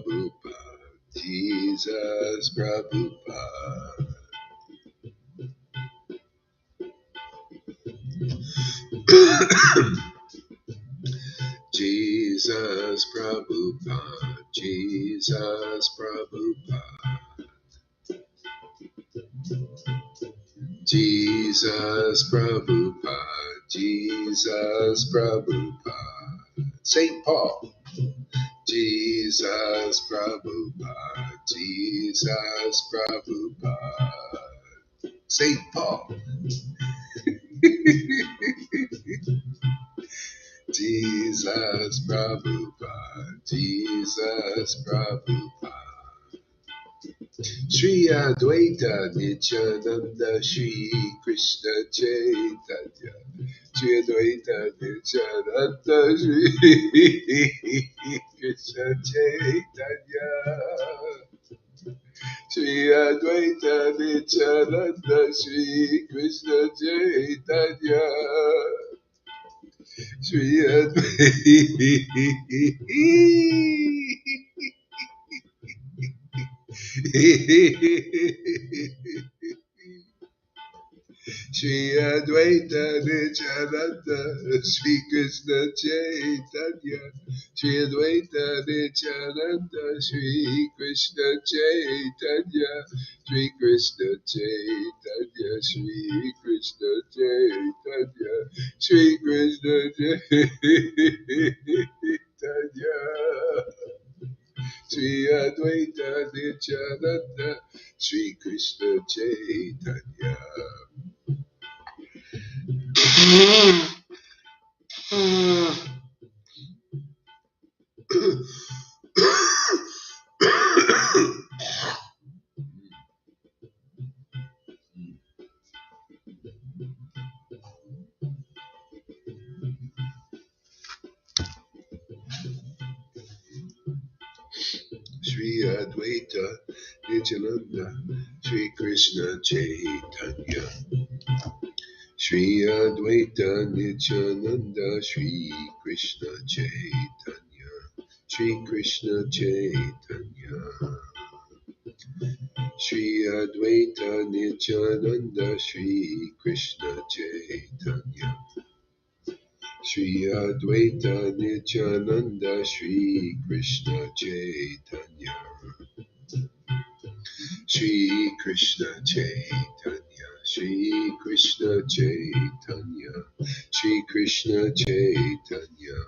Prabhupada, Jesus Prabhupada. Jesus Prabhupada, Jesus Prabhupada, Jesus Prabhupada, Jesus Prabhupada. Saint Paul, Jesus Prabhupada, Jesus Prabhupada. Saint Paul, Jesus Prabhupada, Jesus Prabhupada. Shri Advaita Nityananda Shri Krishna Chaitanya. Shri Advaita Nityananda Shri Krishna Chaitanya. Shri Advaita Nityananda Shri Krishna Chaitanya. Shri Advaita Shri Advaita Nityananda Shri Krishna Chaitanya. Shri Advaita Nityananda Shri Krishna Chaitanya. Shri Krishna Chaitanya. Shri Krishna Chaitanya. Shri Krishna Chaitanya. Shri Advaita Nityananda Shri Krishna Chaitanya. Shri Advaita Nityananda Shri Krishna Chaitanya. Shri Advaita Nityananda Shri Krishna Chaitanya. Shri Krishna Chaitanya. Shri Advaita Nityananda Shri Krishna Chaitanya. Shri Advaita Nityananda Shri Krishna Chaitanya. Shri Krishna Chaitanya, Shri Krishna Chaitanya, Shri Krishna Chaitanya,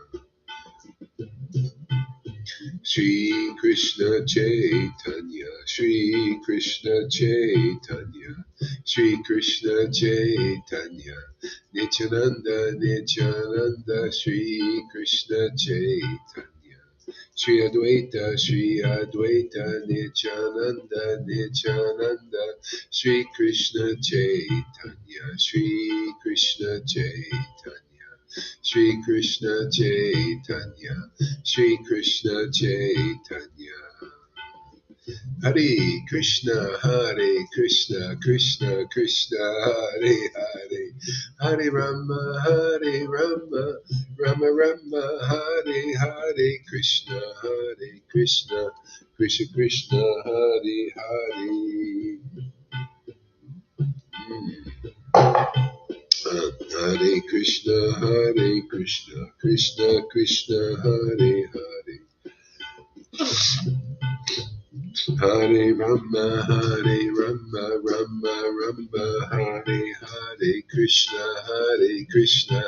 Shri Krishna Chaitanya, Shri Krishna Chaitanya, Shri Krishna Chaitanya, Nityananda, Nityananda, Shri Krishna Chaitanya. Shri Advaita, Shri Advaita, Nityananda, Nityananda, Shri Krishna Chaitanya, Shri Krishna Chaitanya, Shri Krishna Chaitanya, Shri Krishna Chaitanya. Hare Krishna, Hare Krishna, Krishna Krishna, Hare Hare, Hare Rama, Hare Rama, Rama Rama, Hare Hare, Krishna, Hare Krishna, Krishna Krishna, Hare Hare. Hare Krishna, Hare Krishna, Krishna Krishna, Hare Hare. Hare Rama, Hare Rama, Rama Rama, Hare Hare, Krishna, Hare Krishna,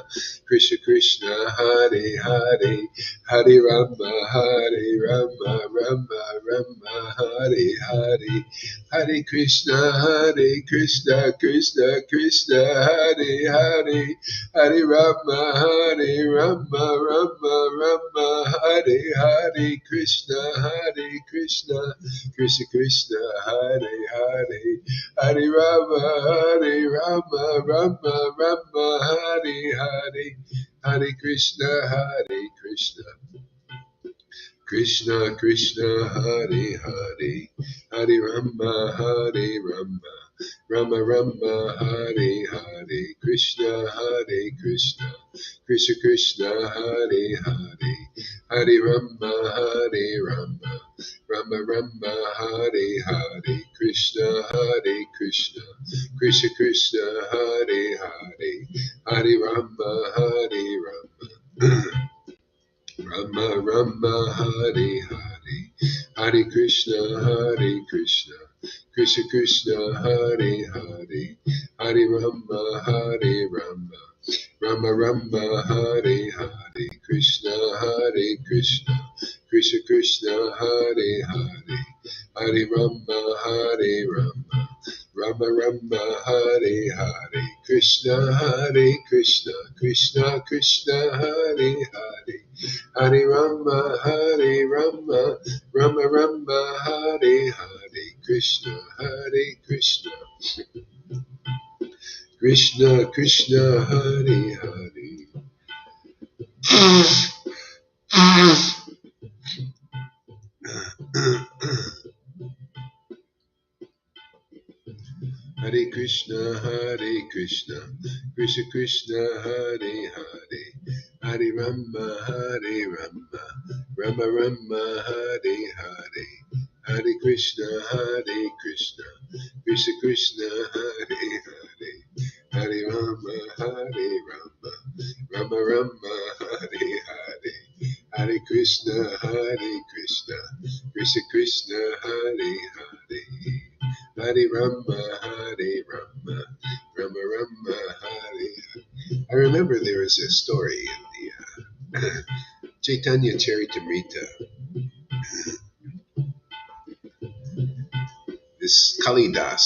Krishna Krishna, Hare Hare, Hare Rama, Hare Rama, Rama Rama, Hare Hare, Hare Krishna, Hare Krishna, Krishna Krishna, Hare Hare, Hare Rama, Hare Rama, Rama Rama, Hare Hare, Krishna, Hare Krishna, Krishna Krishna, Hare Hare, Hare Rama, Rama Rama, Hare Hare, Hare Krishna, Hare Krishna, Krishna Krishna, Hare Hare, Hare Rama, Hare Rama, Rama Rama, Hare Hare, Krishna, Hare Krishna, Krishna Krishna, Hare Hare, Hare Rama, Hare Rama, Rama Rama, Hare Hare, Krishna Hare Krishna, Krishna Krishna, Hare Hare, Hare Rama, Hare Rama. Rama Rama, Hare Hare, Hare Krishna, Krishna Krishna, Hare Hare, Hare Rama, Hare Rama, Rama Rama, Hare Hare, Krishna Krishna, Krishna Krishna, Hare Hare, Hare Rama, Hare Rama, Rama Rama, Hare Hare, Krishna Krishna, Krishna Krishna, Hare Hare, Hare Rama, Rama Rama, Hare Hare, Krishna Krishna, Krishna Krishna, Hare Hare. Hare Krishna, Krishna Krishna, Hare Hare, Hare Rama, Rama Rama, Hare Hare, Hare Krishna, Krishna Krishna, Hare Hare, Hare Rama, Rama Rama, Hare Hare, Hare Krishna, Krishna Krishna, Hare Hare, Hare Rama, Rama Rama, Hare Hare. I remember there was a story in the Chaitanya Charitamrita. This Kalidas,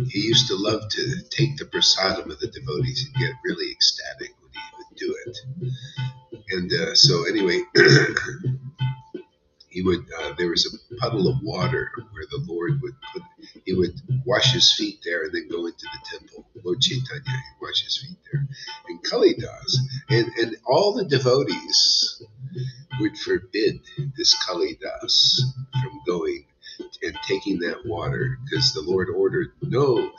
he used to love to take the prasadam of the devotees and get really ecstatic when he would do it. And so anyway, he would. There was a puddle of water where the Lord would put. He would wash his feet there and then go into the temple. Lord Caitanya, he'd wash his feet there. And Kalidas, and all the devotees would forbid this Kalidas from going and taking that water, because the Lord ordered, no,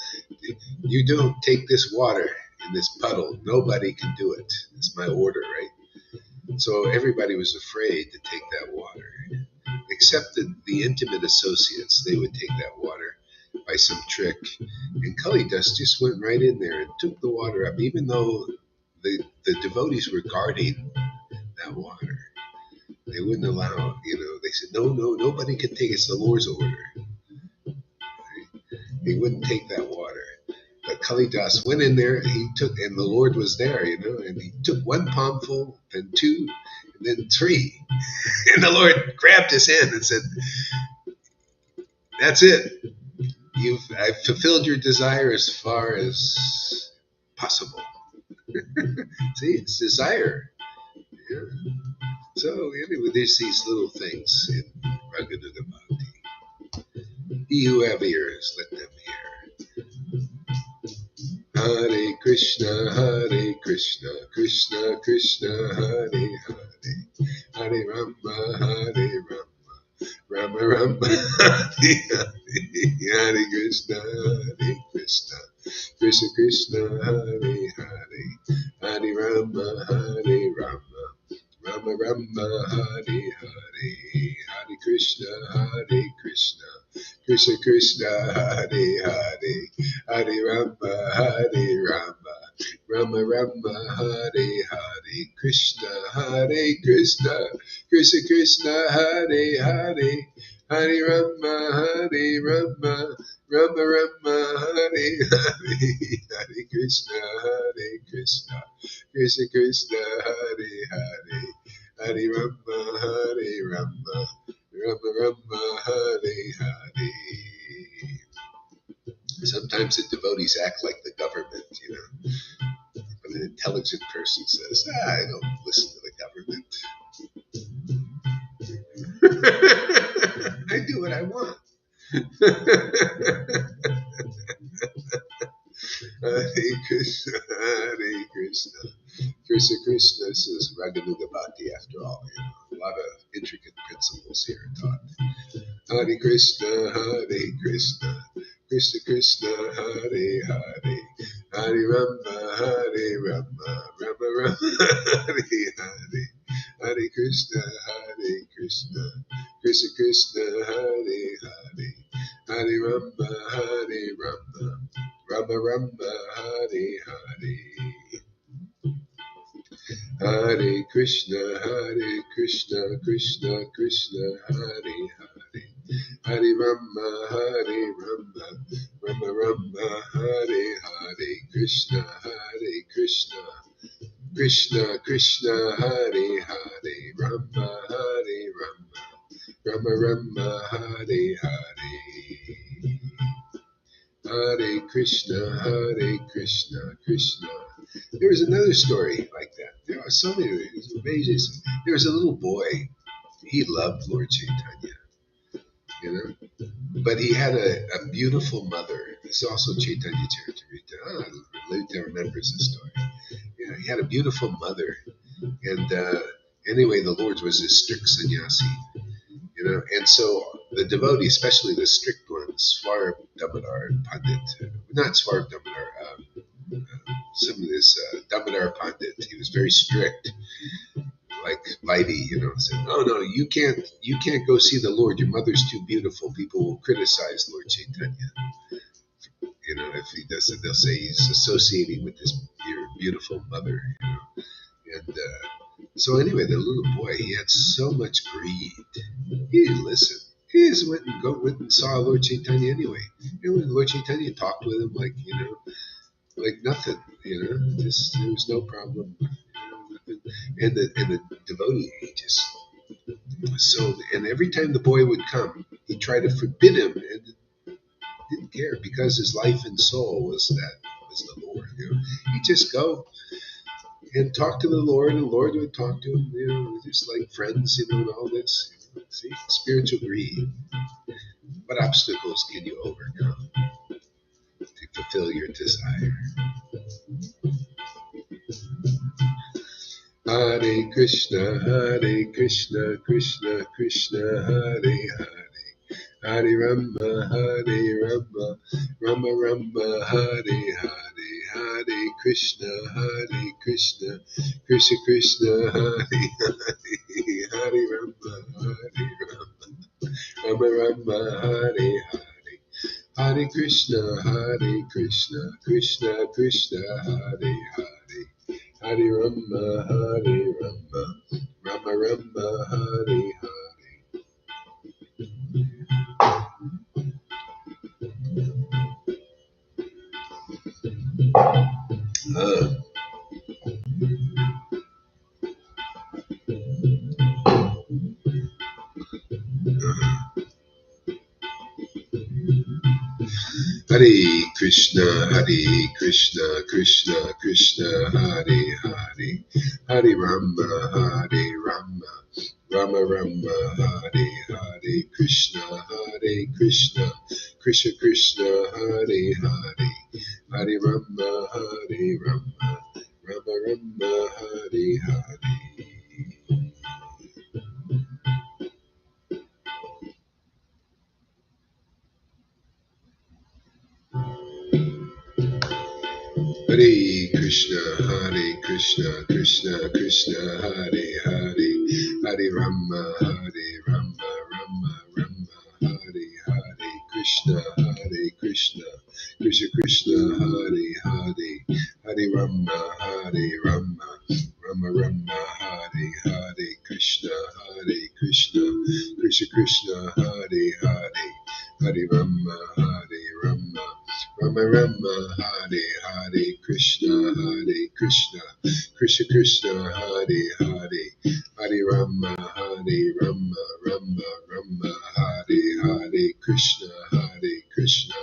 you don't take this water in this puddle. Nobody can do it. It's my order, right? So everybody was afraid to take that water, except the intimate associates. They would take that water by some trick. And Kalidas just went right in there and took the water up, even though the devotees were guarding that water. They wouldn't allow, they said, no, nobody can take it. It's the Lord's order. He wouldn't take that water. But Kalidas went in there, and the Lord was there, and he took one palmful, then two, and then three. And the Lord grabbed his hand and said, that's it. I've fulfilled your desire as far as possible. See, it's desire. Yeah. So anyway, there's these little things in Raganuga Bhakti. He who have ears, let them hear. Hare Krishna, Krishna Krishna, Hare Hare, Hare Rama, Rama Rama, Hare Hare, Krishna, Krishna Krishna, Hare Hare, Hare Rama, Rama Rama, Hare Hare, Hare Krishna, Krishna Krishna, Hare Hare, Hare Rama, Rama Rama, Hare Hare, Krishna, Krishna Krishna, Hare Hare, Hare Rama, Rama Rama, Hare Hare, Hare Krishna, Krishna Krishna, Hare Hare, Hare Rama, Rama Rama, Hare Hare. Sometimes the devotees act like the government, But an intelligent person says, I don't listen to the government. I do what I want. Hare Krishna, Krishna Krishna. This is Raganuga Bhakti after all. A lot of intricate principles here taught. Hare Krishna, Krishna Krishna, Hare Hare, Hare Rama, Rama Rama, Hare Hare, Hare Krishna, Krishna Krishna, Hare Hare, Hare Rama, Hare Rama, Rama Rama, Hare Hare. Hare Krishna, Krishna Krishna, Hare Hare, Hare Rama, Rama Rama, Hare Hare, Krishna, Krishna, Krishna Krishna, Hare Hare, Rama, Rama Rama, Hare Hare. Hare Krishna, Krishna. There was another story like that. There are so many. It was amazing. There was a little boy. He loved Lord Caitanya, you know, but he had a beautiful mother. It's also Chaitanya Charitamrita. Lita remembers the story. Yeah, he had a beautiful mother, and anyway, the Lord was a strict sannyasi, you know, and so the devotee, especially the strict ones, Swarab Damodar Pandit, not Swarab Damodar, some of this Damodar Pandit, he was very strict, like Lighty, you know, said, no, you can't go see the Lord. Your mother's too beautiful. People will criticize Lord Caitanya. You know, if he does it, they'll say he's associating with your beautiful mother. You know, and so anyway, the little boy, he had so much greed. He didn't listen. He just went and saw Lord Caitanya anyway. And when Lord Caitanya talked with him, like, you know, like nothing, you know, just there was no problem. You know, nothing. And the devotee, he just so, and every time the boy would come, he tried to forbid him, and didn't care because his life and soul was the Lord. You know, he'd just go and talk to the Lord, and the Lord would talk to him. You know, just like friends, you know, and all this. You know, see, spiritual greed. What obstacles can you overcome to fulfill your desire? Hare Krishna, Krishna Krishna, Hare Hare. Hare Rama, Rama Rama, Hare Hare, Hare Krishna, Krishna Krishna, Hare Hare, Hare Rama, Rama Rama, Hare Hare, Hare Krishna, Krishna Krishna, Hare Hare, Hare Rama, Rama Rama, Hare Hare. Hare Krishna, Krishna Krishna, Hare Hare, Hare Rama, Rama Rama, Hare Hare, Krishna, Krishna Krishna, Hare Hare, Hare Rama, Rama Rama, Hare Hare. Hare Krishna, Krishna Krishna, Hare Hare, Hare Rama, Rama Hare Hare, Krishna, Krishna Krishna, Hare Hare, Hare Rama, Rama Hare Hare, Krishna, Krishna Krishna, Hare Hare, Hare Rama, Rama Rama, Hare Hare, Krishna,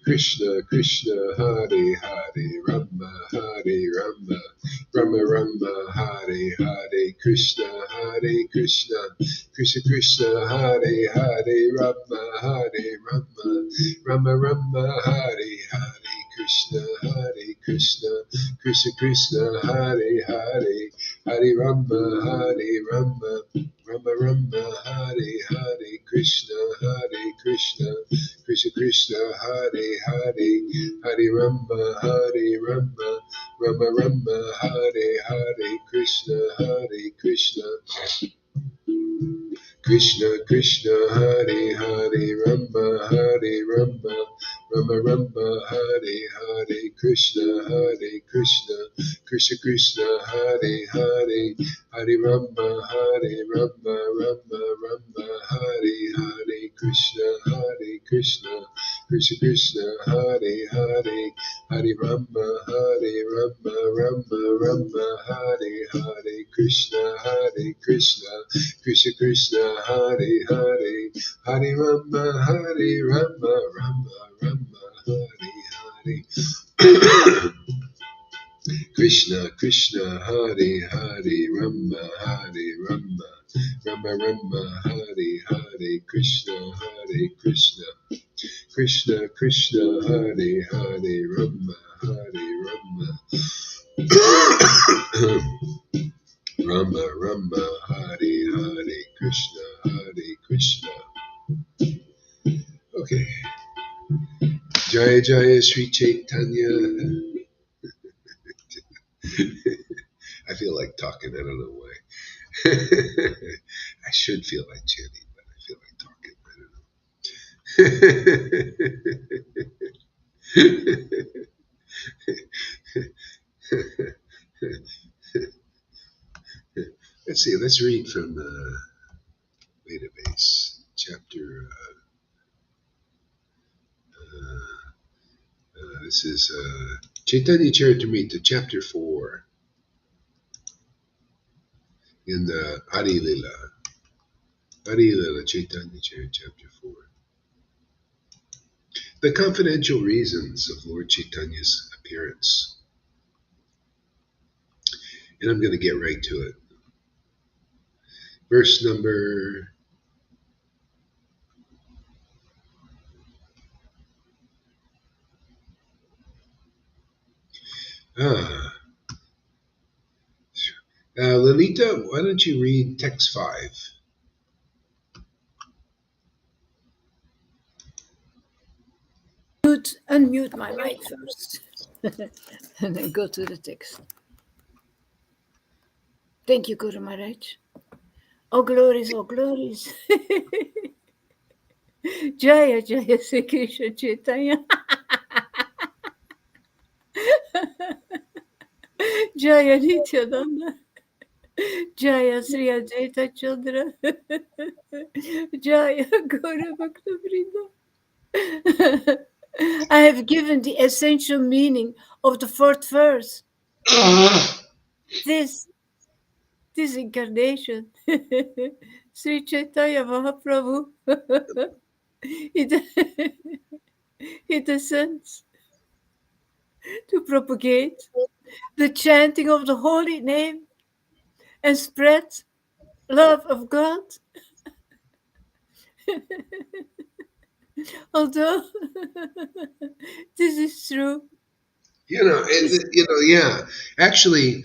Krishna Krishna, Hare Hare, Hare Rama, Rama Hare Hare, Krishna, Krishna Krishna, Hare Hare, Rama, Rama Hare Hare, Krishna, Krishna Krishna, Hare Hare, Rama, Rama Hare Hare, Krishna, Krishna Hare Hare, Hare Rama, Rama Hare Hare, Krishna, Krishna Krishna, Hare Hare, Hare Rama, Rama Hare Hare, Krishna, Krishna Krishna Krishna Hare Hare Rama Hare Rama Rama Rama Hare Hare Krishna Hare Krishna Krishna Krishna Hare Hare Hare Rama Hare Rama Rama Rama Hare Hare Krishna Hare Krishna Krishna Krishna Hare Hare Hare Rama Hare Rama Rama Rama Hare Hare Krishna Hare Krishna Krishna Krishna Hare Hare Hare Rama Hare Rama Rama Rama Hare Hare Krishna Krishna Hare Hare Rama Hare Rama Rama Rama Hare Hare Krishna Hare Krishna Krishna Krishna Hare Hare Rama Hare Rama Rama Rama Hare Hare Krishna Hare Krishna. Okay. Jaya Jaya Sri Chaitanya. I feel like talking, I don't know why. I should feel like chanting, but I feel like talking. Let's see, let's read from the database, chapter, this is Chaitanya Charitamrita, chapter 4, in the Adi Lila. Adi Lila, Chaitanya Charitamrita, chapter 4. The confidential reasons of Lord Chaitanya's appearance. And I'm going to get right to it. Verse number Lalita, why don't you read text 5? Unmute my mic first and then go to the text. Thank you, Guru Maharaj. Oh glories, oh glories. Jaya Jaya Sri Krishna Chaitanya. Jaya Nityananda. Jaya Sri Advaita Chandra. Jaya Guru Bhakta Vrinda. I have given the essential meaning of the fourth verse. This incarnation, Sri Chaitanya Mahaprabhu, he descends to propagate the chanting of the holy name and spread love of God. Although this is true. Yeah. Actually,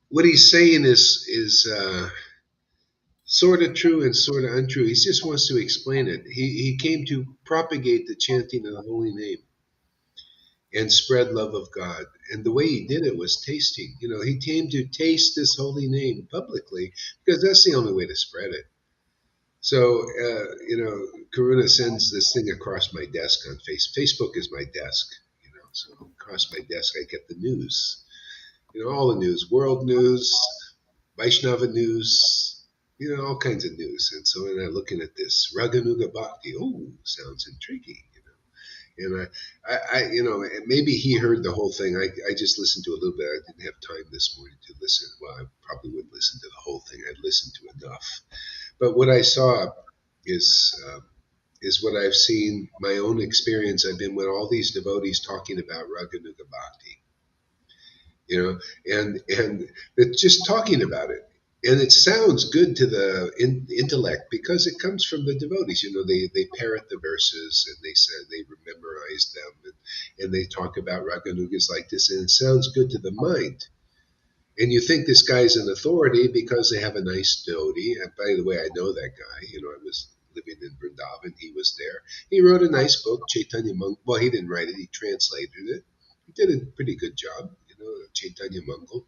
what he's saying is sort of true and sort of untrue. He just wants to explain it. He came to propagate the chanting of the holy name and spread love of God. And the way he did it was tasting. He came to taste this holy name publicly because that's the only way to spread it. So, Karuna sends this thing across my desk on Facebook is my desk, so across my desk I get the news, all the news, world news, Vaishnava news, all kinds of news. And so when I'm looking at this, Raganuga Bhakti, sounds intriguing, And maybe he heard the whole thing. I just listened to a little bit. I didn't have time this morning to listen. Well, I probably wouldn't listen to the whole thing. I'd listened to enough. But what I saw is what I've seen, my own experience. I've been with all these devotees talking about Raganuga Bhakti, and it's just talking about it. And it sounds good to the intellect because it comes from the devotees. They parrot the verses and they memorize them and they talk about Raganugas like this, and it sounds good to the mind. And you think this guy's an authority because they have a nice devotee. And by the way, I know that guy. I was living in Vrindavan. He was there. He wrote a nice book, Chaitanya Mangal. Well, he didn't write it. He translated it. He did a pretty good job, Chaitanya Mangal.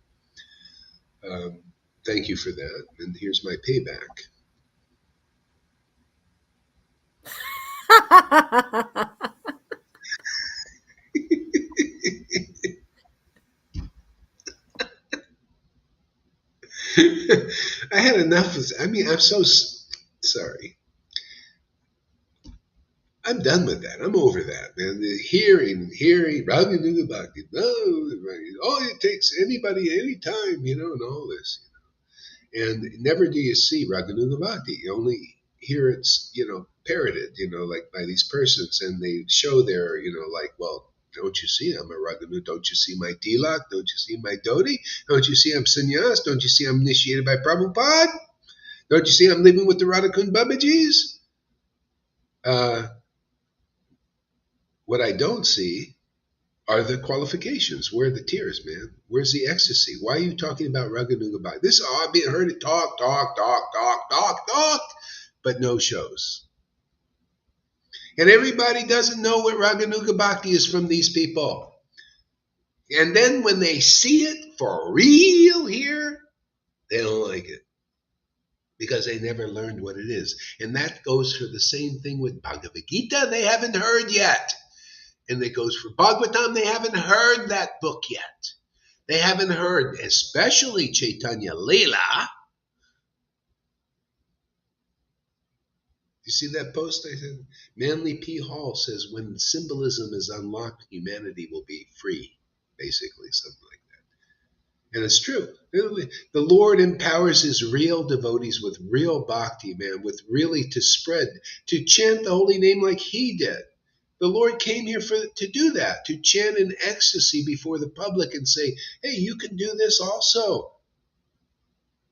Thank you for that. And here's my payback. I had enough of. I mean, I'm so sorry. I'm done with that. I'm over that, man. The hearing, Raganuga Bhakti. No, all it takes anybody, anytime, and all this. And never do you see Raganuga Bhakti. You only hear it's, parroted, like by these persons, and they show their, like, well, don't you see I'm a Raganuga? Don't you see my tilak? Don't you see my dhoti? Don't you see I'm sannyas? Don't you see I'm initiated by Prabhupada? Don't you see I'm living with the Radhakund Babajis? What I don't see are the qualifications. Where are the tears, man? Where's the ecstasy? Why are you talking about Raganuga Bhakti? This, I've been heard it talk, but no shows. And everybody doesn't know what Raganuga Bhakti is from these people. And then when they see it for real here, they don't like it. Because they never learned what it is. And that goes for the same thing with Bhagavad Gita. They haven't heard yet. And it goes for Bhagavatam. They haven't heard that book yet. They haven't heard, especially Chaitanya Leela. You see that post I said? Manly P. Hall says, when symbolism is unlocked, humanity will be free. Basically, something like that. And it's true. The Lord empowers his real devotees with real bhakti, man, with really to spread, to chant the holy name like he did. The Lord came here to do that, to chant in ecstasy before the public and say, hey, you can do this also.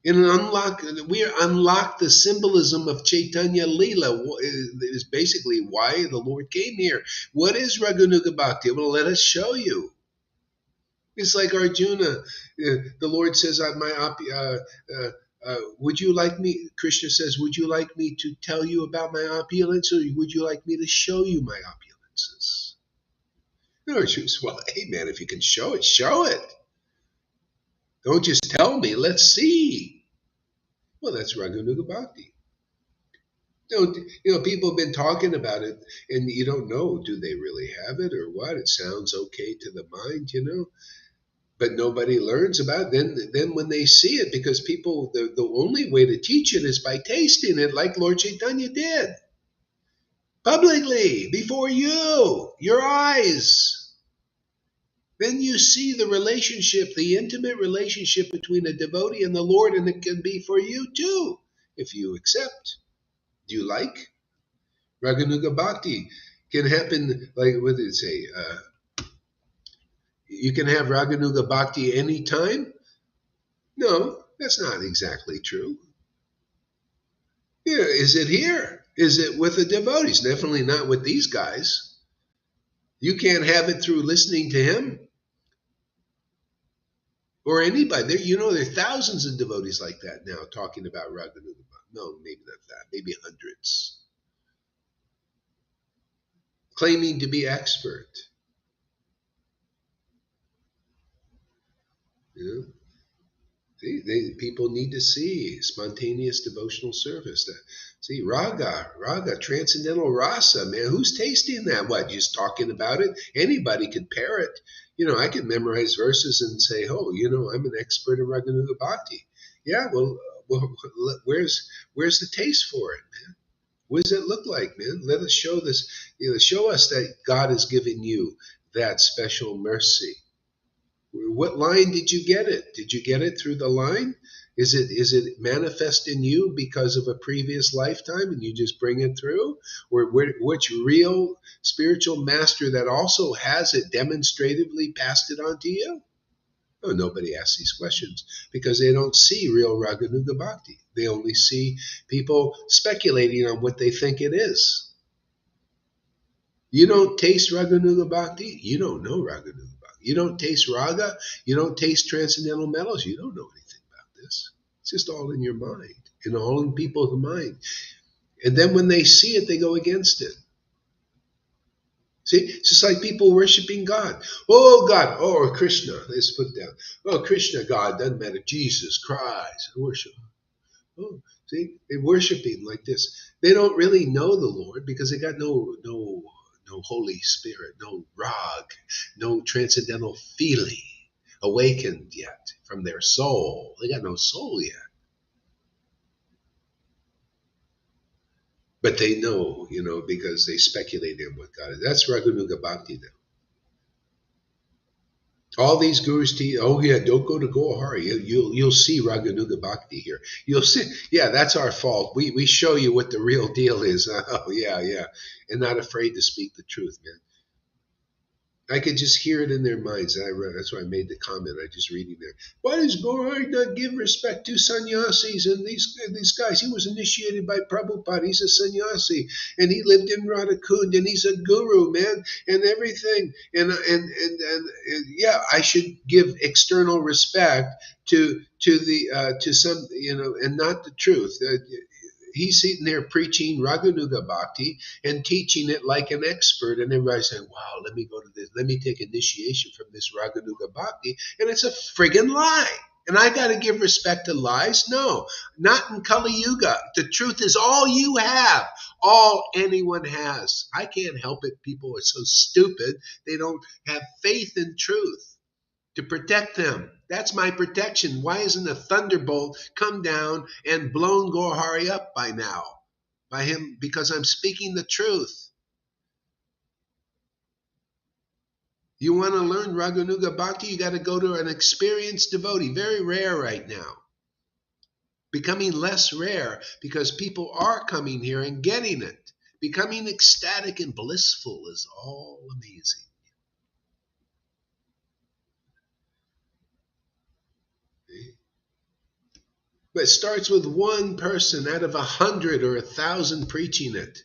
We unlock the symbolism of Chaitanya Leela. Is basically why the Lord came here. What is Raganuga Bhakti? Well, let us show you. It's like Arjuna. The Lord says, would you like me, Krishna says, would you like me to tell you about my opulence, or would you like me to show you my opulences? No, Arjuna says, well, hey man, if you can show it, show it. Don't just tell me, let's see. Well, that's Raganuga Bhakti. People have been talking about it, and you don't know, do they really have it or what? It sounds okay to the mind, but nobody learns about it. Then when they see it, because people, the only way to teach it is by tasting it, like Lord Caitanya did. Publicly, before your eyes. Then you see the relationship, the intimate relationship between a devotee and the Lord, and it can be for you too, if you accept. Do you like? Raganuga Bhakti can happen, like, what did it say? You can have Raganuga Bhakti anytime? No, that's not exactly true. Yeah, is it here? Is it with the devotees? Definitely not with these guys. You can't have it through listening to him or anybody. There are thousands of devotees like that now talking about Raganuga Bhakti. No, maybe not that. Maybe hundreds. Claiming to be expert. People need to see spontaneous devotional service. See, raga, transcendental rasa, man. Who's tasting that? What, just talking about it? Anybody could parrot. I could memorize verses and say, oh, I'm an expert in Raganuga Bhakti. Yeah, well, where's the taste for it, man? What does it look like, man? Let us show this. Show us that God has given you that special mercy. What line did you get it? Did you get it through the line? Is it manifest in you because of a previous lifetime and you just bring it through? Or which real spiritual master that also has it demonstratively passed it on to you? Oh, nobody asks these questions because they don't see real Raganuga Bhakti. They only see people speculating on what they think it is. You don't taste Raganuga Bhakti, you don't know Raganuga Bhakti. You don't taste raga, you don't taste transcendental metals, you don't know anything about this. It's just all in your mind, and all in people's mind. And then when they see it, they go against it. See, it's just like people worshiping God. Oh, God, or Krishna, let's put down. Oh, Krishna, God, doesn't matter. Jesus Christ, worship. Oh, See, they're worshiping like this. They don't really know the Lord because they got no Holy Spirit, no rag, no transcendental feeling awakened yet from their soul. They got no soul yet. But they know, because they speculate in what God is. That's Raganuga Bhakti now. All these gurus teach, oh yeah, don't go to Gohari. You'll see Raganuga Bhakti here. You'll see, yeah, that's our fault. We show you what the real deal is. Oh yeah, and not afraid to speak the truth, man. I could just hear it in their minds. That's why I made the comment. I just reading there. Why does Gohari not give respect to sannyasis and these guys? He was initiated by Prabhupada. He's a sannyasi, and he lived in Radhakund, and he's a guru, man, and everything. And yeah, I should give external respect to some, and not the truth. He's sitting there preaching Raganuga Bhakti and teaching it like an expert, and everybody's saying, wow, let me go to this, let me take initiation from this Raganuga Bhakti, and it's a friggin' lie. And I got to give respect to lies? No, not in Kali Yuga. The truth is all you have, all anyone has. I can't help it. People are so stupid. They don't have faith in truth to protect them. That's my protection. Why isn't a thunderbolt come down and blown Gohari up by now? By him, because I'm speaking the truth. You want to learn Raganuga Bhakti, you got to go to an experienced devotee. Very rare right now. Becoming less rare because people are coming here and getting it. Becoming ecstatic and blissful is all amazing. But it starts with one person out of 100 or 1,000 preaching it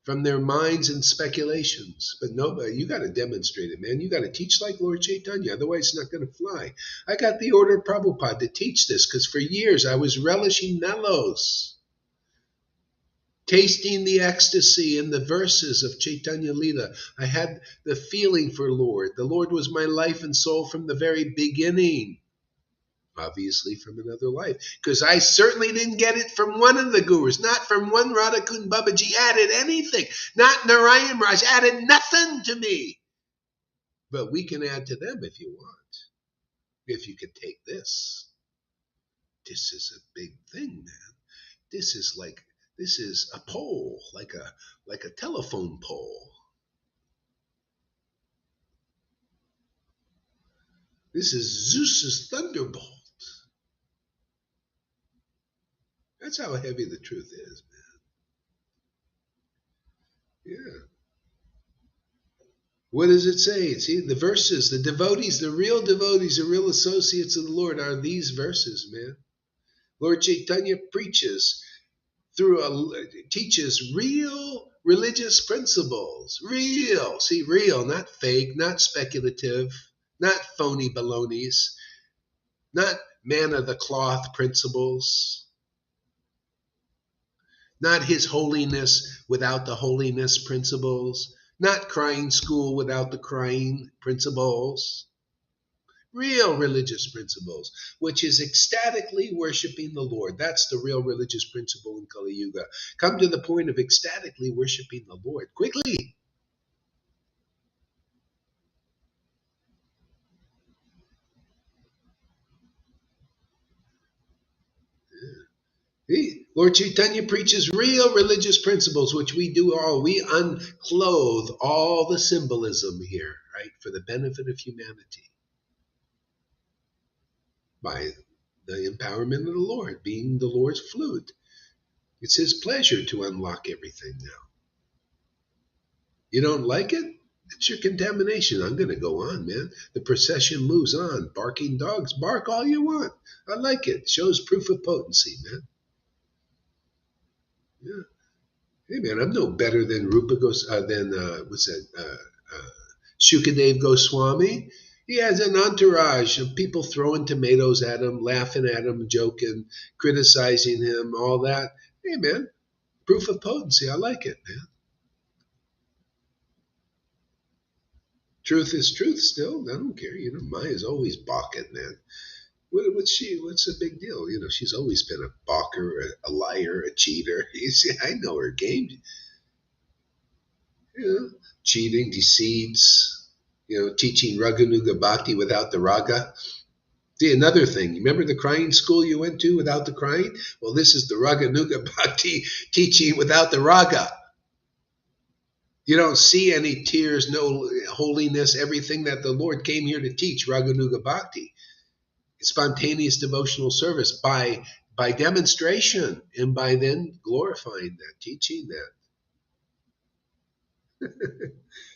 from their minds and speculations. But nobody, you got to demonstrate it, man. You got to teach like Lord Caitanya, otherwise it's not going to fly. I got the order of Prabhupada to teach this because for years I was relishing mellows, tasting the ecstasy in the verses of Chaitanya Lila. I had the feeling for Lord. The Lord was my life and soul from the very beginning. Obviously from another life, because I certainly didn't get it from one of the gurus, not from one Radhakund Babaji added anything, not Narayan Raj added nothing to me. But we can add to them if you want, if you can take this. This is a big thing, man. This is a pole, like a telephone pole. This is Zeus's thunderbolt. That's how heavy the truth is, man. Yeah. What does it say? See, the verses, the devotees, the real associates of the Lord are these verses, man. Lord Caitanya teaches real religious principles. Real. See, real, not fake, not speculative, not phony balonies, not man of the cloth principles. Not his holiness without the holiness principles. Not crying school without the crying principles. Real religious principles, which is ecstatically worshiping the Lord. That's the real religious principle in Kali Yuga. Come to the point of ecstatically worshiping the Lord. Quickly. Lord Caitanya preaches real religious principles, which we do all. We unclothe all the symbolism here, right, for the benefit of humanity. By the empowerment of the Lord, being the Lord's flute. It's his pleasure to unlock everything now. You don't like it? It's your contamination. I'm going to go on, man. The procession moves on. Barking dogs, bark all you want. I like it. Shows proof of potency, man. Yeah. Hey, man, I'm no better than Shukadev Goswami. He has an entourage of people throwing tomatoes at him, laughing at him, joking, criticizing him, all that. Hey, man, proof of potency. I like it, man. Truth is truth still. I don't care. Maya's always balking, man. What's the big deal? She's always been a balker, a liar, a cheater. You see, I know her game. Cheating, deceits, teaching Raganuga Bhakti without the raga. See, another thing, remember the crying school you went to without the crying? Well, this is the Raganuga Bhakti teaching without the raga. You don't see any tears, no holiness, everything that the Lord came here to teach, Raganuga Bhakti. Spontaneous devotional service by demonstration and by then glorifying that, teaching that.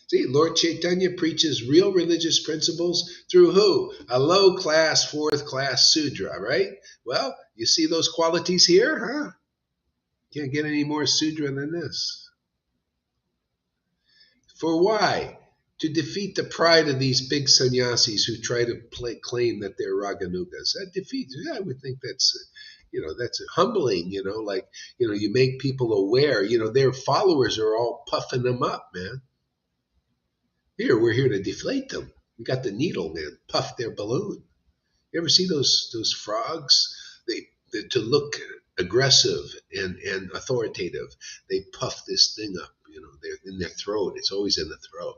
See, Lord Caitanya preaches real religious principles through who? A low-class, fourth-class Sudra, right? Well, you see those qualities here, huh? Can't get any more Sudra than this. For why? To defeat the pride of these big sannyasis who try to claim that they're Raganugas. That defeats, I would think that's humbling, you make people aware, their followers are all puffing them up, man. Here, we're here to deflate them. We got the needle, man, puff their balloon. You ever see those frogs? They to look aggressive and authoritative, they puff this thing up, they're in their throat. It's always in the throat,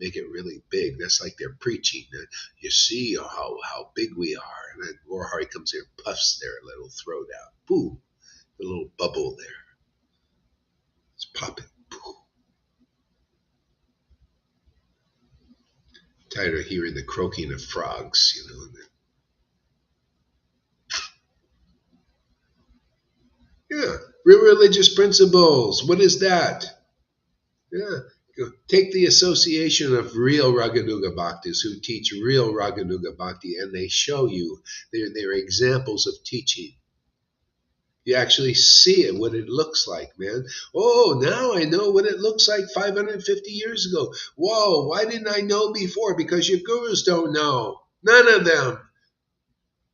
make it really big. That's like they're preaching. You see how big we are. And then Gorhari comes here, puffs their little throat out. Boom, the little bubble there. It's popping. Boom. Tired of hearing the croaking of frogs, Yeah, real religious principles. What is that? Yeah, take the association of real Raganuga Bhaktis who teach real Raganuga Bhakti, and they show you they're examples of teaching. You actually see it, what it looks like, man. Oh, now I know what it looks like 550 years ago. Whoa, why didn't I know before? Because your gurus don't know. None of them.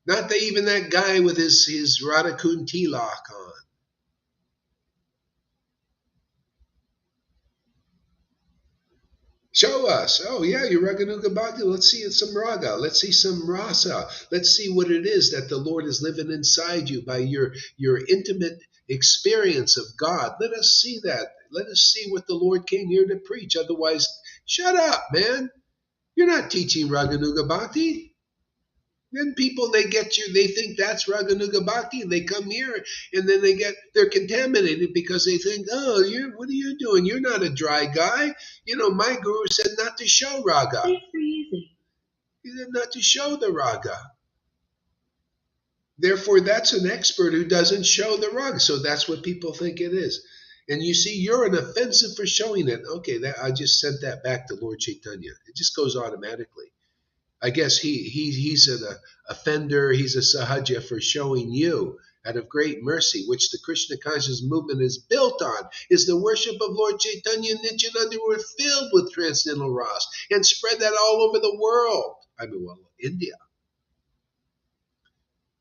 Not even that guy with his Radhakund tilak on. Show us. Oh, yeah, you're Raganuga Bhakti. Let's see some raga. Let's see some rasa. Let's see what it is that the Lord is living inside you by your intimate experience of God. Let us see that. Let us see what the Lord came here to preach. Otherwise, shut up, man. You're not teaching Raganuga Bhakti. Then people, they think that's Raganuga Bhakti, and they come here, and then they're contaminated because they think, oh, what are you doing? You're not a dry guy. My guru said not to show raga. He said not to show the raga. Therefore, that's an expert who doesn't show the raga. So that's what people think it is. And you see, you're an offensive for showing it. Okay, I just sent that back to Lord Caitanya. It just goes automatically. I guess he's an offender, he's a sahaja for showing you out of great mercy, which the Krishna conscious movement is built on, is the worship of Lord Caitanya Nityananda were filled with transcendental ras and spread that all over the world. India.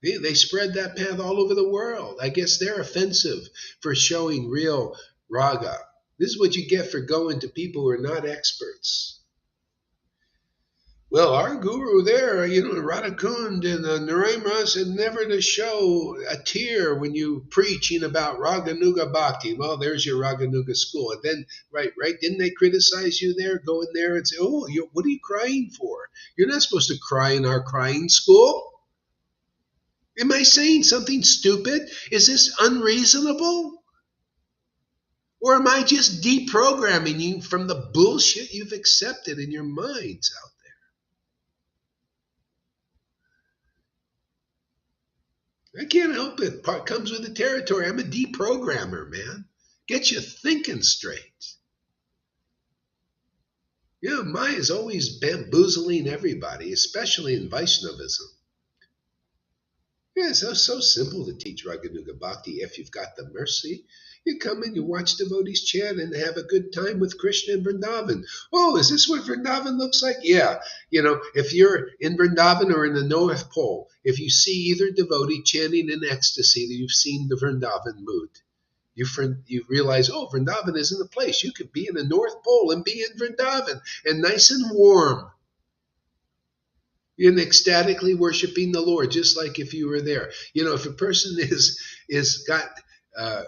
They spread that path all over the world. I guess they're offensive for showing real raga. This is what you get for going to people who are not experts. Well, our guru there, Radhakund and Naraimra said never to show a tear when you preaching about Raganuga Bhakti. Well, there's your Raganuga school. And then, right, didn't they criticize you there? Go in there and say, oh, what are you crying for? You're not supposed to cry in our crying school. Am I saying something stupid? Is this unreasonable? Or am I just deprogramming you from the bullshit you've accepted in your minds out there? I can't help it. Part comes with the territory. I'm a deprogrammer, man. Get you thinking straight. Maya is always bamboozling everybody, especially in Vaishnavism. Yeah, it's so simple to teach Raganuga Bhakti if you've got the mercy. You come and you watch devotees chant and have a good time with Krishna in Vrindavan. Oh, is this what Vrindavan looks like? Yeah. If you're in Vrindavan or in the North Pole, if you see either devotee chanting in ecstasy, you've seen the Vrindavan mood. You realize, oh, Vrindavan isn't the place. You could be in the North Pole and be in Vrindavan and nice and warm. In ecstatically worshiping the Lord, just like if you were there. If a person is got uh,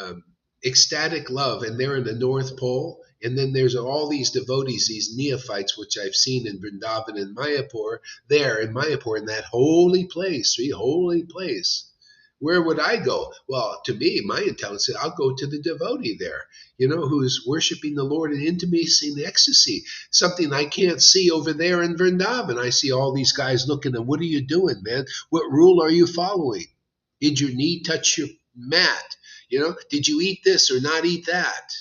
um, ecstatic love and they're in the North Pole, and then there's all these devotees, these neophytes, which I've seen in Vrindavan and Mayapur, there in Mayapur, in that holy place, holy place. Where would I go? Well, to me, my intelligence, I'll go to the devotee there, who's worshiping the Lord in intimacy and ecstasy. Something I can't see over there in Vrindavan. I see all these guys looking at, what are you doing, man? What rule are you following? Did your knee touch your mat? Did you eat this or not eat that?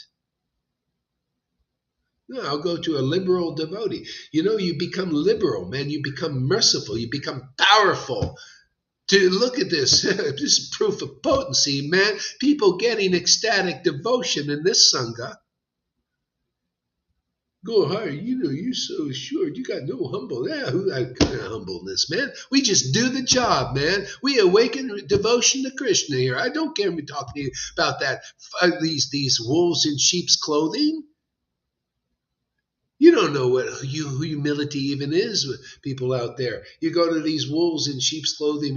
No, I'll go to a liberal devotee. You become liberal, man. You become merciful. You become powerful. To look at this, this is proof of potency, man. People getting ecstatic devotion in this Sangha. Go higher, you're so sure. You got no humble. Yeah, who that kind of humbleness, man? We just do the job, man. We awaken devotion to Krishna here. I don't care if we talk to you about that. These wolves in sheep's clothing. You don't know what humility even is with people out there. You go to these wolves in sheep's clothing,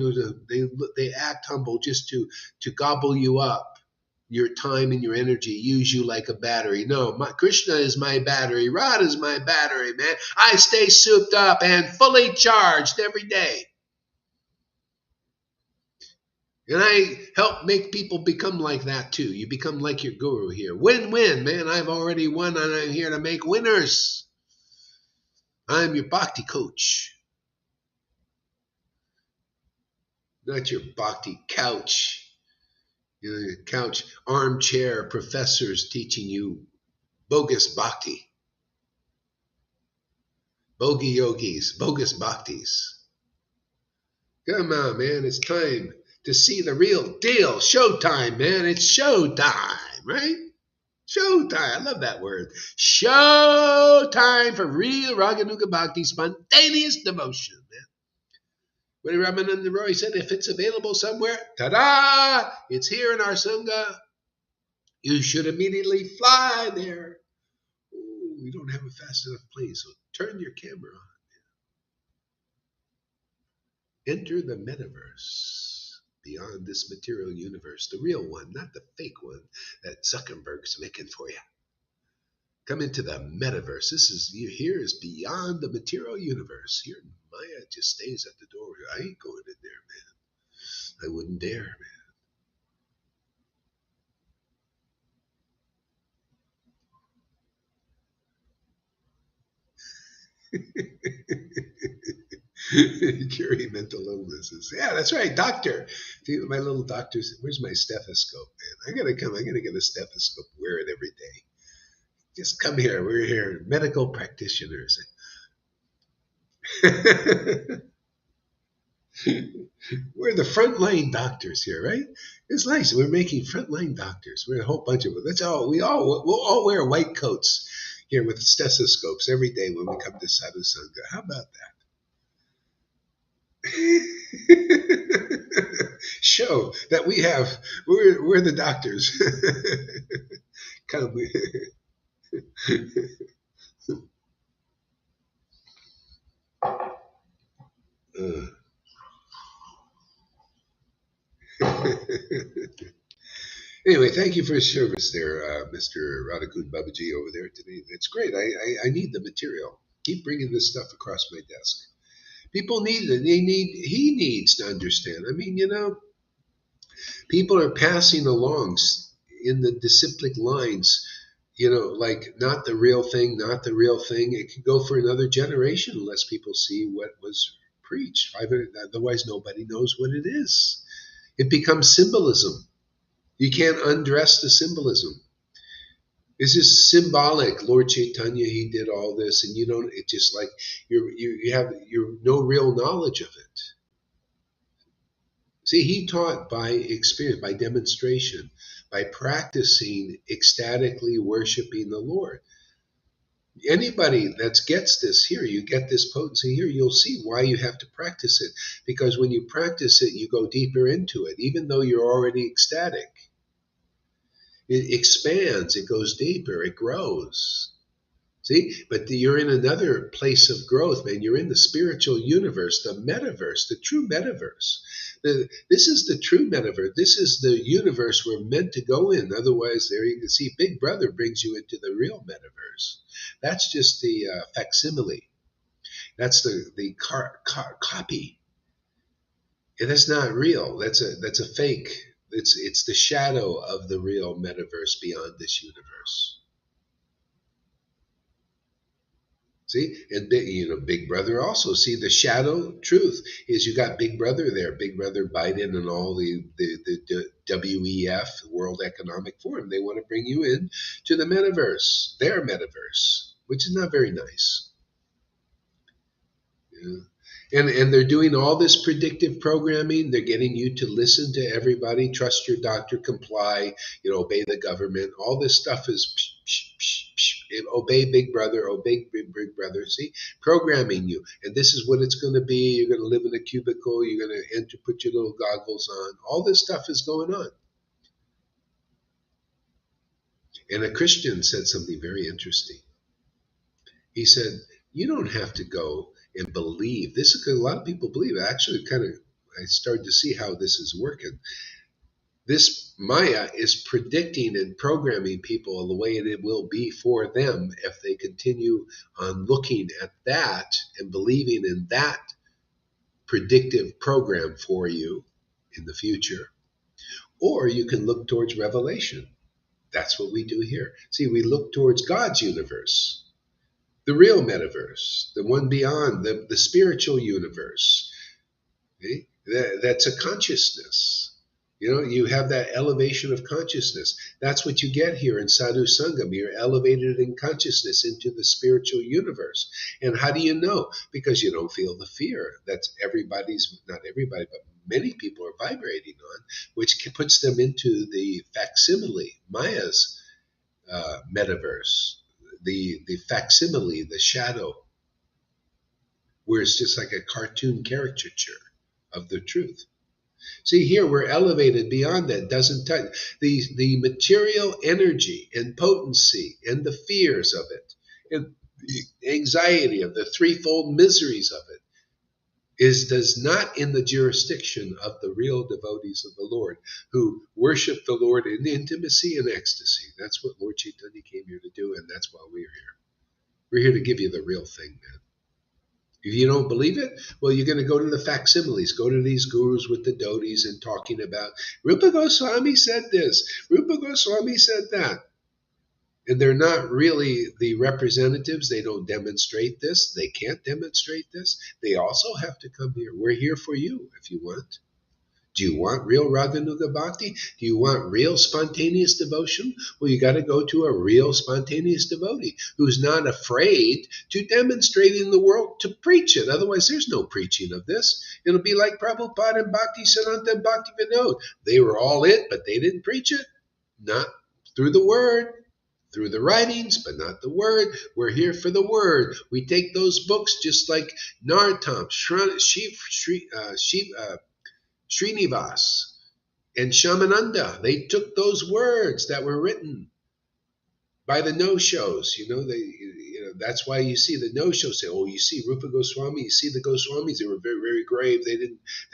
they act humble just to gobble you up, your time and your energy, use you like a battery. No, Krishna is my battery. Radha is my battery, man. I stay souped up and fully charged every day. And I help make people become like that too. You become like your guru here. Win-win, man. I've already won and I'm here to make winners. I'm your bhakti coach. Not your bhakti couch. Your couch armchair professors teaching you bogus bhakti. Bogi yogis, bogus bhaktis. Come on, man. It's time to see the real deal. Showtime, man. It's showtime, right? Showtime. I love that word. Showtime for real Raganuga Bhakti, spontaneous devotion, man. When Ramananda Roy said, if it's available somewhere, ta-da! It's here in our Sangha. You should immediately fly there. Oh, we don't have a fast enough plane, so turn your camera on. Enter the metaverse, beyond this material universe, the real one, not the fake one that Zuckerberg's making for you. Come into the metaverse. Here is beyond the material universe. Here, Maya just stays at the door. I ain't going in there, man. I wouldn't dare, man. Curing mental illnesses. Yeah, that's right, doctor. My little doctor's. Where's my stethoscope, man? I gotta get a stethoscope. Wear it every day. Just come here. We're here, medical practitioners. We're the frontline doctors here, right? It's nice. We're making frontline doctors. We're a whole bunch of them. We'll all wear white coats here with stethoscopes every day when we come to Sadhu Sangha. How about that? Show that we're the doctors. Come. Anyway, thank you for your service there, Mr. Radhakund Babaji over there today. It's great. I need the material. Keep bringing this stuff across my desk. People need it. He needs to understand. I mean, people are passing along in the disciplic lines, like not the real thing, not the real thing. It could go for another generation unless people see what was preached. Otherwise, nobody knows what it is. It becomes symbolism. You can't undress the symbolism. This is symbolic. Lord Caitanya, he did all this, and it's just like you have no real knowledge of it. See, he taught by experience, by demonstration, by practicing ecstatically worshiping the Lord. Anybody that gets this here, you get this potency here, you'll see why you have to practice it. Because when you practice it, you go deeper into it, even though you're already ecstatic. It expands, it goes deeper, it grows. See, but you're in another place of growth, man. You're in the spiritual universe, the metaverse, the true metaverse. This is the true metaverse. This is the universe we're meant to go in. Otherwise, there you can see Big Brother brings you into the real metaverse. That's just the facsimile. That's the copy. And that's not real. That's a fake. It's the shadow of the real metaverse beyond this universe. See, and Big Brother also. See, the shadow truth is you got Big Brother there, Big Brother Biden, and all the WEF, World Economic Forum. They want to bring you in to the metaverse, their metaverse, which is not very nice. Yeah. And they're doing all this predictive programming. They're getting you to listen to everybody, trust your doctor, comply, obey the government. All this stuff is obey Big Brother, obey Big Brother. See, programming you. And this is what it's going to be. You're going to live in a cubicle. You're going to enter, put your little goggles on. All this stuff is going on. And a Christian said something very interesting. He said, you don't have to go and believe. This is because a lot of people believe. Actually, I started to see how this is working. This Maya is predicting and programming people the way it will be for them if they continue on looking at that and believing in that predictive program for you in the future. Or you can look towards revelation. That's what we do here. See, we look towards God's universe, the real metaverse, the one beyond, the spiritual universe. Okay? That's a consciousness. You have that elevation of consciousness. That's what you get here in Sadhu Sangam. You're elevated in consciousness into the spiritual universe. And how do you know? Because you don't feel the fear that not everybody, but many people are vibrating on, which puts them into the facsimile, Maya's metaverse, the facsimile, the shadow, where it's just like a cartoon caricature of the truth. See, here we're elevated beyond that. Doesn't touch the material energy and potency and the fears of it and the anxiety of the threefold miseries of it does not in the jurisdiction of the real devotees of the Lord who worship the Lord in intimacy and ecstasy. That's what Lord Caitanya came here to do, and that's why we're here. We're here to give you the real thing, man. If you don't believe it, well, you're going to go to the facsimiles, go to these gurus with the dhotis and talking about, Rupa Goswami said this, Rupa Goswami said that. And they're not really the representatives. They don't demonstrate this. They can't demonstrate this. They also have to come here. We're here for you if you want. Do you want real Raganuga Bhakti? Do you want real spontaneous devotion? Well, you got to go to a real spontaneous devotee who's not afraid to demonstrate in the world to preach it. Otherwise, there's no preaching of this. It'll be like Prabhupada and Bhakti Siddhanta and Bhakti Vinod. They were all it, but they didn't preach it. Not through the word, through the writings, but not the word. We're here for the word. We take those books just like Narottam, Srinivas, and Shamananda. They took those words that were written by the no-shows. That's why you see the no-shows say, "Oh, you see Rupa Goswami, you see the Goswamis. They were very, very grave. They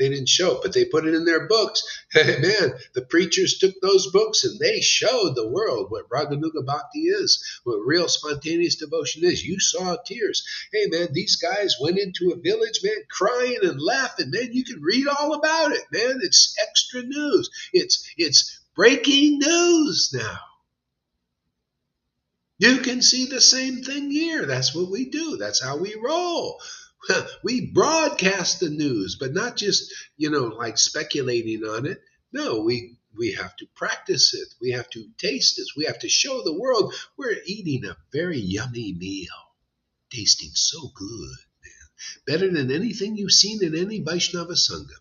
didn't show, but they put it in their books." Man, the preachers took those books and they showed the world what Raganuga Bhakti is, what real spontaneous devotion is. You saw tears. Hey, man, these guys went into a village, man, crying and laughing. Man, you can read all about it, man. It's extra news. It's breaking news now. You can see the same thing here. That's what we do. That's how we roll. We broadcast the news, but not just, like speculating on it. No, we have to practice it. We have to taste it. We have to show the world we're eating a very yummy meal, tasting so good, man. Better than anything you've seen in any Vaishnava Sangha.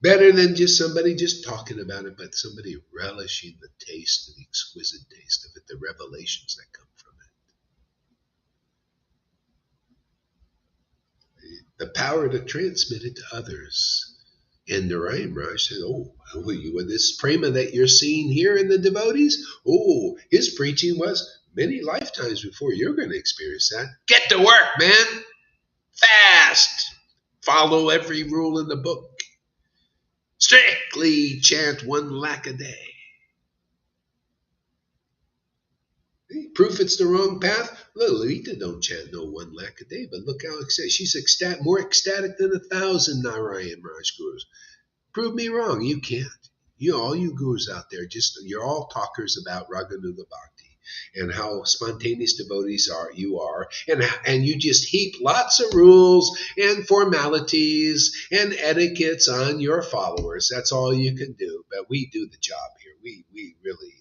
Better than just somebody just talking about it, but somebody relishing the taste and the exquisite taste of it, the revelations that come from it. The power to transmit it to others. And Narayan Raj said, oh, this prema that you're seeing here in the devotees, oh, his preaching was many lifetimes before you're going to experience that. Get to work, man. Fast. Follow every rule in the book. Strictly chant 1 lakh a day. Proof it's the wrong path? Lolita don't chant no 1 lakh a day, but look how ecstatic. She's more ecstatic than 1,000 Narayan Raj gurus. Prove me wrong. You can't. All you gurus out there, you're all talkers about Raganuga Bhakti and how spontaneous devotees you are, and you just heap lots of rules and formalities and etiquettes on your followers. That's all you can do. But we do the job here. We really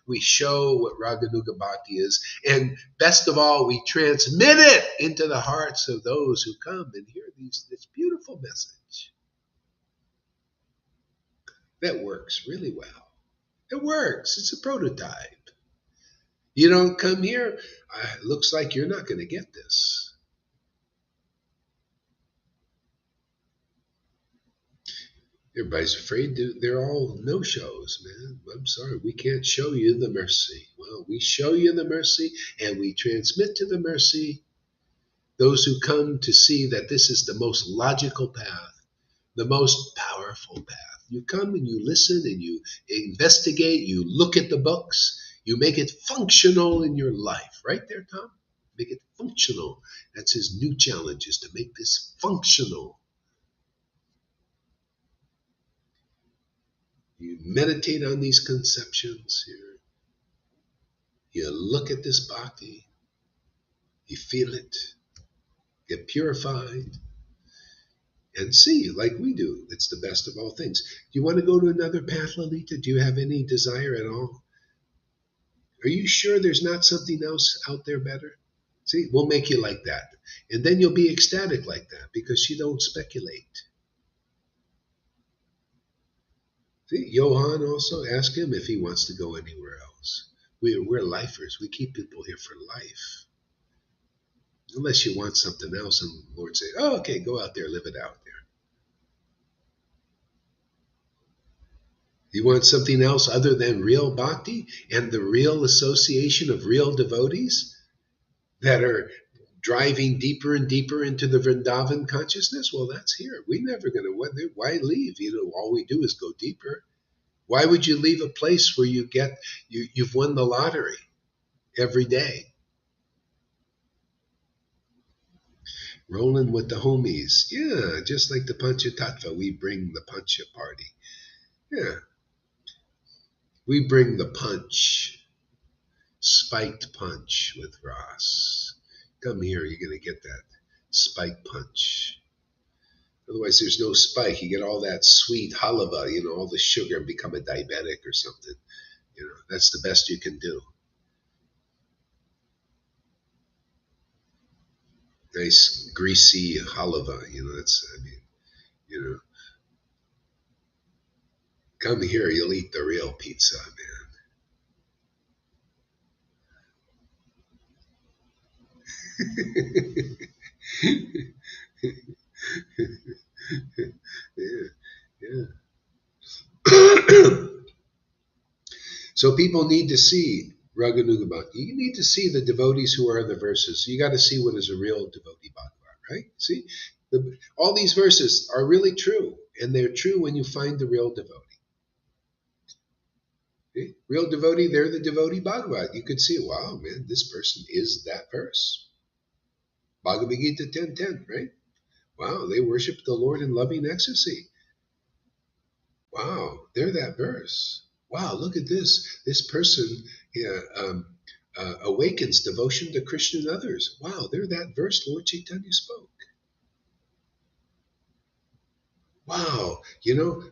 we show what Raganuga Bhakti is, and best of all, we transmit it into the hearts of those who come and hear this beautiful message. That works really well. It works. It's a prototype. You don't come here, it looks like you're not going to get this. Everybody's afraid they're all no-shows, man. I'm sorry, we can't show you the mercy. Well, we show you the mercy, and we transmit to the mercy those who come to see that this is the most logical path, the most powerful path. You come and you listen and you investigate, you look at the books, you make it functional in your life. Right there, Tom? Make it functional. That's his new challenge, is to make this functional. You meditate on these conceptions here. You look at this bhakti. You feel it. Get purified. And see, like we do, it's the best of all things. Do you want to go to another path, Lalita? Do you have any desire at all? Are you sure there's not something else out there better? See, we'll make you like that. And then you'll be ecstatic like that because you don't speculate. See, Johan also, ask him if he wants to go anywhere else. We're lifers. We keep people here for life. Unless you want something else and the Lord say, oh, okay, go out there, live it out there. You want something else other than real bhakti and the real association of real devotees that are driving deeper and deeper into the Vrindavan consciousness? Well, that's here. We're never going to, why leave? All we do is go deeper. Why would you leave a place where you've won the lottery every day? Rolling with the homies. Yeah, just like the Panchatattva, we bring the Pancha party. Yeah. We bring the punch, spiked punch with Ras. Come here, you're going to get that spiked punch. Otherwise, there's no spike. You get all that sweet halava, all the sugar, and become a diabetic or something. That's the best you can do. Nice, greasy halava, come here, you'll eat the real pizza, man. Yeah. So people need to see Raganuga Bhakti. You need to see the devotees who are in the verses. You got to see what is a real devotee Bhagavad, right? See, all these verses are really true, and they're true when you find the real devotee. Okay? Real devotee, they're the devotee Bhagavad. You could see, wow, man, this person is that verse. Bhagavad Gita 10:10, right? Wow, they worship the Lord in loving ecstasy. Wow, they're that verse. Wow, look at this. This person awakens devotion to Krishna and others. Wow, they're that verse Lord Caitanya spoke. Wow,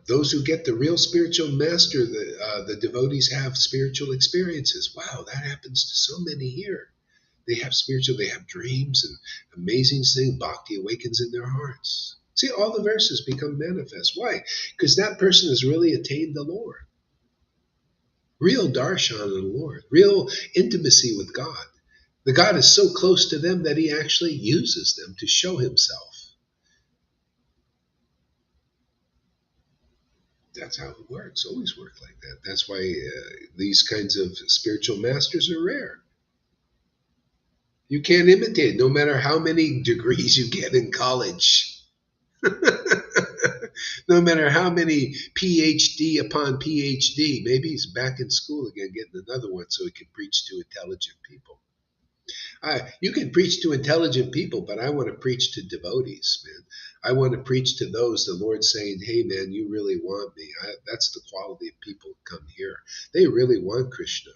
those who get the real spiritual master, the devotees have spiritual experiences. Wow, that happens to so many here. They have dreams and amazing things. Bhakti awakens in their hearts. See, all the verses become manifest. Why? Because that person has really attained the Lord. Real darshan of the Lord. Real intimacy with God. The God is so close to them that he actually uses them to show himself. That's how it works. Always worked like that. That's why these kinds of spiritual masters are rare. You can't imitate, no matter how many degrees you get in college. No matter how many PhD upon PhD, maybe he's back in school again, getting another one so he can preach to intelligent people. You can preach to intelligent people, but I want to preach to devotees, man. I want to preach to those the Lord's saying, hey, man, you really want me. That's the quality of people who come here. They really want Krishna.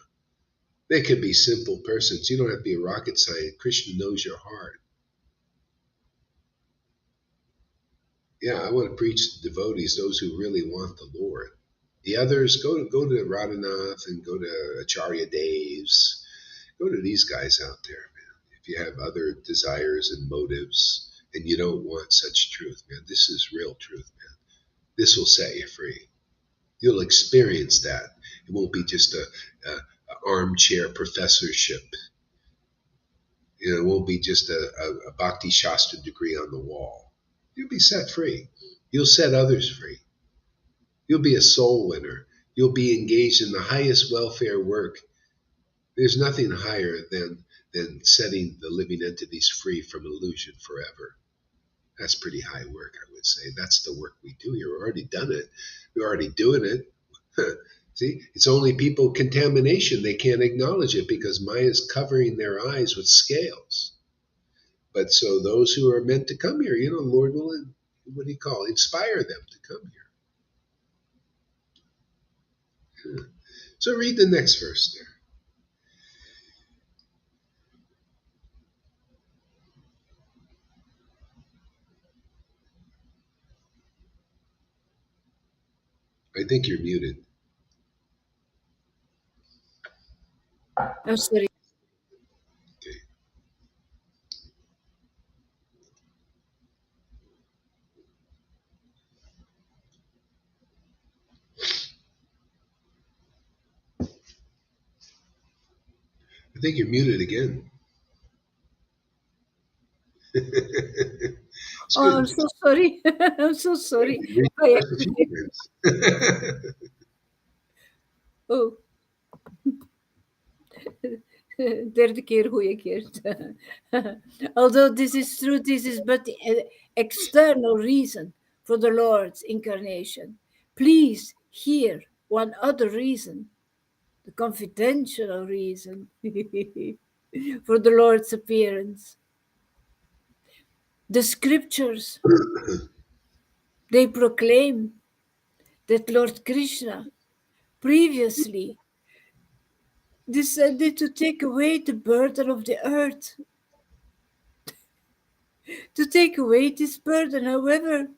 They could be simple persons. You don't have to be a rocket scientist. Krishna knows your heart. Yeah, I want to preach to devotees, those who really want the Lord. The others, go to Radhanath and go to Acharya Devs. Go to these guys out there, man. If you have other desires and motives and you don't want such truth, man, this is real truth, man. This will set you free. You'll experience that. It won't be just a armchair professorship. It won't be just a Bhakti Shastra degree on the wall. You'll be set free. You'll set others free. You'll be a soul winner. You'll be engaged in the highest welfare work. There's nothing higher than setting the living entities free from illusion forever. That's pretty high work, I would say. That's the work we do. You've already done it. We're already doing it. See, it's only people contamination. They can't acknowledge it because Maya's covering their eyes with scales. But so those who are meant to come here, Lord will, inspire them to come here. So read the next verse there. I think you're muted. I'm sorry. Okay. I think you're muted again. It's Oh, good. I'm so sorry. I'm so sorry. Read I the verse a few times. Oh, derde keer goede keer. Although this is true, this is but the external reason for the Lord's incarnation. Please hear one other reason, the confidential reason for the Lord's appearance. The scriptures, they proclaim that Lord Krishna previously descended to take away the burden of the earth. To take away this burden, however,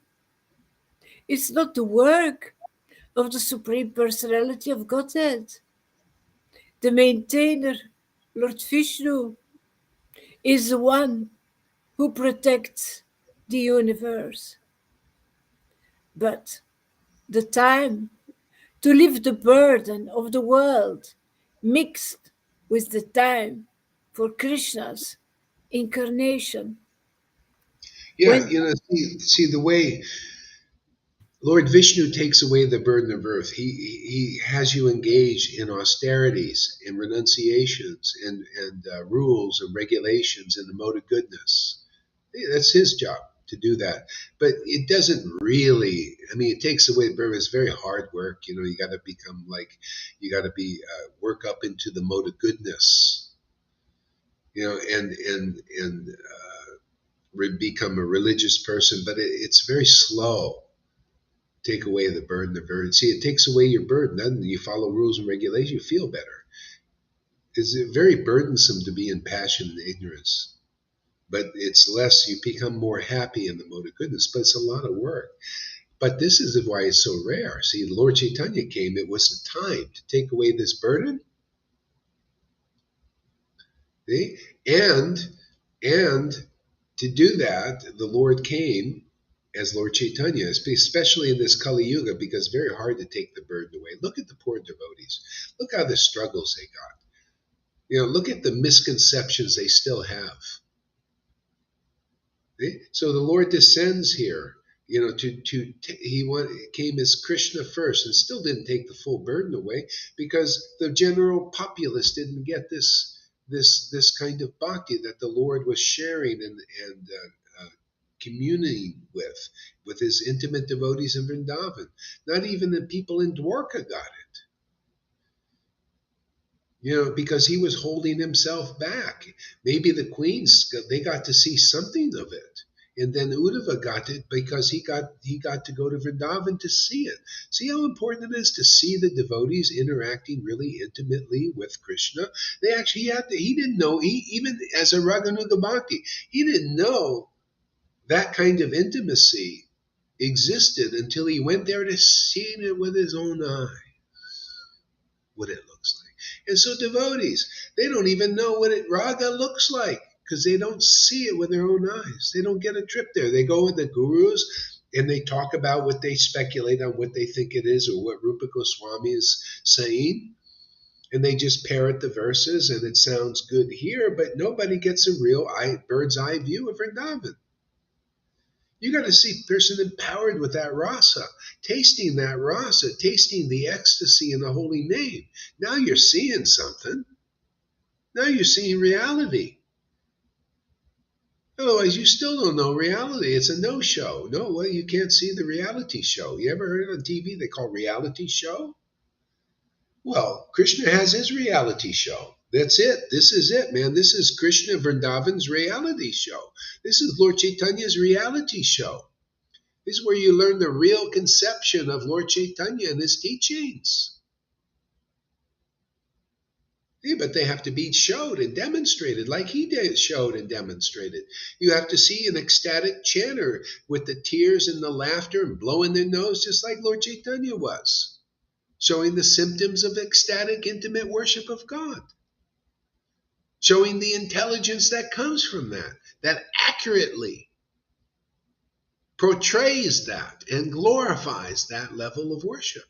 it's not the work of the Supreme Personality of Godhead. The maintainer, Lord Vishnu, is the one who protects the universe. But the time to lift the burden of the world mixed with the time for Krishna's incarnation. Yeah, When see the way Lord Vishnu takes away the burden of earth. He has you engage in austerities, in renunciations, and rules and regulations in the mode of goodness. That's his job to do that. But it doesn't really. I mean, it takes away the burden. It's very hard work. You got to become you got to be work up into the mode of goodness. And become a religious person. But it's very slow. Take away the burden of burden. See, it takes away your burden. Then you follow rules and regulations, you feel better. It's very burdensome to be in passion and ignorance. But it's less, you become more happy in the mode of goodness. But it's a lot of work. But this is why it's so rare. See, Lord Caitanya came, it was the time to take away this burden. See? And to do that, the Lord came as Lord Caitanya, especially in this Kali Yuga, because it's very hard to take the burden away. Look at the poor devotees. Look how the struggles they got. Look at the misconceptions they still have. So the Lord descends here. came as Krishna first and still didn't take the full burden away because the general populace didn't get this kind of bhakti that the Lord was sharing and communing with his intimate devotees in Vrindavan. Not even the people in Dwarka got it. Because he was holding himself back. Maybe the queens, they got to see something of it. And then Uddhava got it because he got to go to Vrindavan to see it. See how important it is to see the devotees interacting really intimately with Krishna? He didn't know, even as a Raganuga Bhakti, he didn't know that kind of intimacy existed until he went there to see it with his own eyes, what it looks like. And so devotees, they don't even know what raga looks like because they don't see it with their own eyes. They don't get a trip there. They go with the gurus and they talk about what they speculate on, what they think it is, or what Rupa Goswami is saying. And they just parrot the verses and it sounds good here, but nobody gets a real bird's eye view of Vrindavan. You got to see a person empowered with that rasa, tasting the ecstasy in the holy name. Now you're seeing something. Now you're seeing reality. Otherwise, you still don't know reality. It's a no-show. No, well, you can't see the reality show. You ever heard on TV they call reality show? Well, Krishna has his reality show. That's it. This is it, man. This is Krishna Vrindavan's reality show. This is Lord Caitanya's reality show. This is where you learn the real conception of Lord Caitanya and his teachings. Yeah, but they have to be showed and demonstrated like he showed and demonstrated. You have to see an ecstatic chanter with the tears and the laughter and blowing their nose just like Lord Caitanya was, showing the symptoms of ecstatic, intimate worship of God, showing the intelligence that comes from that accurately portrays that and glorifies that level of worship.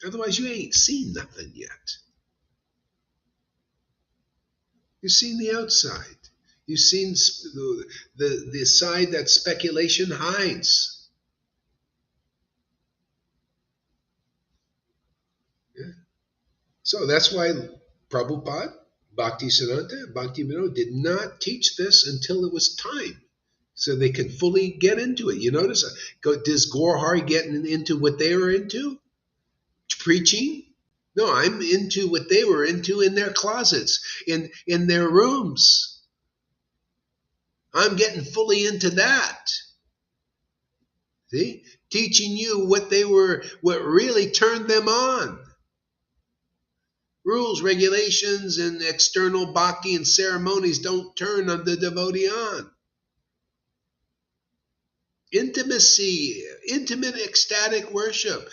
Otherwise, you ain't seen nothing yet. You've seen the outside. You've seen the side that speculation hides. Yeah. So that's why Prabhupada, Bhaktisiddhanta, Bhaktivinoda did not teach this until it was time, so they could fully get into it. You notice, does Gorhari getting into what they were into? Preaching? No, I'm into what they were into in their closets, in their rooms. I'm getting fully into that. See? Teaching you what really turned them on. Rules, regulations, and external bhakti and ceremonies don't turn the devotee on. Intimacy, intimate ecstatic worship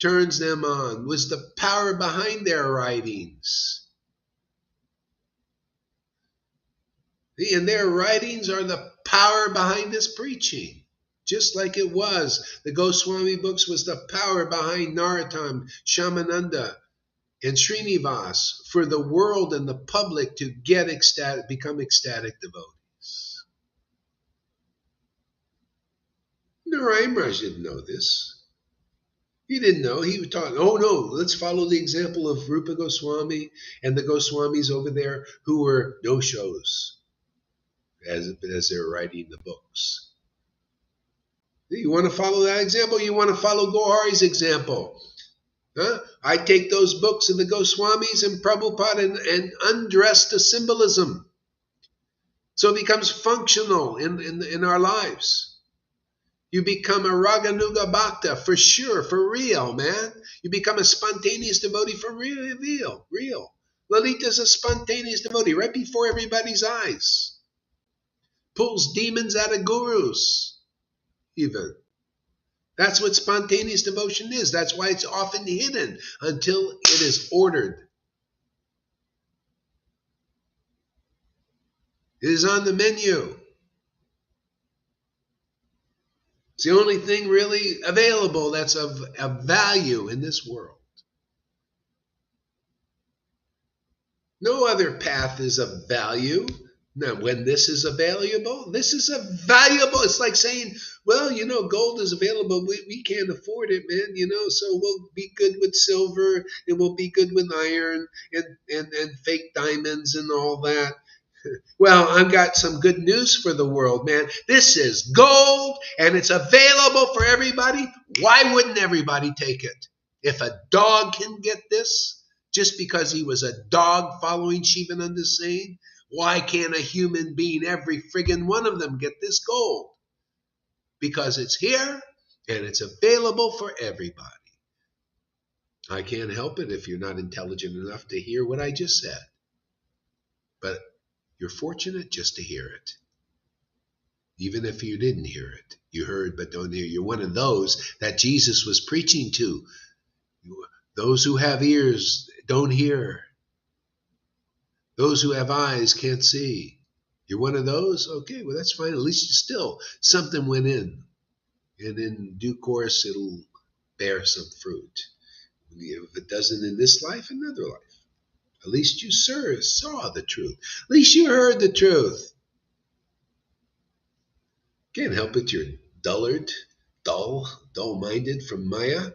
turns them on, was the power behind their writings. And their writings are the power behind this preaching. Just like it was, the Goswami books was the power behind Narottam, Shamananda, and Srinivas for the world and the public to become ecstatic devotees. Narayan Raj didn't know this. He didn't know. He taught, oh no, let's follow the example of Rupa Goswami and the Goswamis over there who were no-shows as they're writing the books. You want to follow that example? You want to follow Gohari's example? Huh? I take those books of the Goswamis and Prabhupada and undress the symbolism so it becomes functional in our lives. You become a Raganuga Bhakta for sure, for real, man. You become a spontaneous devotee for real. Lalita's a spontaneous devotee right before everybody's eyes. Pulls demons out of gurus, even. That's what spontaneous devotion is. That's why it's often hidden until it is ordered. It is on the menu. It's the only thing really available that's of value in this world. No other path is of value. Now, when this is available, this is a valuable. It's like saying, well, gold is available. We can't afford it, man. So we'll be good with silver and we'll be good with iron and fake diamonds and all that. Well, I've got some good news for the world, man. This is gold and it's available for everybody. Why wouldn't everybody take it? If a dog can get this just because he was a dog following Shivananda saying, why can't a human being, every friggin' one of them, get this gold? Because it's here and it's available for everybody. I can't help it if you're not intelligent enough to hear what I just said. But you're fortunate just to hear it. Even if you didn't hear it, you heard but don't hear. You're one of those that Jesus was preaching to. Those who have ears don't hear. Those who have eyes can't see. You're one of those? Okay, well, that's fine. At least you still, something went in. And in due course, it'll bear some fruit. If it doesn't in this life, another life. At least you, sir, saw the truth. At least you heard the truth. Can't help it, you're dullard, dull-minded from Maya.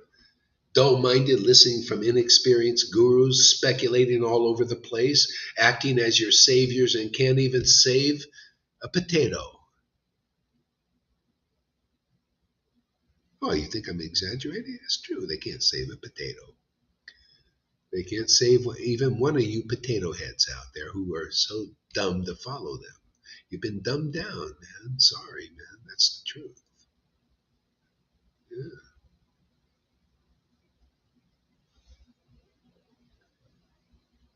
Dull-minded, listening from inexperienced gurus, speculating all over the place, acting as your saviors and can't even save a potato. Oh, you think I'm exaggerating? It's true. They can't save a potato. They can't save even one of you potato heads out there who are so dumb to follow them. You've been dumbed down, man. Sorry, man. That's the truth. Yeah.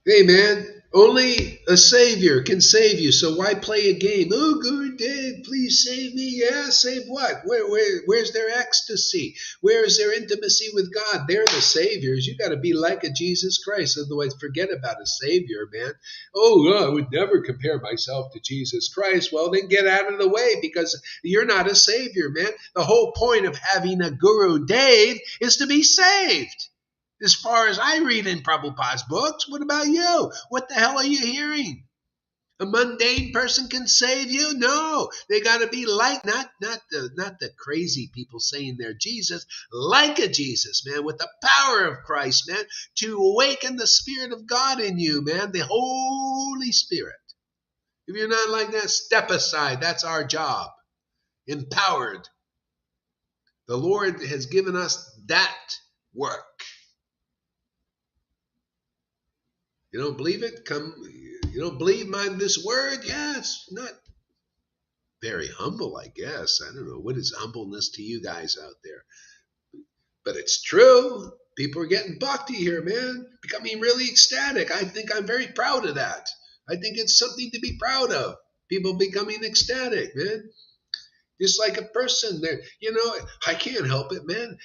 Hey, man, only a savior can save you, so why play a game? Oh, good Dave, please save me. Yeah, save what? Where's their ecstasy? Where is their intimacy with God? They're the saviors. You got to be like a Jesus Christ, otherwise forget about a savior, man. Oh, I would never compare myself to Jesus Christ. Well, then get out of the way because you're not a savior, man. The whole point of having a guru, Dave, is to be saved. As far as I read in Prabhupada's books, what about you? What the hell are you hearing? A mundane person can save you? No, they got to be like not the crazy people saying they're Jesus, like a Jesus, man, with the power of Christ, man, to awaken the Spirit of God in you, man, the Holy Spirit. If you're not like that, step aside. That's our job. Empowered. The Lord has given us that work. You don't believe it? You don't believe this word? Yeah, it's not very humble, I guess. I don't know. What is humbleness to you guys out there? But it's true. People are getting bhakti here, man. Becoming really ecstatic. I think I'm very proud of that. I think it's something to be proud of. People becoming ecstatic, man. Just like a person there, I can't help it, man.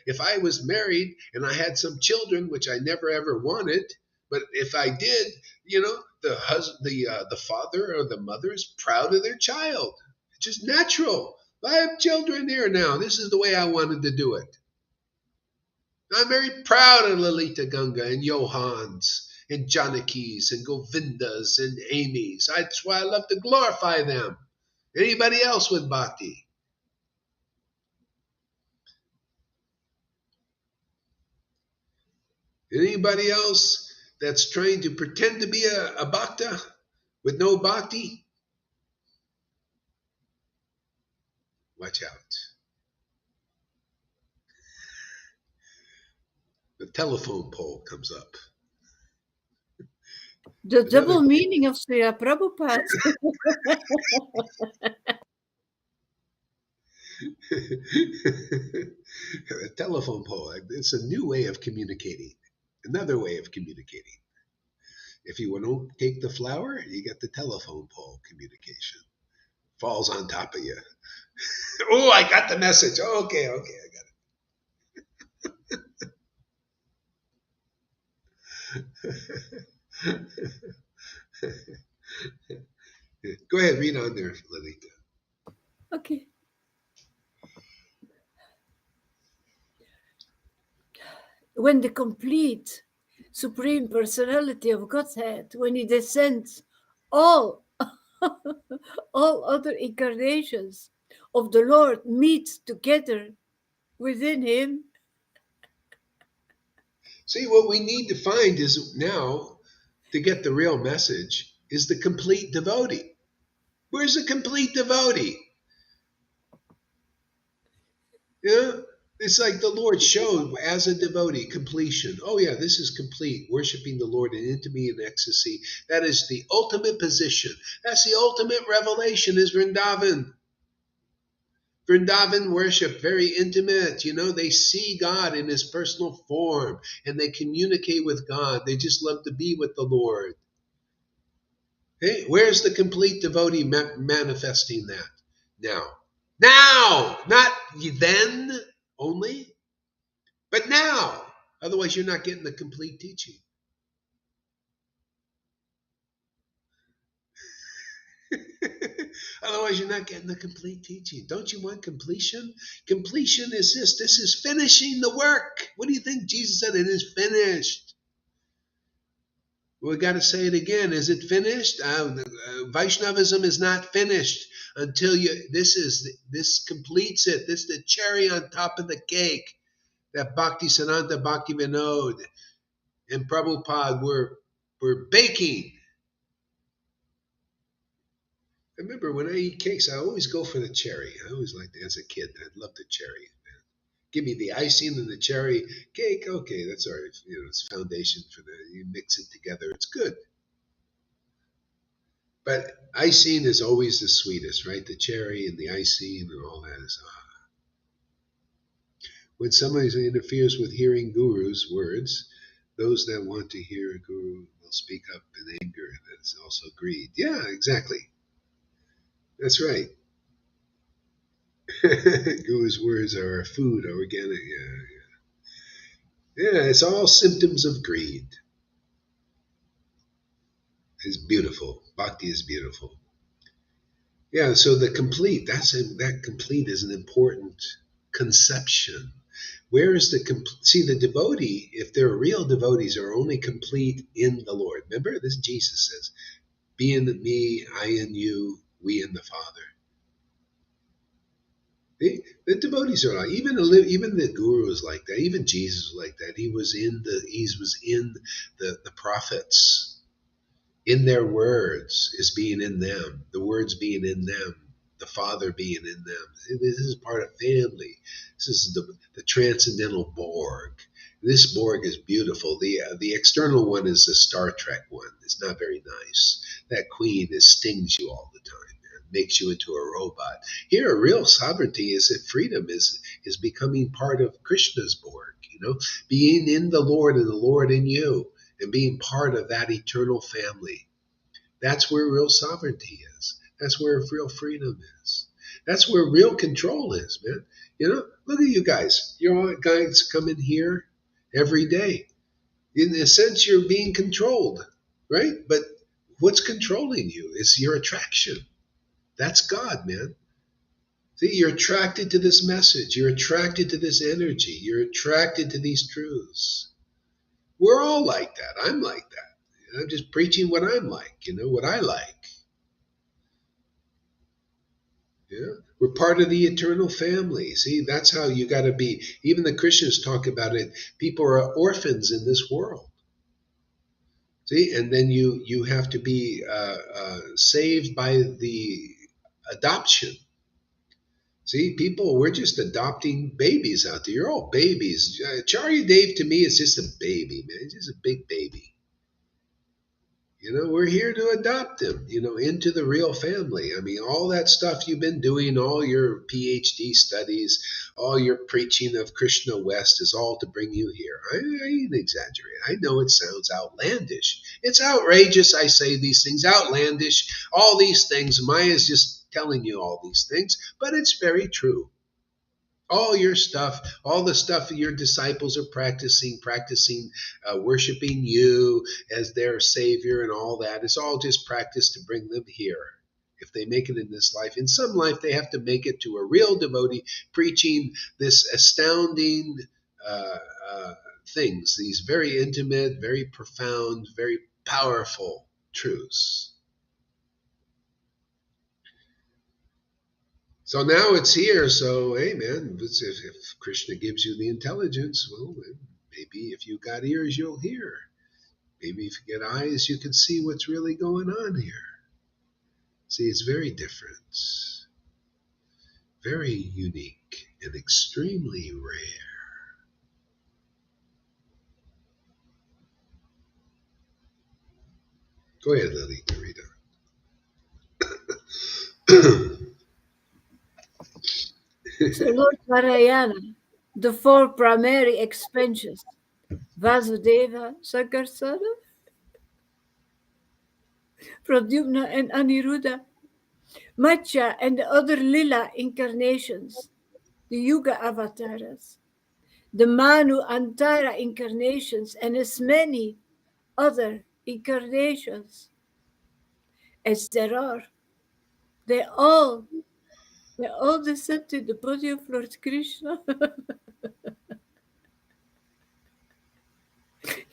If I was married and I had some children, which I never ever wanted, but if I did, the father or the mother is proud of their child. It's just natural. I have children here now. This is the way I wanted to do it. I'm very proud of Lalita Ganga and Johans and Janakis and Govindas and Amy's. That's why I love to glorify them. Anybody else with bhakti? Anybody else that's trying to pretend to be a bhakta with no bhakti? Watch out. The telephone pole comes up. The double meaning of Srila Prabhupada. A telephone pole. It's a new way of communicating. Another way of communicating. If you want to take the flower, you get the telephone pole communication. Falls on top of you. Oh, I got the message. Okay, I got it. Go ahead, read on there, Lalita. Okay. When the complete Supreme Personality of Godhead, when He descends, all all other incarnations of the Lord meet together within him. See, what we need to find is now, to get the real message, is the complete devotee. Where's the complete devotee? Yeah? It's like the Lord showed as a devotee completion. Oh, yeah, this is complete. Worshiping the Lord in intimacy and ecstasy. That is the ultimate position. That's the ultimate revelation, is Vrindavan. Vrindavan worship, very intimate. They see God in his personal form and they communicate with God. They just love to be with the Lord. Hey, where's the complete devotee manifesting that? Now. Now! Not then only, but now. Otherwise, you're not getting the complete teaching. Otherwise, you're not getting the complete teaching. Don't you want completion? Completion is this. This is finishing the work. What do you think Jesus said? It is finished. We got to say it again. Is it finished? Vaishnavism is not finished until this completes it. This is the cherry on top of the cake that Bhakti Siddhanta Bhakti Vinod and Prabhupada were baking. I remember when I eat cakes, I always go for the cherry. I always liked it as a kid. I loved the cherry. Give me the icing and the cherry cake. Okay, that's all right. It's foundation for you mix it together. It's good. But icing is always the sweetest, right? The cherry and the icing and all that is. When somebody interferes with hearing Guru's words, those that want to hear a Guru will speak up in anger. That's also greed. Yeah, exactly. That's right. Guru's words are food, organic. Yeah, it's all symptoms of greed. It's beautiful. Bhakti is beautiful. Yeah, so that complete is an important conception. Where is the devotee, if they're real devotees, are only complete in the Lord. Remember, this Jesus says, be in me, I in you, we in the Father. The devotees are like, even the Guru is like that. Even Jesus was like that. He was in the prophets. In their words is being in them. The words being in them. The Father being in them. This is part of family. This is the transcendental Borg. This Borg is beautiful. The external one is the Star Trek one. It's not very nice. That queen stings you all the time, man. Makes you into a robot. Here, real sovereignty is that freedom is becoming part of Krishna's Borg. Being in the Lord and the Lord in you, and being part of that eternal family. That's where real sovereignty is. That's where real freedom is. That's where real control is, man. Look at you guys. You're all guys coming here every day. In a sense, you're being controlled, right? But what's controlling you is your attraction. That's God, man. See, you're attracted to this message. You're attracted to this energy. You're attracted to these truths. We're all like that. I'm like that. I'm just preaching what I'm like, what I like. Yeah, we're part of the eternal family. See, that's how you got to be. Even the Christians talk about it. People are orphans in this world. See, and then you have to be saved by the adoption. See, we're just adopting babies out there. You're all babies. Charlie Dave to me is just a baby, man. He's just a big baby. We're here to adopt him, into the real family. I mean, all that stuff you've been doing, all your PhD studies, all your preaching of Krishna West is all to bring you here. I ain't exaggerating. I know it sounds outlandish. It's outrageous. I say these things, outlandish, all these things. Maya's just telling you all these things, but it's very true. All your stuff, all the stuff that your disciples are practicing worshiping you as their savior and all that, it's all just practice to bring them here. If they make it in this life, in some life they have to make it to a real devotee preaching this astounding things, these very intimate, very profound, very powerful truths. So now it's here. So, hey, man, if Krishna gives you the intelligence, well, maybe if you got ears, you'll hear. Maybe if you get eyes, you can see what's really going on here. See, it's very different, very unique, and extremely rare. Go ahead, Lily, to read on. So Lord Narayana, the four primary expansions, Vasudeva, Sankarsana, Pradyumna, and Aniruddha, Matsya, and the other Lila incarnations, the Yuga avatars, the Manu Antara incarnations, and as many other incarnations as there are, they all descend to the body of Lord Krishna.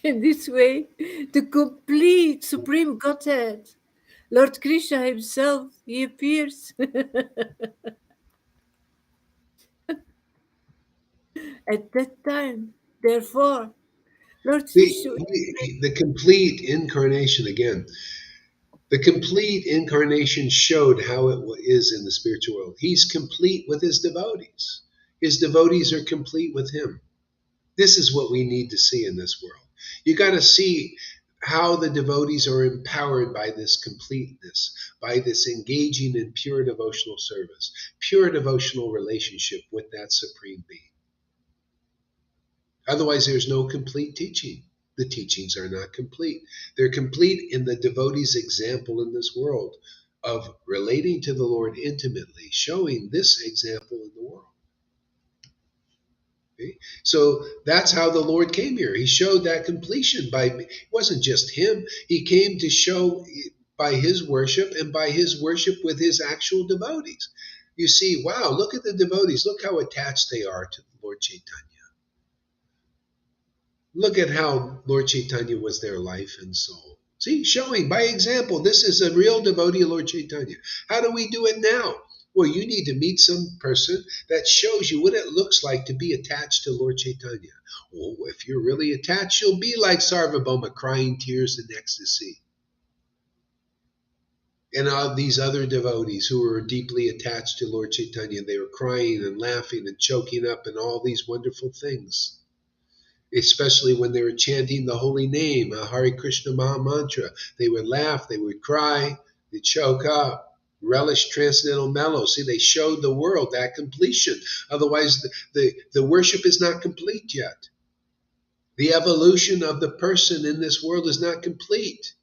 In this way, the complete Supreme Godhead, Lord Krishna himself, he appears at that time. Therefore, Lord Vishnu. The complete incarnation, again, the complete incarnation showed how it is in the spiritual world. He's complete with his devotees. His devotees are complete with him. This is what we need to see in this world. You got to see how the devotees are empowered by this completeness, by this engaging in pure devotional service, pure devotional relationship with that supreme being. Otherwise, there's no complete teaching. The teachings are not complete. They're complete in the devotee's example in this world of relating to the Lord intimately, showing this example in the world. Okay? So that's how the Lord came here. He showed that completion it wasn't just him. He came to show by his worship and by his worship with his actual devotees. You see, wow, look at the devotees. Look how attached they are to Lord Caitanya. Look at how Lord Caitanya was their life and soul. See, showing by example, this is a real devotee of Lord Caitanya. How do we do it now? Well, you need to meet some person that shows you what it looks like to be attached to Lord Caitanya. Well, if you're really attached, you'll be like Sarvabhauma, crying tears in ecstasy. And all these other devotees who were deeply attached to Lord Caitanya, they were crying and laughing and choking up and all these wonderful things. Especially when they were chanting the holy name, a Hare Krishna Maha Mantra. They would laugh, they would cry, they'd choke up, relish transcendental mellow. See, they showed the world that completion. Otherwise, the worship is not complete yet. The evolution of the person in this world is not complete.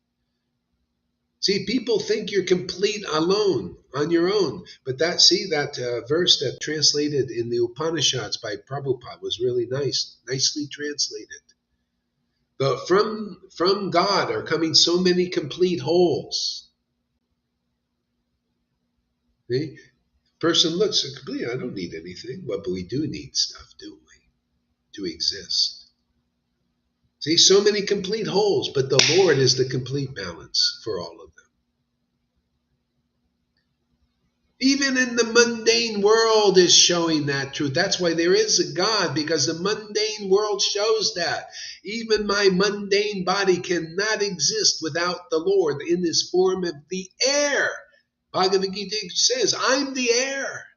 See, people think you're complete alone, on your own. But that verse that translated in the Upanishads by Prabhupada was really nicely translated. But from God are coming so many complete wholes. See? Person looks complete. I don't need anything. Well, but we do need stuff, don't we? To exist. See, so many complete wholes, but the Lord is the complete balance for all of them. Even in the mundane world is showing that truth. That's why there is a God, because the mundane world shows that. Even my mundane body cannot exist without the Lord in this form of the air. Bhagavad Gita says, I'm the air.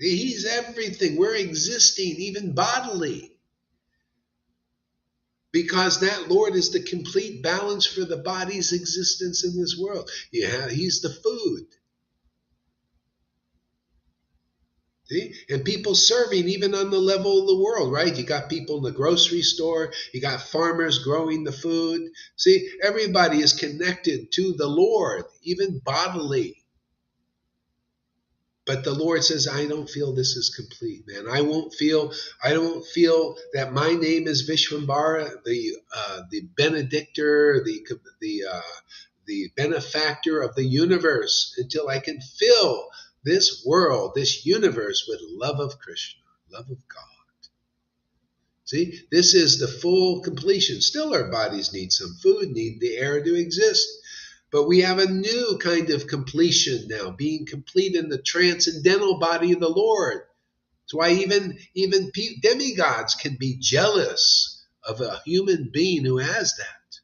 He's everything. We're existing, even bodily. Because that Lord is the complete balance for the body's existence in this world. Yeah, he's the food. See? And people serving even on the level of the world, right? You got people in the grocery store. You got farmers growing the food. See, everybody is connected to the Lord, even bodily. But the Lord says, I don't feel this is complete, man. I don't feel that my name is Vishvambara, the benedictor, the benefactor of the universe, until I can fill this world, this universe, with love of Krishna, love of God. See, this is the full completion. Still, our bodies need some food, need the air to exist. But we have a new kind of completion now, being complete in the transcendental body of the Lord. That's why even demigods can be jealous of a human being who has that.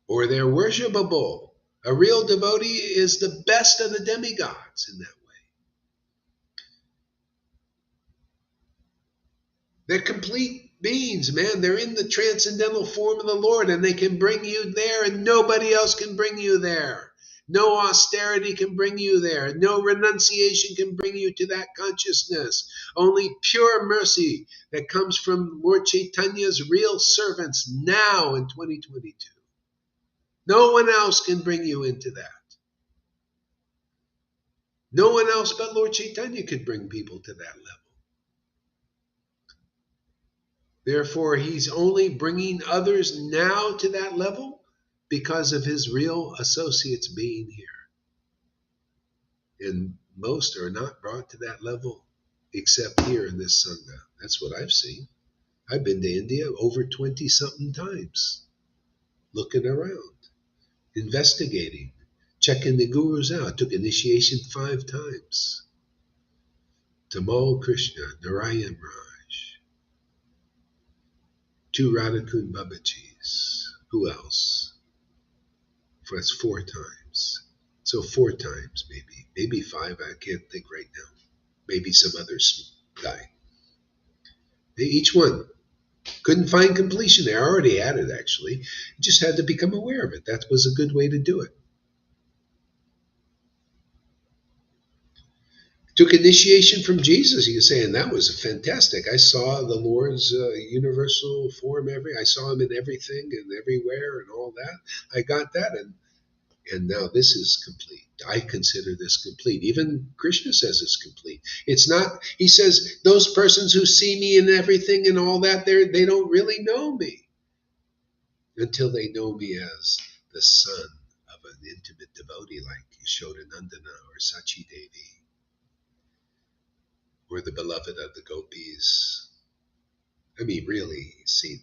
Or they're worshipable. A real devotee is the best of the demigods in that way. They're complete beings, man. They're in the transcendental form of the Lord, and they can bring you there, and nobody else can bring you there. No austerity can bring you there. No renunciation can bring you to that consciousness. Only pure mercy that comes from Lord Chaitanya's real servants now in 2022. No one else can bring you into that. No one else but Lord Caitanya could bring people to that level. Therefore, he's only bringing others now to that level because of his real associates being here. And most are not brought to that level except here in this Sangha. That's what I've seen. I've been to India over 20-something times, looking around, investigating, checking the gurus out. Took initiation 5 times. Tamal Krishna, Narayan Raj, 2 Radhakund Babajis. Who else? That's 4 times. So 4 times, maybe 5. I can't think right now. Maybe some other guy. Each one couldn't find completion. They already had it, actually. You just had to become aware of it. That was a good way to do it. Took initiation from Jesus. He was saying that was fantastic. I saw the Lord's universal form. I saw him in everything and everywhere and all that. I got that, and now this is complete. I consider this complete. Even Krishna says it's complete. It's not, he says, those persons who see me in everything and all that, they don't really know me until they know me as the son of an intimate devotee like Yashodanandana or Sachi Devi, or the beloved of the gopis. I mean, really, see,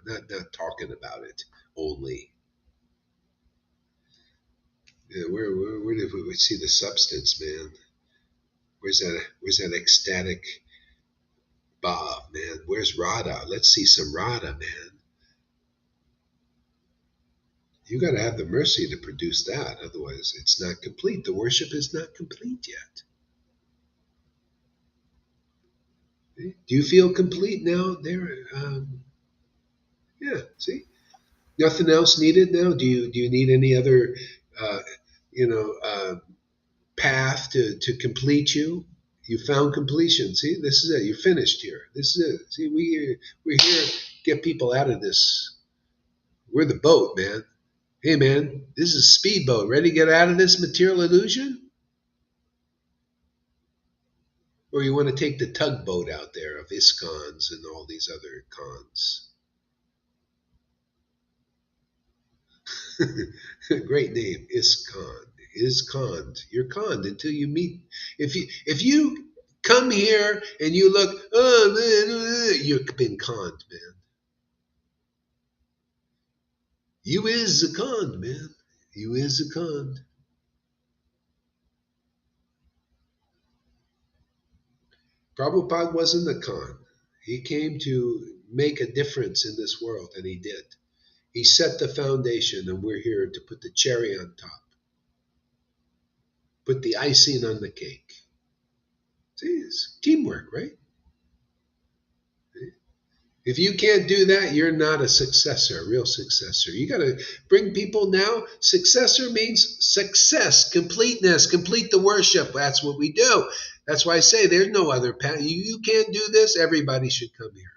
not talking about it only. Where did we see the substance, man? Where's that ecstatic Bob, man? Where's Radha? Let's see some Radha, man. You got to have the mercy to produce that. Otherwise, it's not complete. The worship is not complete yet. Do you feel complete now there? Yeah, see? Nothing else needed now? Do you need any other, path to complete you? You found completion. See, this is it. You're finished here. This is it. See, we're here to get people out of this. We're the boat, man. Hey, man, this is a speedboat. Ready to get out of this material illusion? Or you want to take the tugboat out there of ISKCONs and all these other cons? Great name, ISKCON. Is conned. You're conned until you meet. If you come here and you look, oh man, you've been conned, man. You is a conned, man. You is a conned. Prabhupada wasn't a con. He came to make a difference in this world, and he did. He set the foundation, and we're here to put the cherry on top. Put the icing on the cake. See, it's teamwork, right? If you can't do that, you're not a successor, a real successor. You got to bring people now. Successor means success, completeness, complete the worship. That's what we do. That's why I say there's no other path. You can't do this. Everybody should come here.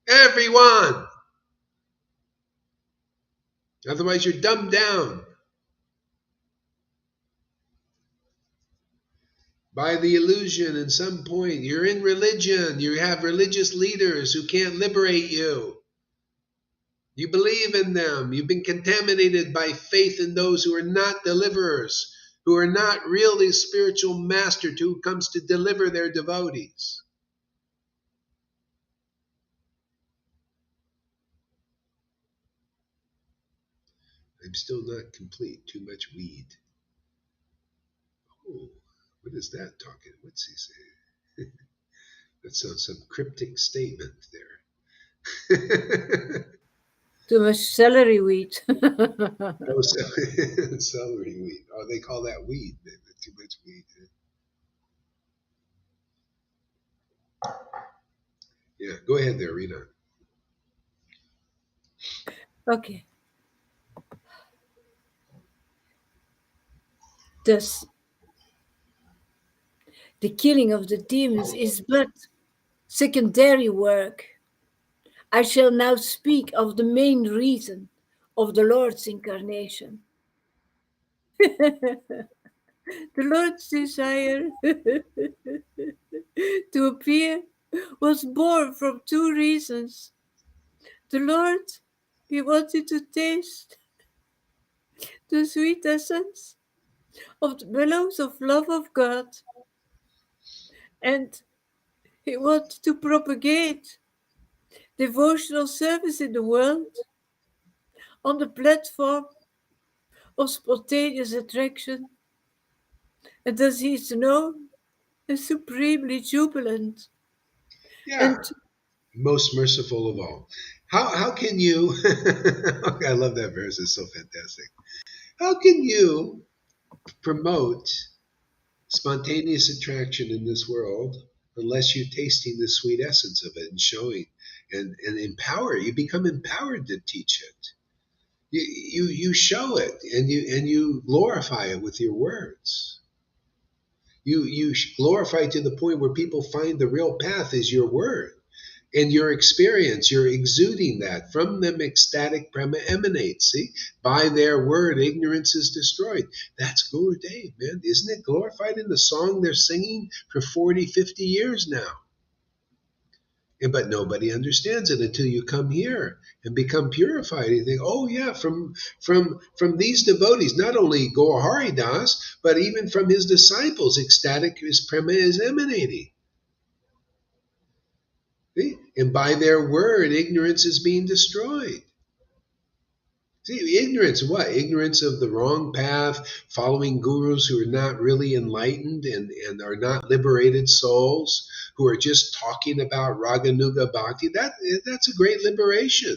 Everyone. Otherwise, you're dumbed down by the illusion. At some point, you're in religion. You have religious leaders who can't liberate you. You believe in them. You've been contaminated by faith in those who are not deliverers, who are not really spiritual master who comes to deliver their devotees. I'm still not complete. Too much weed. Oh, what is that talking? What's he saying? That sounds some cryptic statement there. Too much celery weed. Oh, celery weed. Oh, they call that weed. Too much weed. Yeah, go ahead there, Rita. Okay. Thus, the killing of the demons is but secondary work. I shall now speak of the main reason of the Lord's incarnation. The Lord's desire to appear was born from two reasons. The Lord, he wanted to taste the sweet essence of the bellows of love of God, and he wanted to propagate devotional service in the world on the platform of spontaneous attraction, and thus he is known as supremely jubilant. Yeah, And most merciful of all. How can you? I love that verse. It's so fantastic. How can you promote spontaneous attraction in this world unless you're tasting the sweet essence of it and showing and empower? You become empowered to teach it. You show it and you glorify it with your words. You glorify to the point where people find the real path is your word and your experience. You're exuding that. From them ecstatic prema emanates. See, by their word ignorance is destroyed. That's Gurudev, man. Isn't it glorified in the song they're singing for 40, 50 years now? But nobody understands it until you come here and become purified. You think, oh yeah, from these devotees, not only Gaur Hari Das, but even from his disciples, ecstatic his prema is emanating. See? And by their word, ignorance is being destroyed. See, ignorance of what? Ignorance of the wrong path, following gurus who are not really enlightened and are not liberated souls, who are just talking about Raganuga Bhakti. That's a great liberation.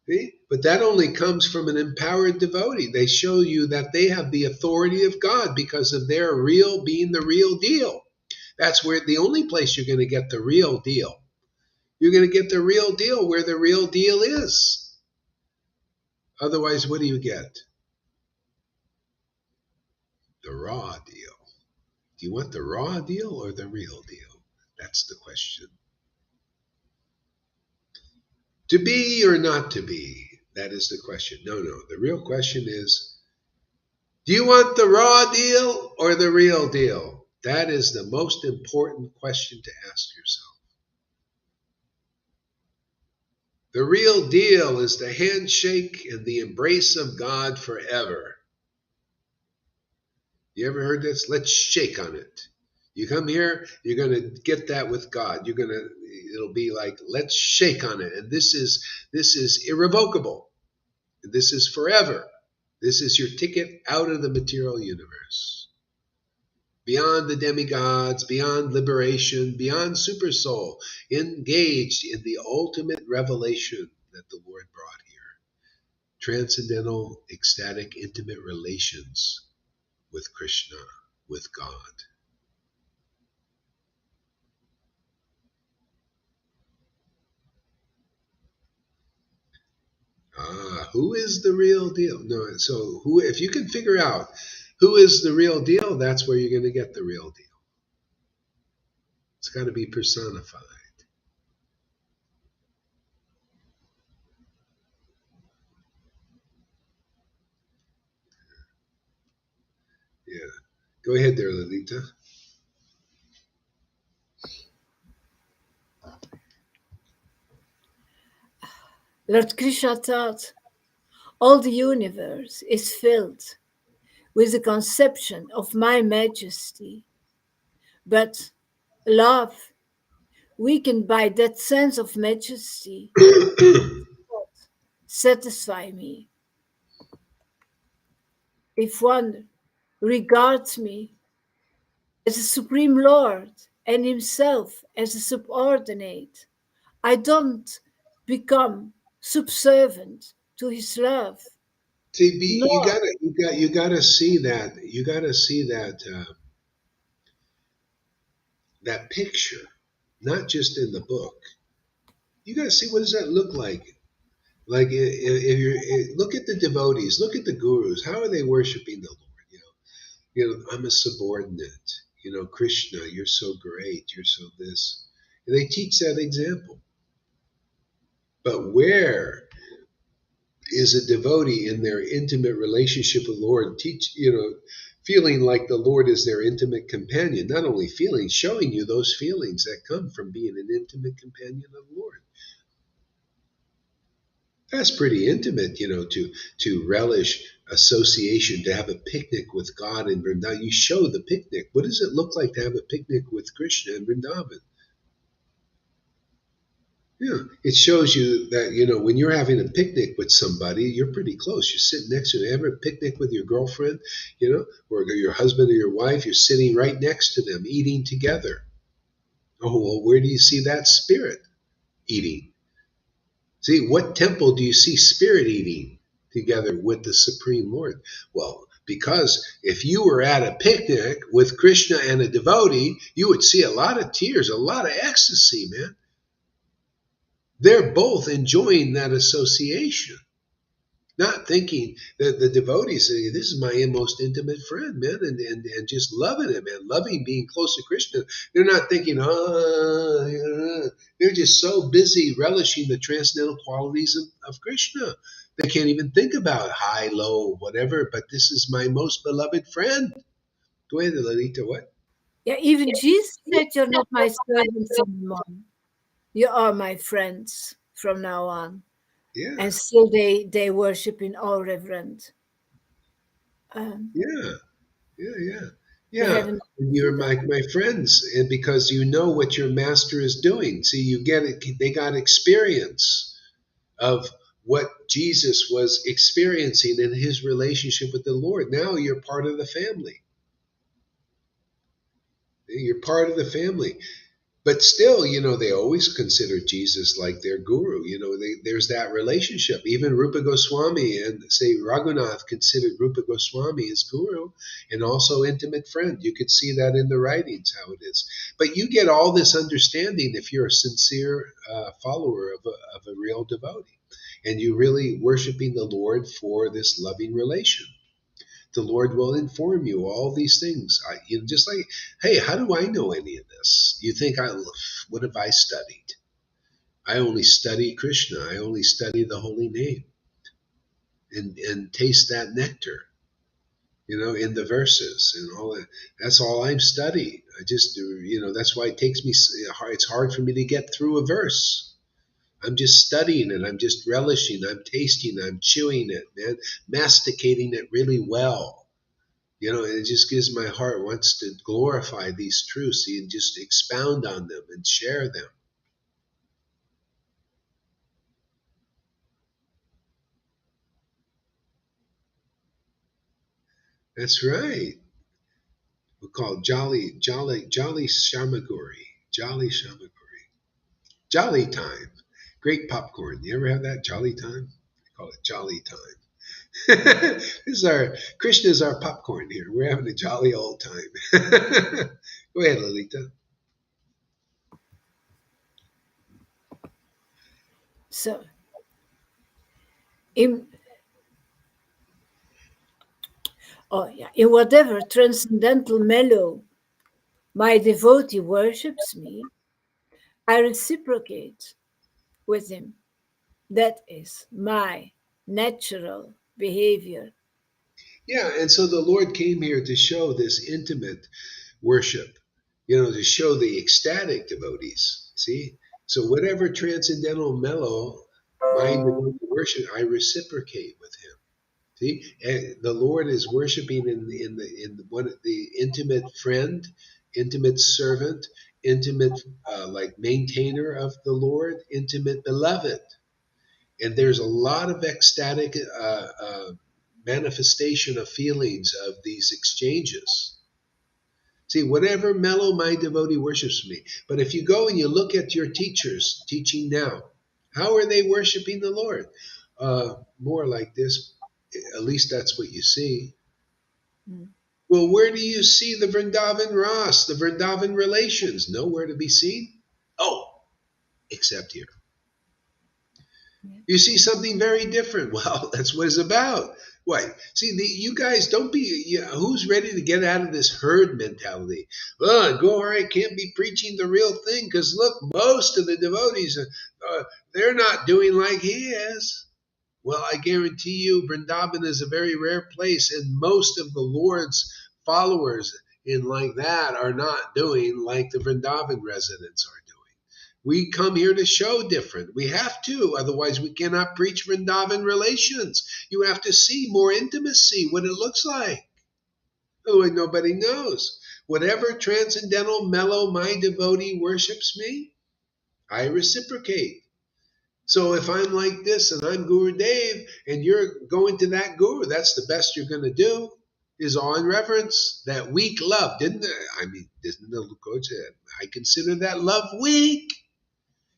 See? But that only comes from an empowered devotee. They show you that they have the authority of God because of their real being the real deal. That's where the only place you're going to get the real deal. You're going to get the real deal where the real deal is. Otherwise, what do you get? The raw deal. Do you want the raw deal or the real deal? That's the question. To be or not to be? That is the question. No. The real question is, do you want the raw deal or the real deal? That is the most important question to ask yourself. The real deal is the handshake and the embrace of God forever. You ever heard this? Let's shake on it. You come here, you're going to get that with God. It'll be like, let's shake on it. And this is irrevocable. This is forever. This is your ticket out of the material universe. Beyond the demigods, beyond liberation, beyond supersoul, engaged in the ultimate revelation that the Lord brought here. Transcendental, ecstatic, intimate relations with Krishna, with God. Who is the real deal? No, so who? If you can figure out who is the real deal, that's where you're going to get the real deal. It's got to be personified. Yeah. Go ahead there, Lalita. Lord Krishna taught, all the universe is filled with the conception of my majesty. But love, weakened by that sense of majesty, satisfy me. if one regards me as a supreme Lord and himself as a subordinate, I don't become subservient to his love. See, you Nor, gotta see that. You gotta see that picture, not just in the book. You gotta see what does that look like. Like if you're look at the devotees, look at the gurus. How are they worshiping the Lord? I'm a subordinate. Krishna, you're so great. You're so this. And they teach that example. But where is a devotee in their intimate relationship with the Lord, feeling like the Lord is their intimate companion, not only feeling, showing you those feelings that come from being an intimate companion of the Lord. That's pretty intimate, to relish association, to have a picnic with God in Vrindavan. You show the picnic. What does it look like to have a picnic with Krishna in Vrindavan? Yeah, it shows you that, when you're having a picnic with somebody, you're pretty close. You're sitting next to them. Ever a picnic with your girlfriend, or your husband or your wife, you're sitting right next to them, eating together. Oh, well, where do you see that spirit eating? See, what temple do you see spirit eating together with the Supreme Lord? Well, because if you were at a picnic with Krishna and a devotee, you would see a lot of tears, a lot of ecstasy, man. They're both enjoying that association, not thinking that the devotees say, this is my most intimate friend, man, and just loving it, man, loving being close to Krishna. They're not thinking, they're just so busy relishing the transcendental qualities of Krishna. They can't even think about high, low, whatever, but this is my most beloved friend. Go ahead, Lalita, what? yeah, even Jesus said, "You're not my servants anymore. You are my friends from now on." Yeah, And still they worship in all reverence. Um, yeah. Yeah, yeah, they yeah. haven't You're understood my friends, and because you know what your master is doing. See, you get it. They got experience of what Jesus was experiencing in his relationship with the Lord. Now you're part of the family. You're part of the family. But still, they always consider Jesus like their guru. There's that relationship. Even Rupa Goswami and, say, Raghunath considered Rupa Goswami as guru and also intimate friend. You could see that in the writings, how it is. But you get all this understanding if you're a sincere follower of a real devotee and you're really worshiping the Lord for this loving relation. The Lord will inform you all these things. Just like, hey, how do I know any of this? You think what have I studied? I only study Krishna. I only study the holy name and taste that nectar, in the verses and all that. That's all I'm studying. I just, that's why it takes me, it's hard for me to get through a verse. I'm just studying it. I'm just relishing. I'm tasting. I'm chewing it, man, masticating it really well. It just gives my heart wants to glorify these truths and just expound on them and share them. That's right. We call it Jolly Shamaguri. Jolly Shamaguri. Jolly time. Great popcorn. You ever have that? Jolly time? They call it Jolly time. This is Krishna's our popcorn here. We're having a jolly old time. Go ahead, Lalita. so. In in whatever transcendental mellow my devotee worships me, I reciprocate with him. That is my natural behavior. Yeah, and so the Lord came here to show this intimate worship, to show the ecstatic devotees. See? So whatever transcendental mellow mind devotee worship, I reciprocate with him. See? And the Lord is worshiping in the intimate friend, intimate servant, intimate like maintainer of the Lord, intimate beloved. And there's a lot of ecstatic manifestation of feelings of these exchanges. See, whatever mellow my devotee worships me. But if you go and you look at your teachers teaching now, how are they worshiping the Lord? More like this. At least that's what you see. Mm. Well, where do you see the Vrindavan Ras, the Vrindavan relations? Nowhere to be seen. Oh, except here. Yeah. You see something very different. Well, that's what it's about. Why? See, you guys don't be. Who's ready to get out of this herd mentality? Gohara can't be preaching the real thing because look, most of the devotees, they're not doing like he is. Well, I guarantee you, Vrindavan is a very rare place, and most of the Lord's followers in like that are not doing like the Vrindavan residents are doing. We come here to show different. We have to, otherwise we cannot preach Vrindavan relations. You have to see more intimacy, what it looks like. Otherwise nobody knows. Whatever transcendental mellow my devotee worships me, I reciprocate. So if I'm like this and I'm Guru Dev and you're going to that guru, that's the best you're going to do is awe and reverence. That weak love, didn't the coach say, I consider that love weak.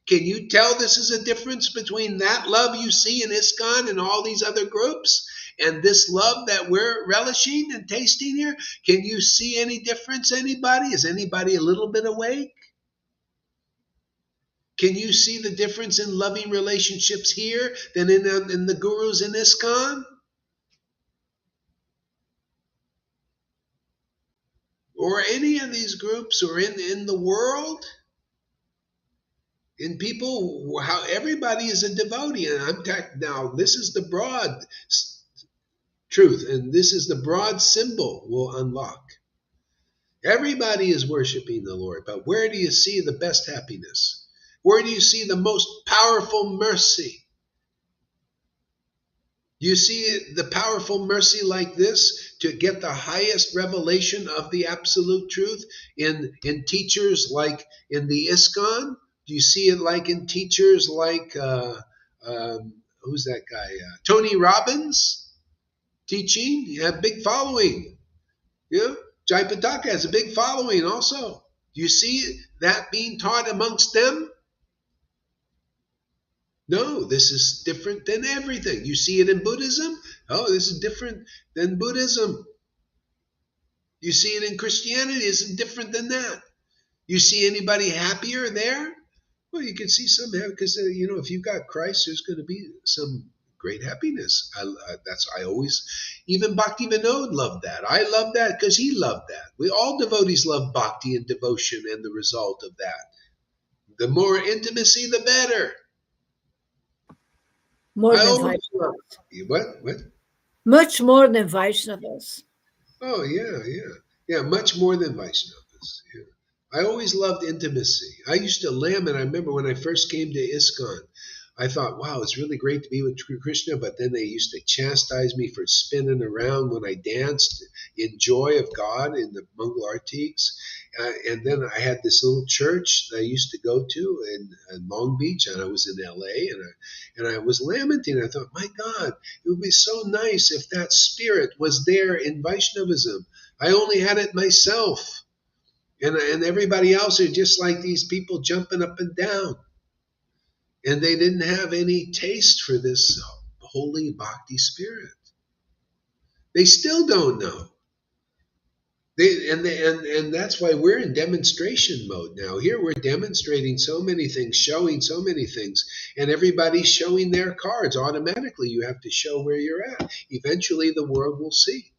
Can you tell this is a difference between that love you see in ISKCON and all these other groups and this love that we're relishing and tasting here? Can you see any difference, anybody? Is anybody a little bit awake? Can you see the difference in loving relationships here than in the gurus in ISKCON? Or any of these groups or in the world? In people, how everybody is a devotee. And now this is the broad truth, and this is the broad symbol we'll unlock. Everybody is worshiping the Lord, but where do you see the best happiness? Where do you see the most powerful mercy? You see the powerful mercy like this to get the highest revelation of the absolute truth in teachers like in the ISKCON? Do you see it like in teachers like, who's that guy? Tony Robbins teaching? You have big following. Yeah, Jai Pataka has a big following also. Do you see that being taught amongst them? No, this is different than everything. You see it in Buddhism? Oh, this is different than Buddhism. You see it in Christianity? It's different than that. You see anybody happier there? Well, you can see some because if you've got Christ, there's going to be some great happiness. I always, even Bhakti Vinod loved that. I love that because he loved that. We all devotees love bhakti and devotion and the result of that. The more intimacy, the better. More I than always love Vaishnavas. what? Much more than Vaishnavas. Oh yeah. Much more than Vaishnavas. Yeah. I always loved intimacy. I used to lament. I remember when I first came to ISKCON, I thought, wow, it's really great to be with Krishna, but then they used to chastise me for spinning around when I danced in joy of God in the Mangal Artiques. And then I had this little church that I used to go to in Long Beach, and I was in LA, and I was lamenting. I thought, my God, it would be so nice if that spirit was there in Vaishnavism. I only had it myself. And everybody else are just like these people jumping up and down. And they didn't have any taste for this holy bhakti spirit. They still don't know. And that's why we're in demonstration mode now. Here we're demonstrating so many things, showing so many things, and everybody's showing their cards. Automatically, you have to show where you're at. Eventually, the world will see.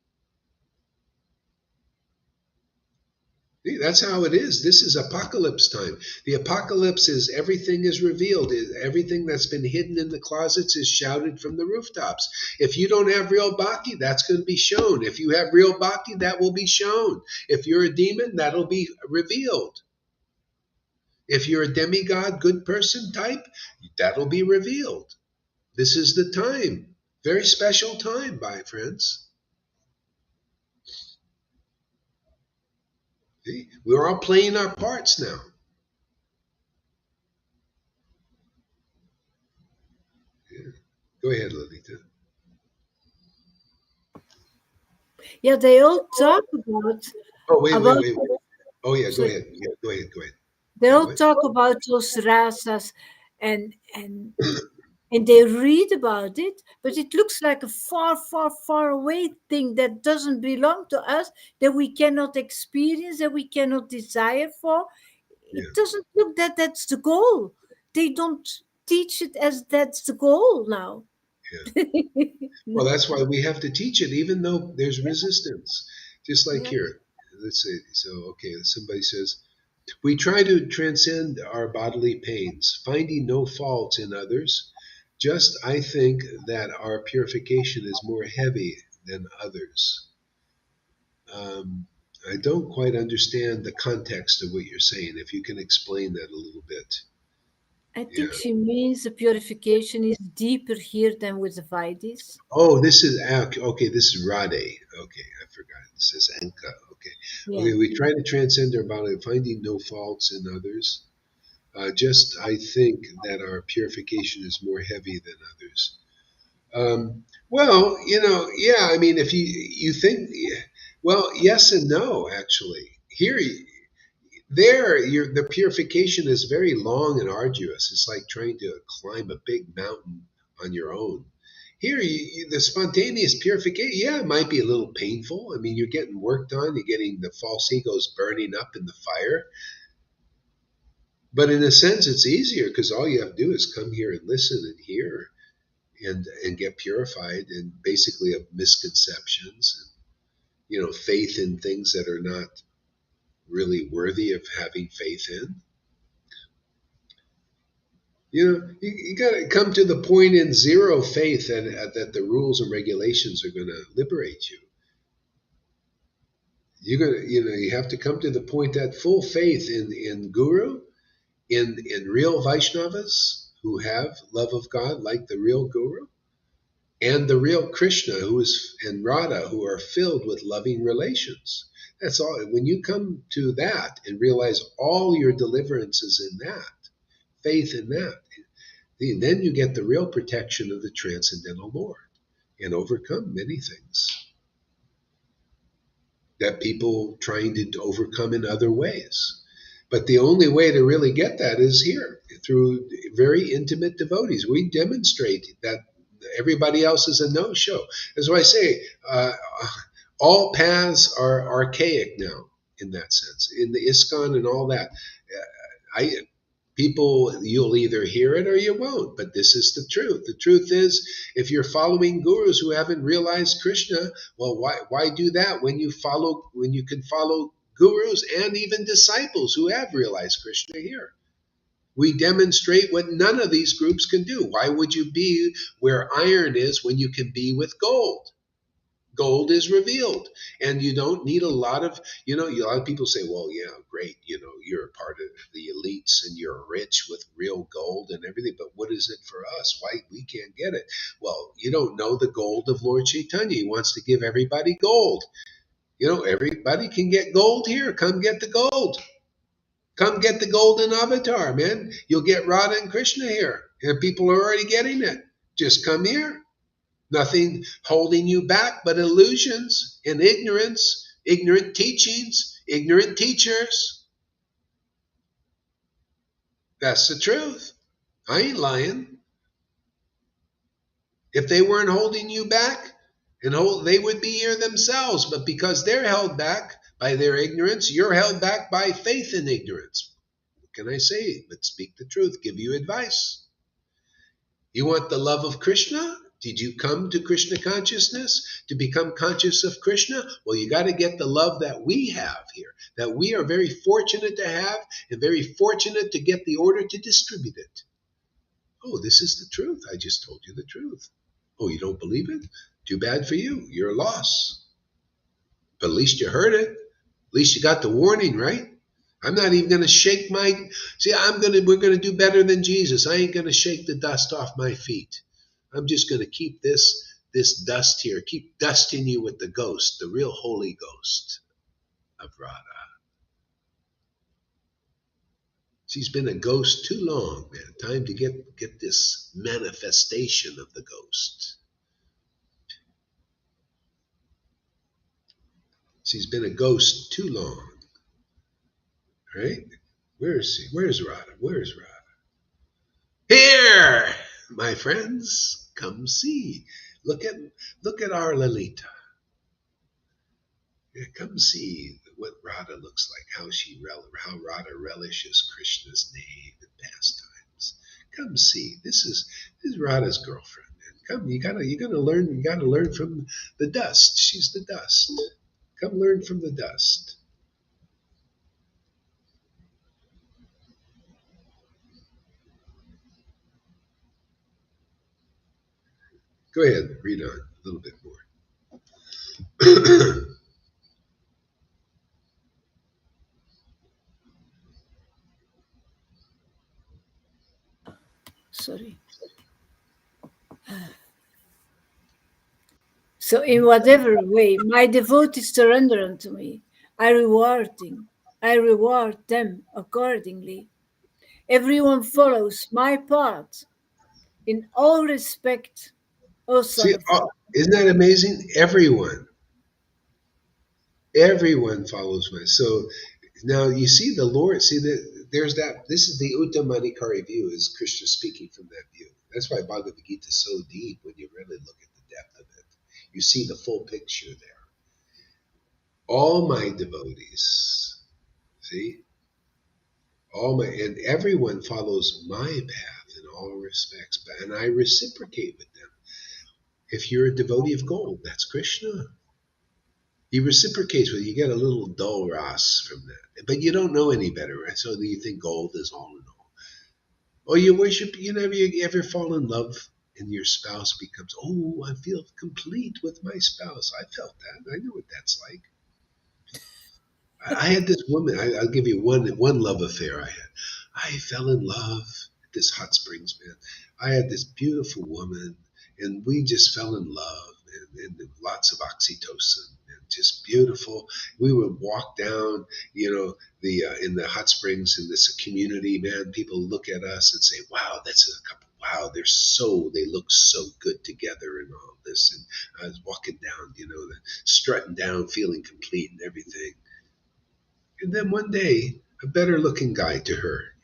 That's how it is. This is apocalypse time. The apocalypse is everything is revealed. Everything that's been hidden in the closets is shouted from the rooftops. If you don't have real bhakti, that's going to be shown. If you have real bhakti, that will be shown. If you're a demon, that'll be revealed. If you're a demigod, good person type, that'll be revealed. This is the time. Very special time, my friends. See? We're all playing our parts now. Yeah. Go ahead, Lolita. Yeah, they all talk Oh, wait, wait, about wait, wait. Oh, yeah, go sorry, ahead. Yeah, go ahead, go ahead. they Yeah, all what? talk about those rasas and and and they read about it, but it looks like a far, far, far away thing that doesn't belong to us, that we cannot experience, that we cannot desire for. It Yeah, doesn't look that that's the goal. They don't teach it as that's the goal now. yeah. Well, No. that's why we have to teach it, even though there's resistance. Just like Yeah. here, let's say, so, okay, somebody says, we try to transcend our bodily pains, finding no faults in others. Just, I think that our purification is more heavy than others. Um, I don't quite understand the context of what you're saying. If you can explain that a little bit. I Yeah. think she means the purification is deeper here than with the Vaidis. Oh, this is okay. This is Rade. Okay, I forgot. It says Anka. Okay, Yeah. okay. We try to transcend our body, finding no faults in others. Just, I think that our purification is more heavy than others. Well, yeah. I mean, if you think, well, yes and no. Actually, here, there, the purification is very long and arduous. It's like trying to climb a big mountain on your own. Here, the spontaneous purification, yeah, it might be a little painful. I mean, you're getting worked on, you're getting the false egos burning up in the fire. But in a sense, it's easier because all you have to do is come here and listen and hear and get purified and basically of misconceptions and faith in things that are not really worthy of having faith in. You got to come to the point in zero faith that the rules and regulations are going to liberate you. You're gonna, you have to come to the point that full faith in Guru, in real Vaishnavas who have love of God like the real Guru, and the real Krishna who is and Radha who are filled with loving relations. That's all. When you come to that and realize all your deliverance is in that, faith in that, then you get the real protection of the transcendental Lord and overcome many things that people trying to overcome in other ways. But the only way to really get that is here through very intimate devotees. We demonstrate that everybody else is a no-show. That's why I say all paths are archaic now in that sense. In the ISKCON and all that, I people, you'll either hear it or you won't, but this is the truth. The truth is, if you're following gurus who haven't realized Krishna, well, why do that when you can follow gurus and even disciples who have realized Krishna here? We demonstrate what none of these groups can do. Why would you be where iron is when you can be with gold? Gold is revealed, and you don't need a lot of, a lot of people say, well, yeah, great, you're a part of the elites and you're rich with real gold and everything, but what is it for us? Why we can't get it? Well, you don't know the gold of Lord Caitanya. He wants to give everybody gold. Everybody can get gold here. Come get the gold. Come get the golden avatar, man. You'll get Radha and Krishna here, and people are already getting it. Just come here. Nothing holding you back but illusions and ignorance, ignorant teachings, ignorant teachers. That's the truth. I ain't lying. If they weren't holding you back, they would be here themselves. But because they're held back by their ignorance, you're held back by faith in ignorance. What can I say but speak the truth, give you advice? You want the love of Krishna? Did you come to Krishna consciousness to become conscious of Krishna? Well, you got to get the love that we have here, that we are very fortunate to have and very fortunate to get the order to distribute it. Oh, this is the truth. I just told you the truth. Oh, you don't believe it? Too bad for you. You're a loss. But at least you heard it. At least you got the warning, right? I'm not even going to shake my. See, we're going to do better than Jesus. I ain't going to shake the dust off my feet. I'm just going to keep this dust here, keep dusting you with the ghost, the real Holy Ghost of Radha. She's been a ghost too long, man. Time to get this manifestation of the ghost. She's been a ghost too long, right? Where's she? Where's Radha? Where's Radha? Here, my friends, come see. Look at our Lalita. Yeah, come see what Radha looks like. How Radha relishes Krishna's name and pastimes. Come see. This is Radha's girlfriend. And come, you gotta learn from the dust. She's the dust. Come learn from the dust. Go ahead, read on a little bit more. Sorry. So in whatever way my devotees surrender unto me, I reward them accordingly. Everyone follows my path in all respect, O See, son of God. isn't that amazing? Everyone follows my. So now you see the Lord. See that there's that. This is the Uttamadikari view. Is Krishna speaking from that view? That's why Bhagavad Gita is so deep when you really look at the depth of it. You see the full picture there. All my devotees, see, and everyone follows my path in all respects, and I reciprocate with them. If you're a devotee of gold, that's Krishna. He reciprocates with you. You get a little dull ras from that, but you don't know any better, right? So you think gold is all in all. Or you worship. You ever fall in love and your spouse becomes, oh, I feel complete with my spouse. I felt that. I know what that's like. I had this woman. I'll give you one love affair I had. I fell in love at this hot springs, man. I had this beautiful woman, and we just fell in love, and lots of oxytocin, and just beautiful. We would walk down, the in the hot springs in this community, man. People look at us and say, "Wow, that's a couple. Wow, they look so good together, and all this." And I was walking down, strutting down, feeling complete and everything. And then one day, a better looking guy to her,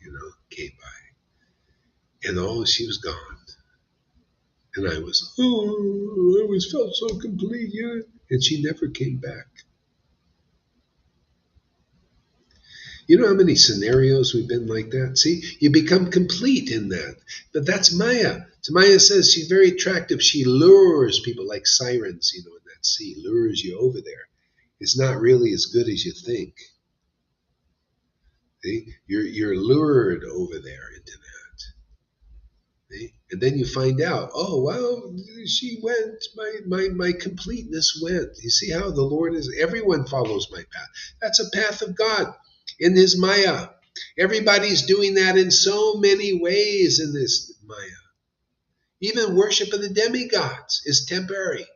came by. And she was gone. And I always felt so complete, yeah. And she never came back. You know how many scenarios we've been like that? See, you become complete in that. But that's Maya. So Maya says she's very attractive. She lures people like sirens, in that sea, lures you over there. It's not really as good as you think. See? You're lured over there into that. See? And then you find out, oh well, she went, my completeness went. You see how the Lord is, everyone follows my path. That's a path of God in his Maya. Everybody's doing that in so many ways in this Maya. Even worship of the demigods is temporary,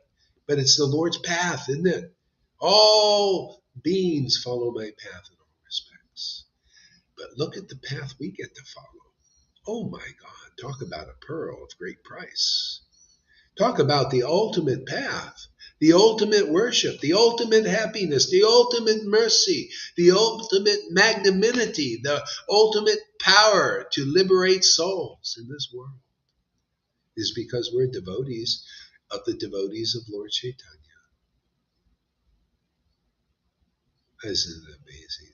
but it's the Lord's path, isn't it? All beings follow my path in all respects. But look at the path we get to follow. Oh my God, talk about a pearl of great price. Talk about the ultimate path, the ultimate worship, the ultimate happiness, the ultimate mercy, the ultimate magnanimity, the ultimate power to liberate souls in this world is because we're devotees of the devotees of Lord Caitanya. Isn't it amazing?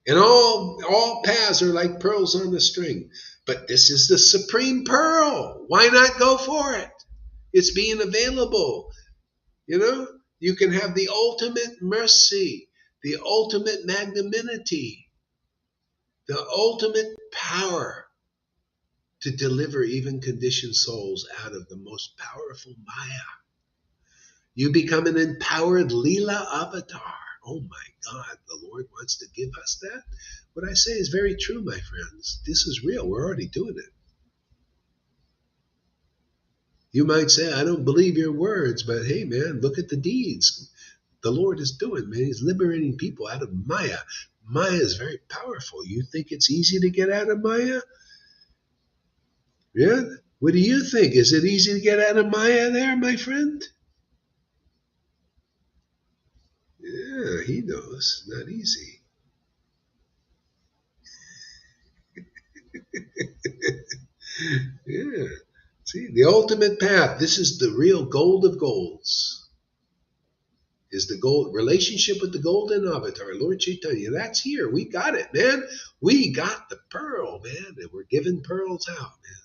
And all paths are like pearls on a string. But this is the supreme pearl. Why not go for it? It's being available. You can have the ultimate mercy, the ultimate magnanimity, the ultimate power to deliver even conditioned souls out of the most powerful Maya. You become an empowered Leela avatar. Oh my God, the Lord wants to give us that. What I say is very true, my friends. This is real. We're already doing it. You might say, I don't believe your words, but hey, man, look at the deeds the Lord is doing, man. He's liberating people out of Maya. Maya is very powerful. You think it's easy to get out of Maya? Yeah? What do you think? Is it easy to get out of Maya there, my friend? Yeah. Yeah, he knows. Not easy. Yeah. See, the ultimate path. This is the real gold of golds. Is the gold relationship with the golden avatar, Lord Caitanya. That's here. We got it, man. We got the pearl, man. And we're giving pearls out, man.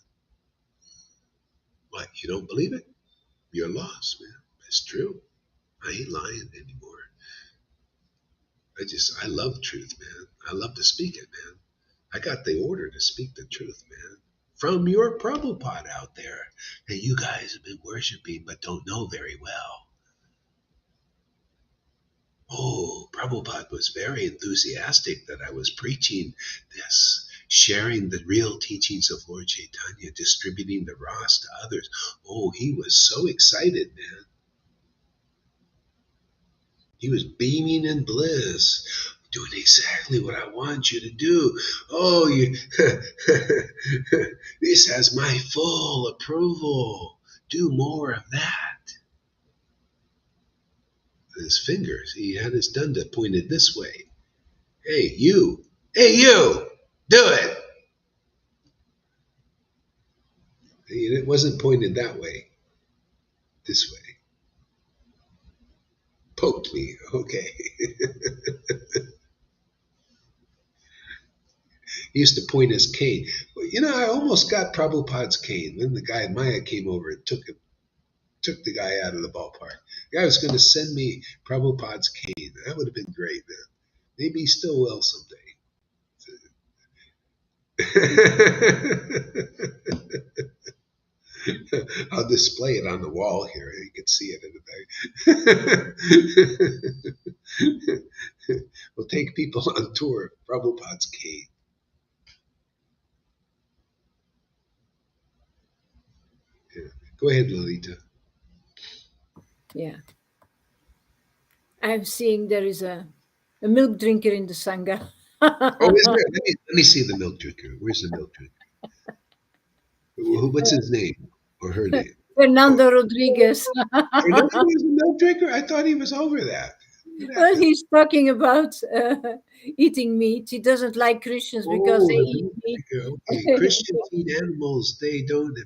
What, you don't believe it? You're lost, man. It's true. I ain't lying anymore. I love truth, man. I love to speak it, man. I got the order to speak the truth, man. From your Prabhupada out there that you guys have been worshiping but don't know very well. Oh, Prabhupada was very enthusiastic that I was preaching this, sharing the real teachings of Lord Caitanya, distributing the Ras to others. Oh, he was so excited, man. He was beaming in bliss, doing exactly what I want you to do. Oh, you, this has my full approval. Do more of that. His fingers, he had his dunda pointed this way. Hey, you. Hey, you. Do it. It wasn't pointed that way. This way. Poked me. Okay. He used to point his cane. You know, I almost got Prabhupada's cane. Then the guy Maya came over and took the guy out of the ballpark. The guy was going to send me Prabhupada's cane. That would have been great, man. Maybe he still will someday. I'll display it on the wall here. You can see it in the back. We'll take people on tour. Prabhupada's cane. Yeah. Go ahead, Lolita. Yeah. I'm seeing there is a milk drinker in the Sangha. Oh, is there? Let me see the milk drinker. Where's the milk drinker? What's his name or her name? Oh, Fernando Rodriguez. Fernando was a milk drinker? I thought he was over that. What Well, happened? he's talking about eating meat. He doesn't like Christians because Oh, they the eat milk meat. drinker. Okay. Christians eat animals. They don't.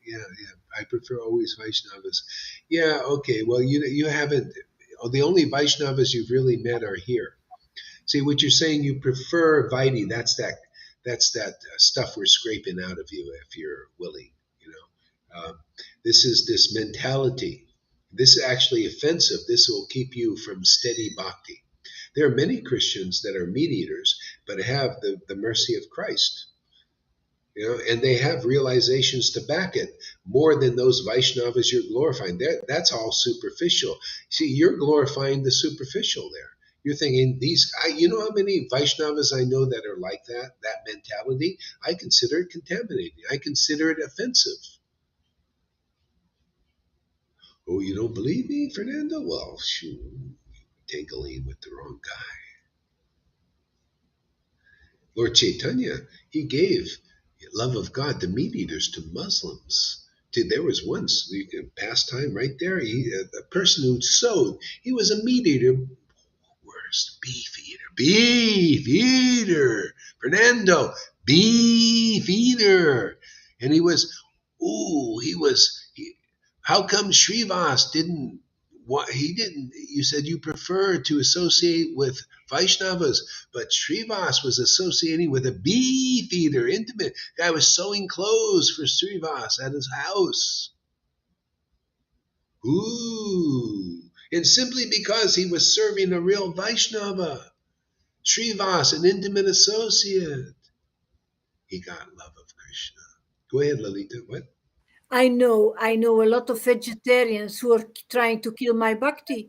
Yeah, yeah. I prefer always Vaishnavas. Yeah, okay. Well, you haven't. Oh, the only Vaishnavas you've really met are here. See, what you're saying, you prefer Vaidhi. That's that stuff we're scraping out of you if you're willing. You know, this is this mentality. This is actually offensive. This will keep you from steady bhakti. There are many Christians that are meat eaters, but have the mercy of Christ. You know, and they have realizations to back it more than those Vaishnavas you're glorifying. That's all superficial. See, you're glorifying the superficial there. You're thinking you know how many Vaishnavas I know that are like that mentality? I consider it contaminating. I consider it offensive. Oh, you don't believe me, Fernando? Well, shoot, tangling with the wrong guy. Lord Caitanya, he gave love of God to meat eaters, to Muslims. Dude, there was once pastime right there. A person who sowed. He was a meat eater. Worst beef eater. Beef eater. Fernando, beef eater. And he was. Ooh, he was. How come Srivas didn't? He didn't. You said you prefer to associate with Vaishnavas, but Srivas was associating with a beef eater, intimate. Guy was sewing clothes for Srivas at his house. Ooh. And simply because he was serving a real Vaishnava, Srivas, an intimate associate, he got love of Krishna. Go ahead, Lalita. What? I know a lot of vegetarians who are trying to kill my bhakti,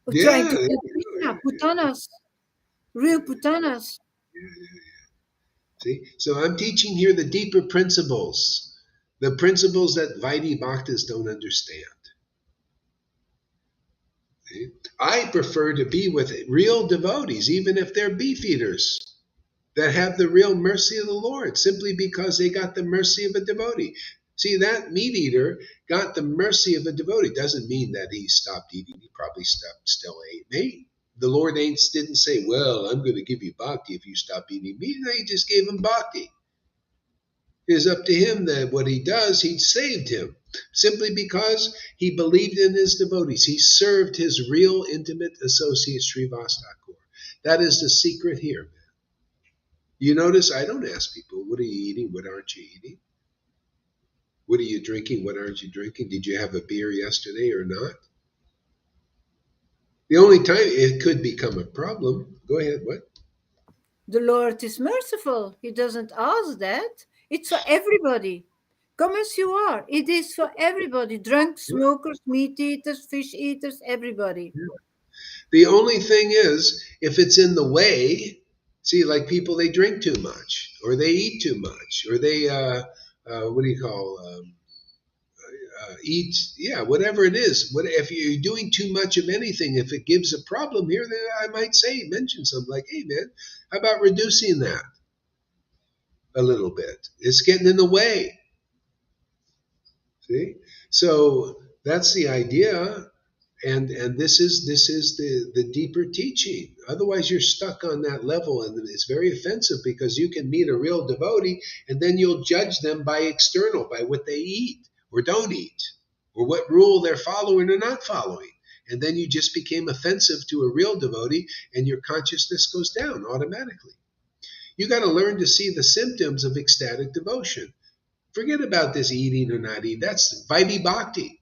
who are trying Yeah, to there kill you go. Krishna, putanas, real putanas. Yeah. See? So I'm teaching here the deeper principles, the principles that Vaidhi Bhaktas don't understand. See? I prefer to be with real devotees, even if they're beef eaters, that have the real mercy of the Lord, simply because they got the mercy of a devotee. See, that meat eater got the mercy of a devotee. Doesn't mean that he stopped eating. He probably still ate meat. The Lord didn't say, well, I'm going to give you bhakti if you stop eating meat. No, he just gave him bhakti. It is up to him that what he does, he saved him. Simply because he believed in his devotees. He served his real intimate associate, Srivas Thakur. That is the secret here. You notice I don't ask people, what are you eating? What aren't you eating? What are you drinking? What aren't you drinking? Did you have a beer yesterday or not? The only time it could become a problem, go ahead, what? The Lord is merciful. He doesn't ask that. It's for everybody. Come as you are. It is for everybody. Drunks, smokers, meat eaters, fish eaters, everybody. The only thing is, if it's in the way, see, like people, they drink too much, or they eat too much, or they, what do you call, eat, yeah, whatever it is. What if you're doing too much of anything? If it gives a problem here, then I might mention something like, "Hey, man, how about reducing that a little bit? It's getting in the way." See, so that's the idea, and this is the deeper teaching. Otherwise, you're stuck on that level, and it's very offensive because you can meet a real devotee, and then you'll judge them by external, by what they eat or don't eat, or what rule they're following or not following. And then you just became offensive to a real devotee, and your consciousness goes down automatically. You got to learn to see the symptoms of ecstatic devotion. Forget about this eating or not eating. That's Vaidhi Bhakti.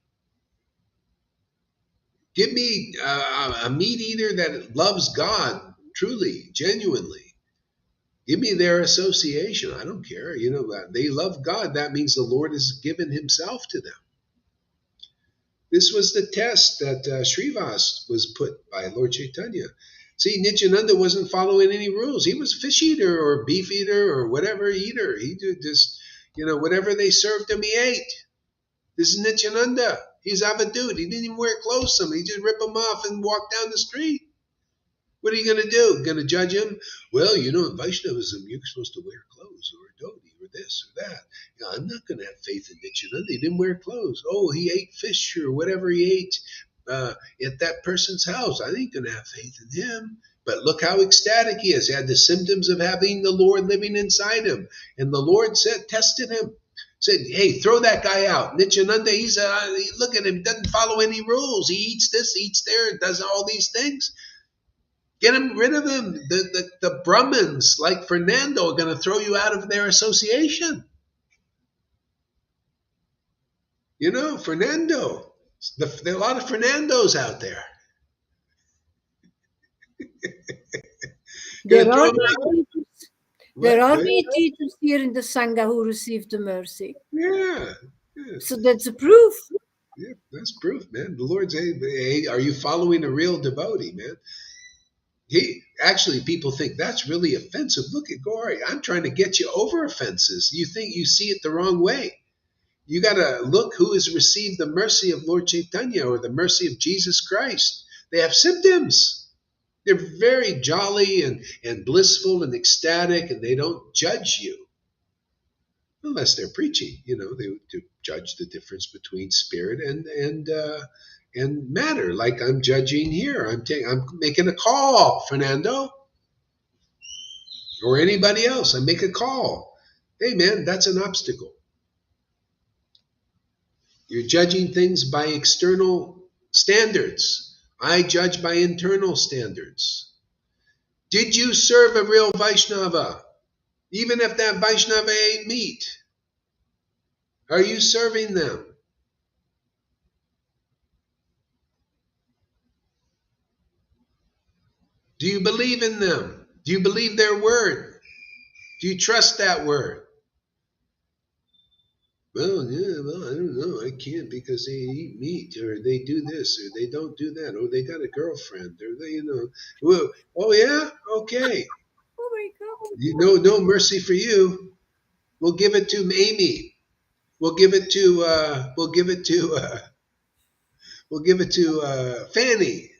Give me a meat eater that loves God truly, genuinely. Give me their association. I don't care. They love God. That means the Lord has given himself to them. This was the test that Srivas was put by Lord Caitanya. See, Nityananda wasn't following any rules. He was a fish eater or beef eater or whatever eater. He did just, whatever they served him, he ate. This is Nityananda. He's avadut. He didn't even wear clothes. He just rip them off and walk down the street. What are you going to do? Going to judge him? Well, in Vaishnavism, you're supposed to wear clothes or a dhoti or this or that. I'm not going to have faith in Nityananda. He didn't wear clothes. Oh, he ate fish or whatever he ate at that person's house. I ain't going to have faith in him. But look how ecstatic he is. He had the symptoms of having the Lord living inside him. And the Lord tested him. Said, hey, throw that guy out. Nityananda, look at him, doesn't follow any rules. He eats this, eats there, does all these things. Get him rid of him. The Brahmins, like Fernando, are going to throw you out of their association. Fernando. There are a lot of Fernandos out there. There are meat eaters here in the Sangha who received the mercy. Yeah. So that's a proof. Yeah, that's proof, man. The Lord's saying, hey, are you following a real devotee, man? Actually, people think that's really offensive. Look at Gauri. I'm trying to get you over offenses. You think you see it the wrong way. You got to look who has received the mercy of Lord Caitanya or the mercy of Jesus Christ. They have symptoms. They're very jolly and blissful and ecstatic, and they don't judge you. Unless they're preaching, they to judge the difference between spirit and matter, like I'm judging here. I'm making a call, Fernando, or anybody else. I make a call. Hey, man, that's an obstacle. You're judging things by external standards. I judge by internal standards. Did you serve a real Vaishnava? Even if that Vaishnava ate meat, are you serving them? Do you believe in them? Do you believe their word? Do you trust that word? Well, I don't know. I can't because they eat meat, or they do this, or they don't do that, or they got a girlfriend, or they, Well, oh yeah, okay. Oh my God. No mercy for you. We'll give it to Amy. We'll give it to Fanny.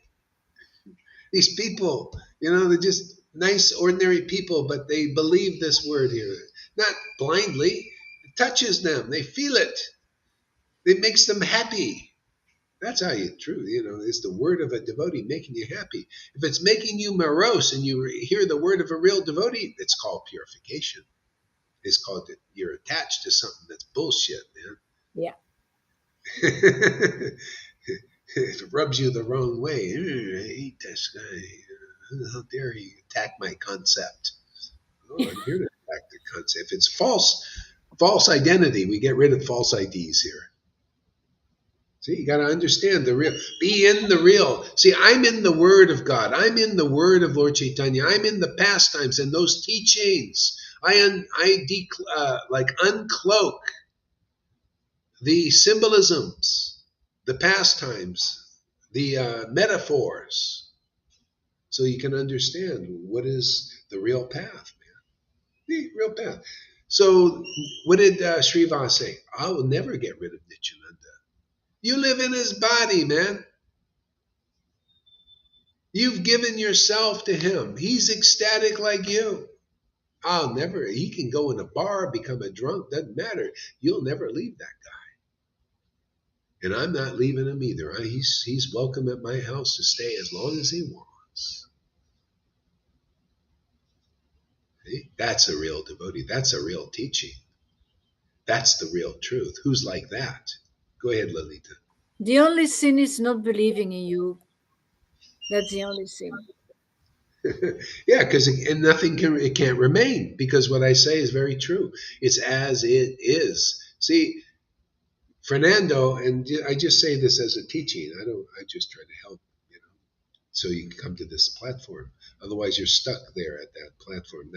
These people, they're just nice, ordinary people, but they believe this word here. Not blindly. It touches them. They feel it. It makes them happy. That's how you true, it's the word of a devotee making you happy. If it's making you morose and you hear the word of a real devotee, it's called purification. It's called that you're attached to something that's bullshit, man. Yeah. It rubs you the wrong way. I hate this guy. How dare he attack my concept? Oh, I'm here to attack the concept. If it's false identity, we get rid of false IDs here. See, you got to understand the real. Be in the real. See, I'm in the Word of God. I'm in the Word of Lord Caitanya. I'm in the pastimes and those teachings. I uncloak the symbolisms, the pastimes, the metaphors, so you can understand what is the real path, man. The real path. So, what did Srivas say? I will never get rid of Nityananda. You live in his body, man. You've given yourself to him. He's ecstatic like you. He can go in a bar, become a drunk, doesn't matter. You'll never leave that guy. And I'm not leaving him either. He's welcome at my house to stay as long as he wants. See? That's a real devotee. That's a real teaching. That's the real truth. Who's like that? Go ahead, Lalita. The only sin is not believing in you. That's the only sin. Yeah, because nothing can't remain, because what I say is very true. It's as it is. See, Fernando, and I just say this as a teaching. I just try to help, so you can come to this platform. Otherwise, you're stuck there at that platform.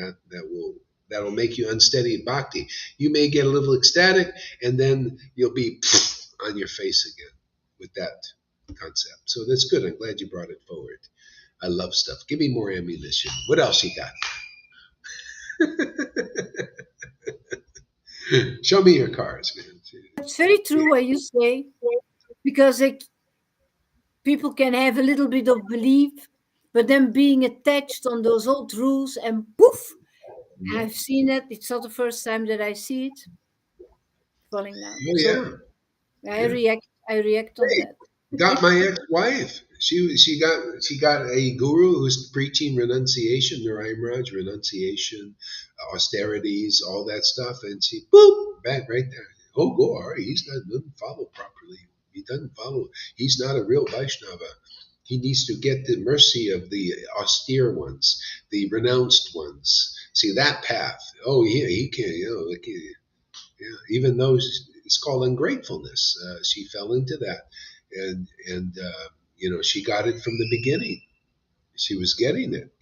That'll make you unsteady in bhakti. You may get a little ecstatic, and then you'll be on your face again with that concept. So that's good. I'm glad you brought it forward. I love stuff. Give me more ammunition. What else you got? Show me your cards, man. It's very true what you say, because people can have a little bit of belief, but then being attached on those old rules and poof, I've seen it. It's not the first time that I see it falling down. Oh, yeah. So I react on that. Got my ex-wife. She got a guru who's preaching renunciation, Narayan renunciation, austerities, all that stuff, and she back right there. Oh, go, all right. Doesn't follow properly. He doesn't follow. He's not a real Vaishnava. He needs to get the mercy of the austere ones, the renounced ones. See that path. Oh, yeah, he can. Yeah, even though it's called ungratefulness, she fell into that, and she got it from the beginning. She was getting it,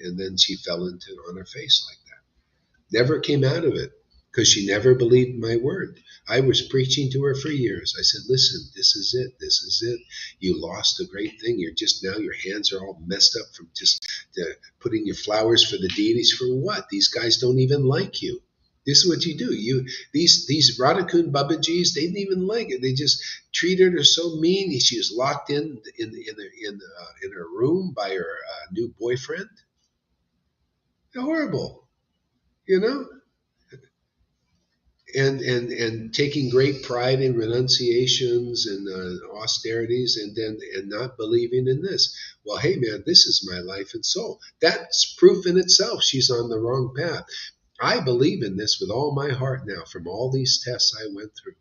and then she fell into it on her face like that. Never came out of it because she never believed my word. I was preaching to her for years. I said, listen, this is it. This is it. You lost a great thing. Your hands are all messed up from just putting your flowers for the deities for what? These guys don't even like you. This is what you do. These Radhakund Babajis, they didn't even like it. They just treated her so mean. She was locked in her room by her new boyfriend. Horrible, And taking great pride in renunciations and austerities, and not believing in this. Well, hey man, this is my life and soul. That's proof in itself. She's on the wrong path. I believe in this with all my heart now from all these tests I went through.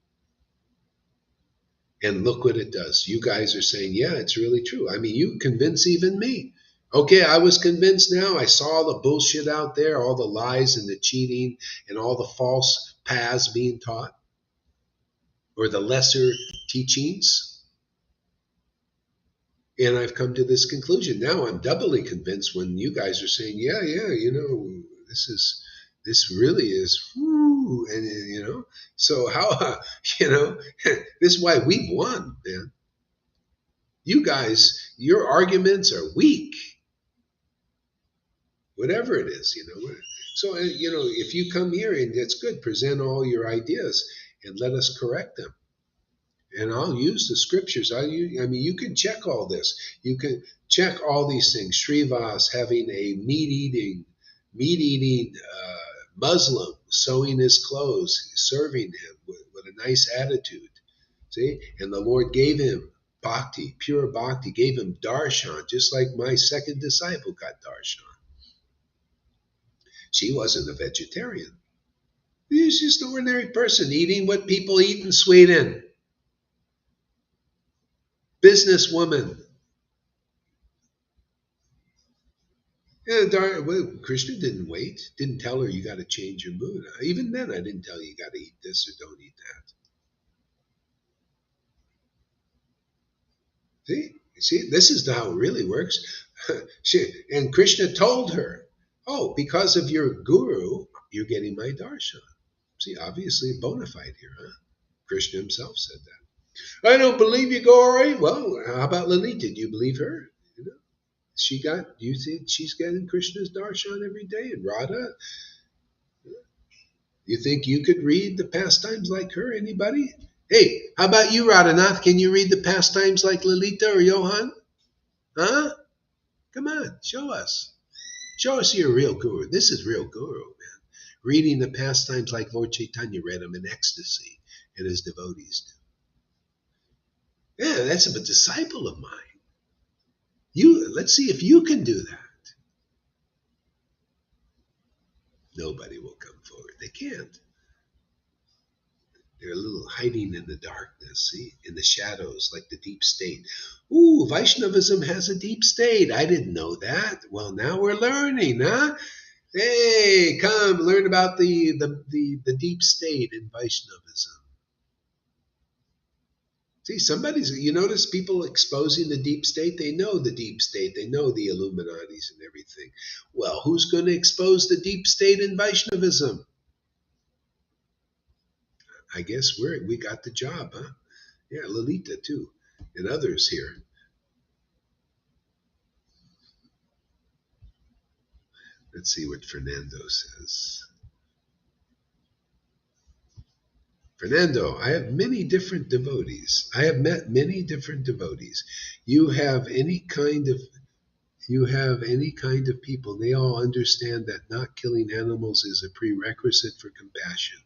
And look what it does. You guys are saying, yeah, it's really true. I mean, you convince even me. Okay, I was convinced now. I saw the bullshit out there, all the lies and the cheating and all the false paths being taught, or the lesser teachings. And I've come to this conclusion. Now I'm doubly convinced when you guys are saying, yeah, this really is, and so how, this is why we've won, man. You guys, your arguments are weak, whatever it is, So, if you come here, and it's good, present all your ideas and let us correct them. And I'll use the scriptures. You can check all this. You can check all these things. Srivas having a meat-eating Muslim, sewing his clothes, serving him with a nice attitude. See? And the Lord gave him bhakti, pure bhakti, gave him darshan, just like my second disciple got darshan. She wasn't a vegetarian. She was just an ordinary person eating what people eat in Sweden. Businesswoman. Yeah, well, Krishna didn't wait, didn't tell her you got to change your mood. Even then, I didn't tell you got to eat this or don't eat that. See, this is how it really works. And Krishna told her, oh, because of your guru, you're getting my darshan. See, obviously bona fide here, huh? Krishna himself said that. I don't believe you, Gauri. Well, how about Lalita? Do you believe her? You know, you think she's getting Krishna's darshan every day? And Radha, you think you could read the pastimes like her? Anybody? Hey, how about you, Radhanath? Can you read the pastimes like Lalita or Johan? Huh? Come on, show us. Show us your real guru. This is real guru, man. Reading the pastimes like Lord Caitanya read them in ecstasy, and his devotees do. Yeah, that's a disciple of mine. Let's see if you can do that. Nobody will come forward. They can't. They're a little hiding in the darkness, see, in the shadows, like the deep state. Ooh, Vaishnavism has a deep state. I didn't know that. Well, now we're learning, huh? Hey, come learn about the deep state in Vaishnavism. See, you notice people exposing the deep state? They know the deep state. They know the Illuminatis and everything. Well, who's going to expose the deep state in Vaishnavism? I guess we got the job, huh? Yeah, Lalita too, and others here. Let's see what Fernando says. Fernando, I have many different devotees. I have met many different devotees. You have any kind of people. They all understand that not killing animals is a prerequisite for compassion.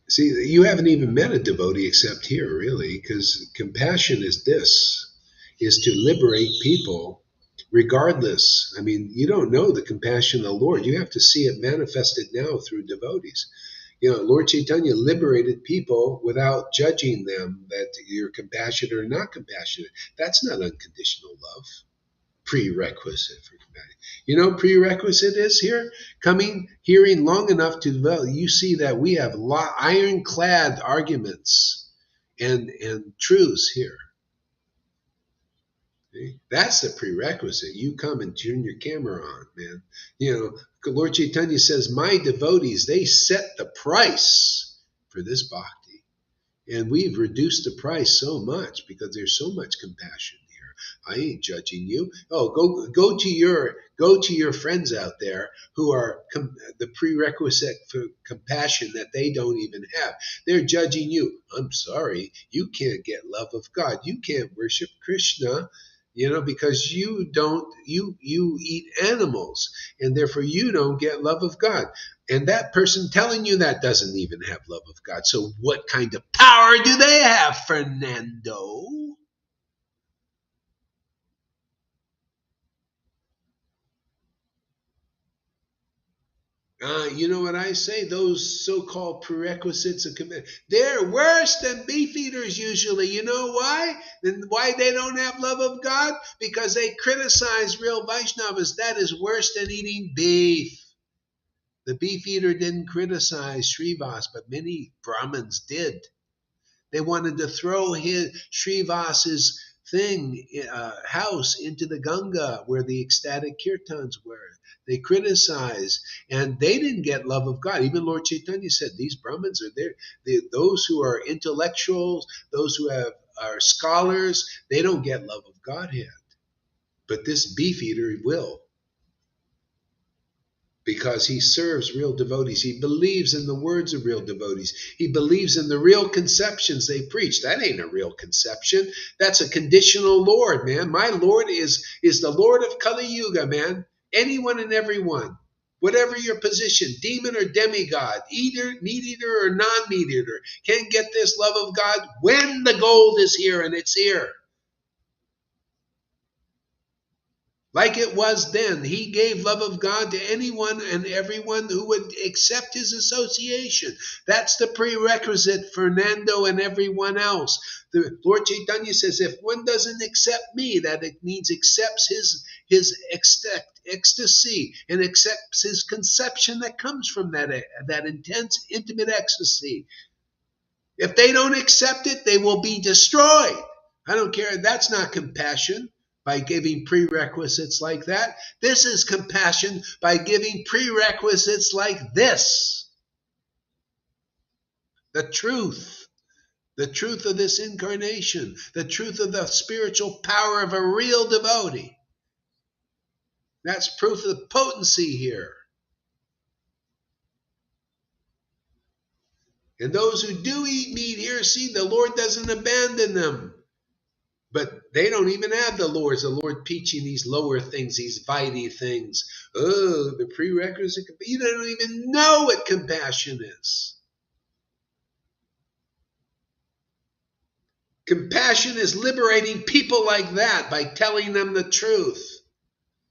See, you haven't even met a devotee except here, really, because compassion is to liberate people regardless. I mean, you don't know the compassion of the Lord. You have to see it manifested now through devotees. Lord Caitanya liberated people without judging them that you're compassionate or not compassionate. That's not unconditional love. Prerequisite for compassion. Prerequisite is here? Hearing long enough to develop. You see that we have ironclad arguments and truths here. Okay? That's the prerequisite. You come and turn your camera on, man. Lord Caitanya says, my devotees, they set the price for this bhakti. And we've reduced the price so much because there's so much compassion here. I ain't judging you. Oh, go to your friends out there who are the prerequisite for compassion that they don't even have. They're judging you. I'm sorry, you can't get love of God. You can't worship Krishna, because you eat animals, and therefore you don't get love of God. And that person telling you that doesn't even have love of God. So what kind of power do they have, Fernando? You know what I say? Those so-called prerequisites of commitment, they're worse than beef eaters usually. You know why? And why they don't have love of God? Because they criticize real Vaishnavas. That is worse than eating beef. The beef eater didn't criticize Srivas, but many Brahmins did. They wanted to throw Srivas's house into the Ganga where the ecstatic kirtans were. They criticized, and they didn't get love of God. Even Lord Caitanya said, these Brahmins are there. Those who are intellectuals, those who are scholars, they don't get love of Godhead. But this beef eater will. Because he serves real devotees. He believes in the words of real devotees. He believes in the real conceptions they preach. That ain't a real conception. That's a conditional Lord, man. My Lord is the Lord of Kali Yuga, man. Anyone and everyone. Whatever your position, demon or demigod, meat eater or non-meat eater, can get this love of God when the gold is here, and it's here. Like it was then, he gave love of God to anyone and everyone who would accept his association. That's the prerequisite, Fernando and everyone else. The Lord Caitanya says, if one doesn't accept me, that it means accepts his ecstasy and accepts his conception that comes from that intense, intimate ecstasy. If they don't accept it, they will be destroyed. I don't care. That's not compassion by giving prerequisites like that. This is compassion by giving prerequisites like this. The truth of this incarnation, the truth of the spiritual power of a real devotee. That's proof of the potency here. And those who do eat meat here, see, the Lord doesn't abandon them. But they don't even have the Lord teaching these lower things, these vitey things. Oh, the prerequisite. You don't even know what compassion is. Compassion is liberating people like that by telling them the truth,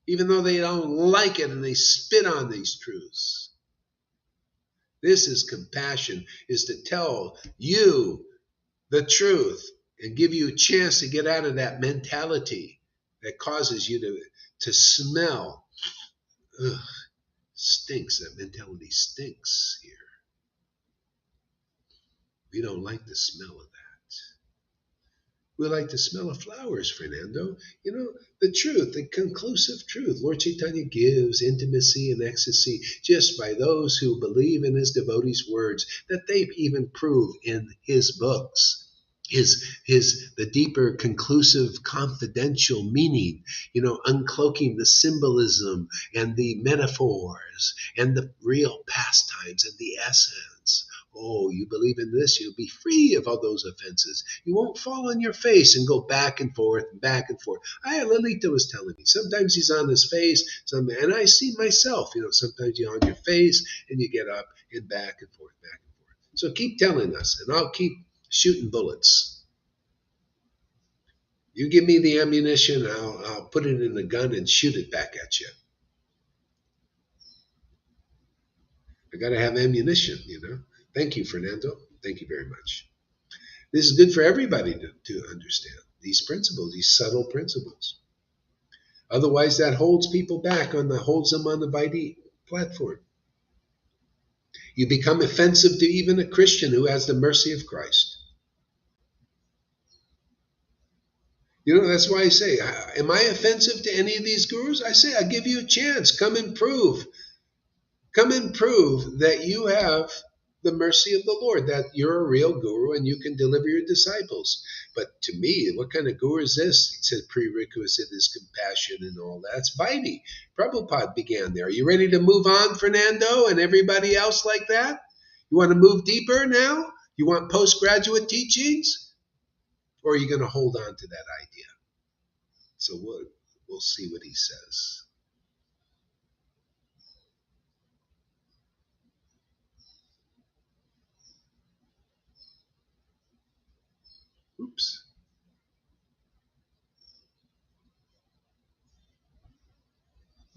even though they don't like it and they spit on these truths. This is compassion, is to tell you the truth and give you a chance to get out of that mentality that causes you to smell. Ugh, stinks. That mentality stinks here. We don't like the smell of that. We like the smell of flowers, Fernando. You know, the truth, the conclusive truth. Lord Caitanya gives intimacy and ecstasy just by those who believe in his devotees' words that they even prove in his books. The deeper, conclusive, confidential meaning, uncloaking the symbolism and the metaphors and the real pastimes and the essence. Oh, you believe in this, you'll be free of all those offenses. You won't fall on your face and go back and forth and back and forth. Lolita was telling me, sometimes he's on his face, and I see myself, sometimes you're on your face and you get up and back and forth, back and forth. So keep telling us, and I'll keep shooting bullets. You give me the ammunition, I'll put it in the gun and shoot it back at you. I got to have ammunition, Thank you, Fernando. Thank you very much. This is good for everybody to understand these principles, these subtle principles. Otherwise, that holds people back, holds them on the Vaidhi platform. You become offensive to even a Christian who has the mercy of Christ. That's why I say, am I offensive to any of these gurus? I say, I give you a chance. Come and prove. Come and prove that you have the mercy of the Lord, that you're a real guru and you can deliver your disciples. But to me, what kind of guru is this? He said prerequisite is compassion and all that. It's Vaidhi. Prabhupada began there. Are you ready to move on, Fernando, and everybody else like that? You want to move deeper now? You want postgraduate teachings? Or are you going to hold on to that idea? So we'll see what he says. Oops.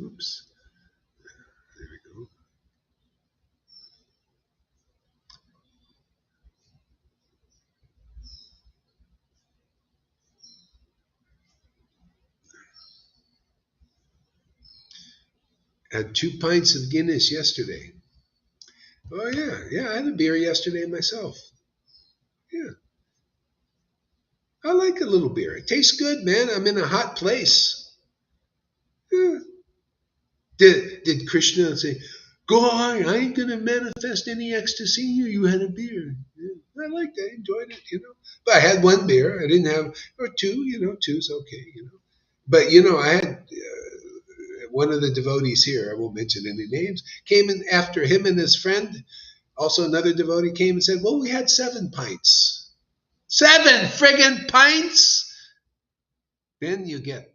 Oops. There we go. Had 2 pints of Guinness yesterday. Oh, yeah. I had a beer yesterday myself. Yeah. I like a little beer. It tastes good, man. I'm in a hot place. Yeah. Did Krishna say, go on, I ain't going to manifest any ecstasy in you. You had a beer. Yeah. I liked it. I enjoyed it, But I had 1 beer. I didn't have, or 2, two's okay, But, I had one of the devotees here, I won't mention any names, came in after him and his friend. Also, another devotee came and said, well, we had 7 pints. 7 friggin' pints? Then you get,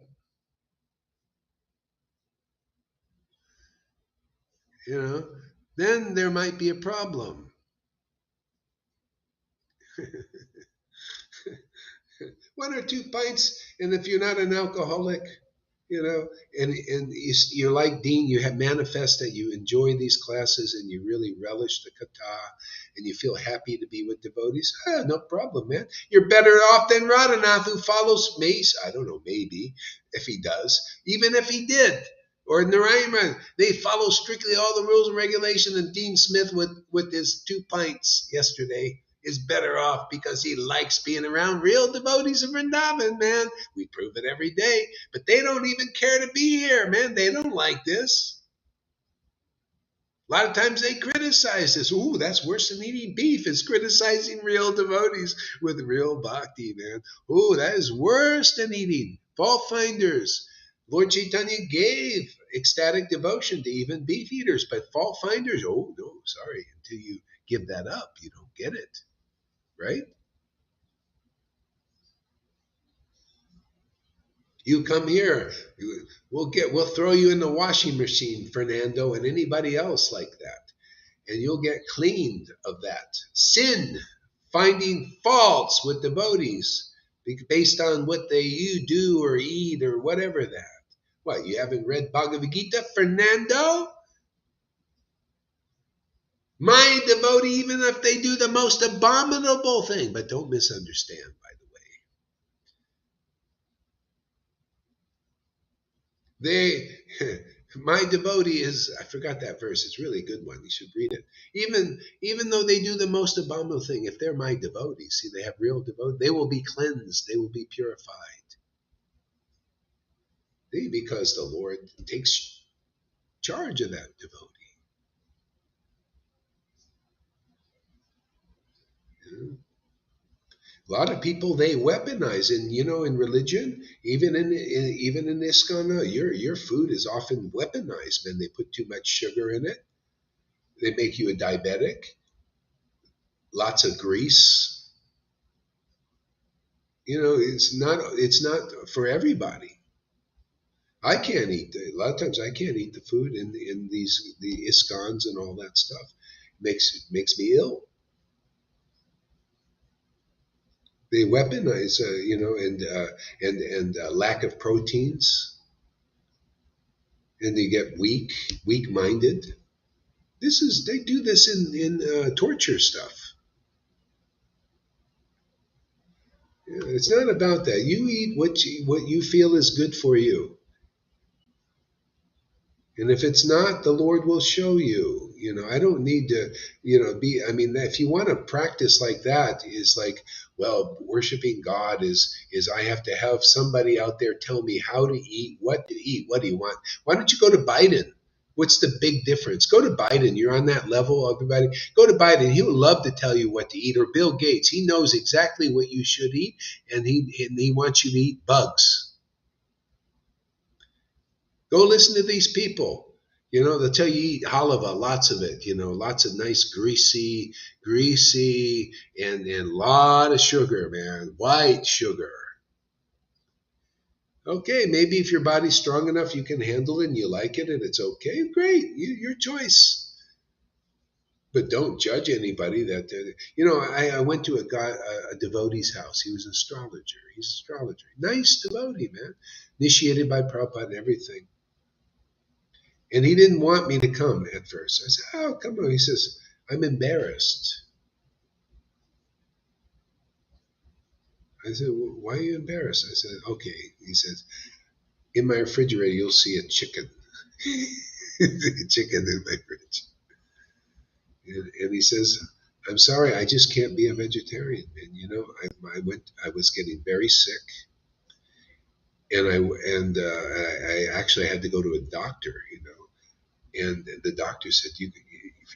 you know, then there might be a problem. One or two pints, and if you're not an alcoholic, you know, and you're like Dean, you have manifest that you enjoy these classes and you really relish the kata, and you feel happy to be with devotees. No problem, man. You're better off than Radhanath, who follows Mace. I don't know, maybe if he does, even if he did. Or Narayana, they follow strictly all the rules and regulations, and Dean Smith with his 2 pints yesterday is better off because he likes being around real devotees of Vrindavan, man. We prove it every day, but they don't even care to be here, man. They don't like this. A lot of times they criticize this. Ooh, that's worse than eating beef, is criticizing real devotees with real bhakti, man. Ooh, that is worse than eating. Fault finders. Lord Caitanya gave ecstatic devotion to even beef eaters, but fault finders, oh, no, sorry. Until you give that up, you don't get it, right? You come here, we'll throw you in the washing machine, Fernando, and anybody else like that, and you'll get cleaned of that sin, finding faults with devotees based on what you do or eat or whatever that. What, you haven't read Bhagavad Gita, Fernando? My devotee, even if they do the most abominable thing, but don't misunderstand, by the way. They, my devotee is, I forgot that verse. It's really a good one. You should read it. Even though they do the most abominable thing, if they're my devotees, see, they have real devotee, they will be cleansed. They will be purified. Because the Lord takes charge of that devotee. You know? A lot of people, they weaponize, and in religion, even in ISKCON, your food is often weaponized. Man, they put too much sugar in it. They make you a diabetic. Lots of grease. It's not for everybody. I can't eat a lot of times. I can't eat the food in the ISKCONs and all that stuff. Makes me ill. They weaponize, and lack of proteins, and they get weak-minded. They do this in torture stuff. It's not about that. You eat what you feel is good for you. And if it's not, the Lord will show you. I don't need to, if you want to practice like that, is like, well, worshiping God is I have to have somebody out there tell me how to eat, what to eat, what do you want? Why don't you go to Biden? What's the big difference? Go to Biden. You're on that level, everybody. Go to Biden. He would love to tell you what to eat. Or Bill Gates. He knows exactly what you should eat, and he wants you to eat bugs. Go listen to these people. They'll tell you eat halava, lots of it, lots of nice greasy, and a lot of sugar, man, white sugar. Okay, maybe if your body's strong enough, you can handle it and you like it and it's okay, great, your choice. But don't judge anybody that, I went to a devotee's house. He was an astrologer. He's an astrologer. Nice devotee, man. Initiated by Prabhupada and everything. And he didn't want me to come at first. I said, oh, come on. He says, I'm embarrassed. I said, well, why are you embarrassed? I said, okay. He says, in my refrigerator, you'll see a chicken. A chicken in my fridge. And he says, I'm sorry, I just can't be a vegetarian. And, I was getting very sick. And I actually had to go to a doctor, And the doctor said,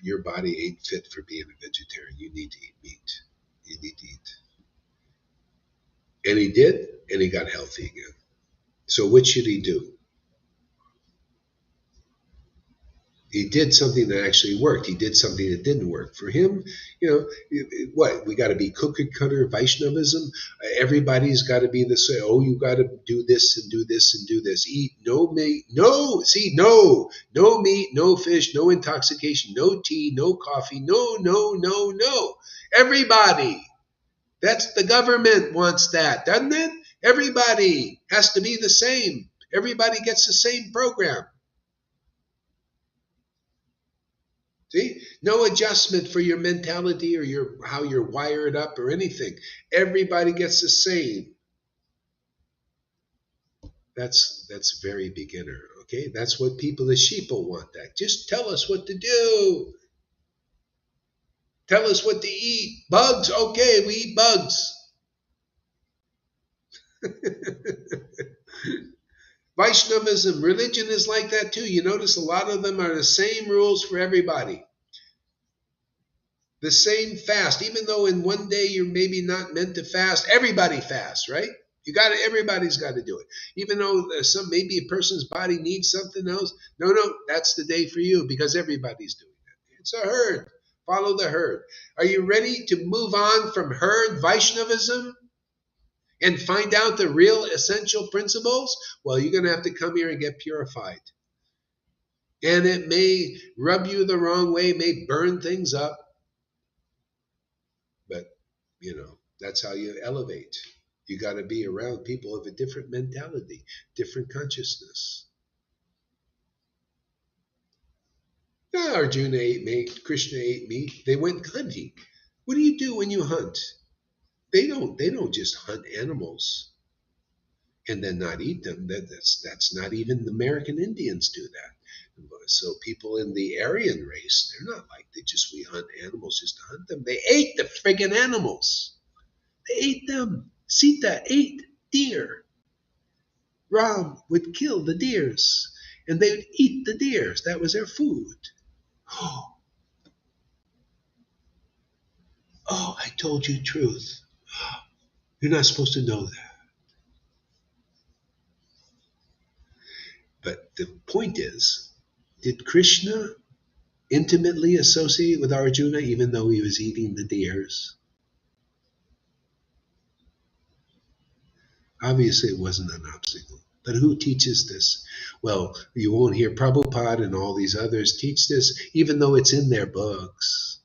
your body ain't fit for being a vegetarian. You need to eat meat. You need to eat. And he did, and he got healthy again. So what should he do? He did something that actually worked. He did something that didn't work. For him, what? We got to be cookie cutter Vaishnavism. Everybody's got to be the same. Oh, you got to do this and do this and do this. Eat no meat. No meat, no fish, no intoxication, no tea, no coffee. No. Everybody. That's the government wants that, doesn't it? Everybody has to be the same. Everybody gets the same program. See, no adjustment for your mentality or how you're wired up or anything. Everybody gets the same. That's very beginner. Okay, that's what people, the sheeple, want. That just tell us what to do. Tell us what to eat. Bugs, okay, we eat bugs. Vaishnavism, religion is like that too. You notice a lot of them are the same rules for everybody. The same fast, even though in one day you're maybe not meant to fast. Everybody fasts, right? Everybody's got to do it. Even though maybe a person's body needs something else. No, that's the day for you because everybody's doing it. It's a herd. Follow the herd. Are you ready to move on from herd Vaishnavism and find out the real essential principles? Well, you're going to have to come here and get purified. And it may rub you the wrong way, may burn things up. But, that's how you elevate. You got to be around people of a different mentality, different consciousness. Now, Arjuna ate meat, Krishna ate meat. They went hunting. What do you do when you hunt? They don't just hunt animals and then not eat them. That's not even the American Indians do that. So people in the Aryan race, they're not like we hunt animals just to hunt them. They ate the friggin' animals. They ate them. Sita ate deer. Ram would kill the deers, and they would eat the deers. That was their food. Oh, I told you truth. You're not supposed to know that. But the point is, did Krishna intimately associate with Arjuna even though he was eating the deers? Obviously, it wasn't an obstacle. But who teaches this? Well, you won't hear Prabhupada and all these others teach this, even though it's in their books.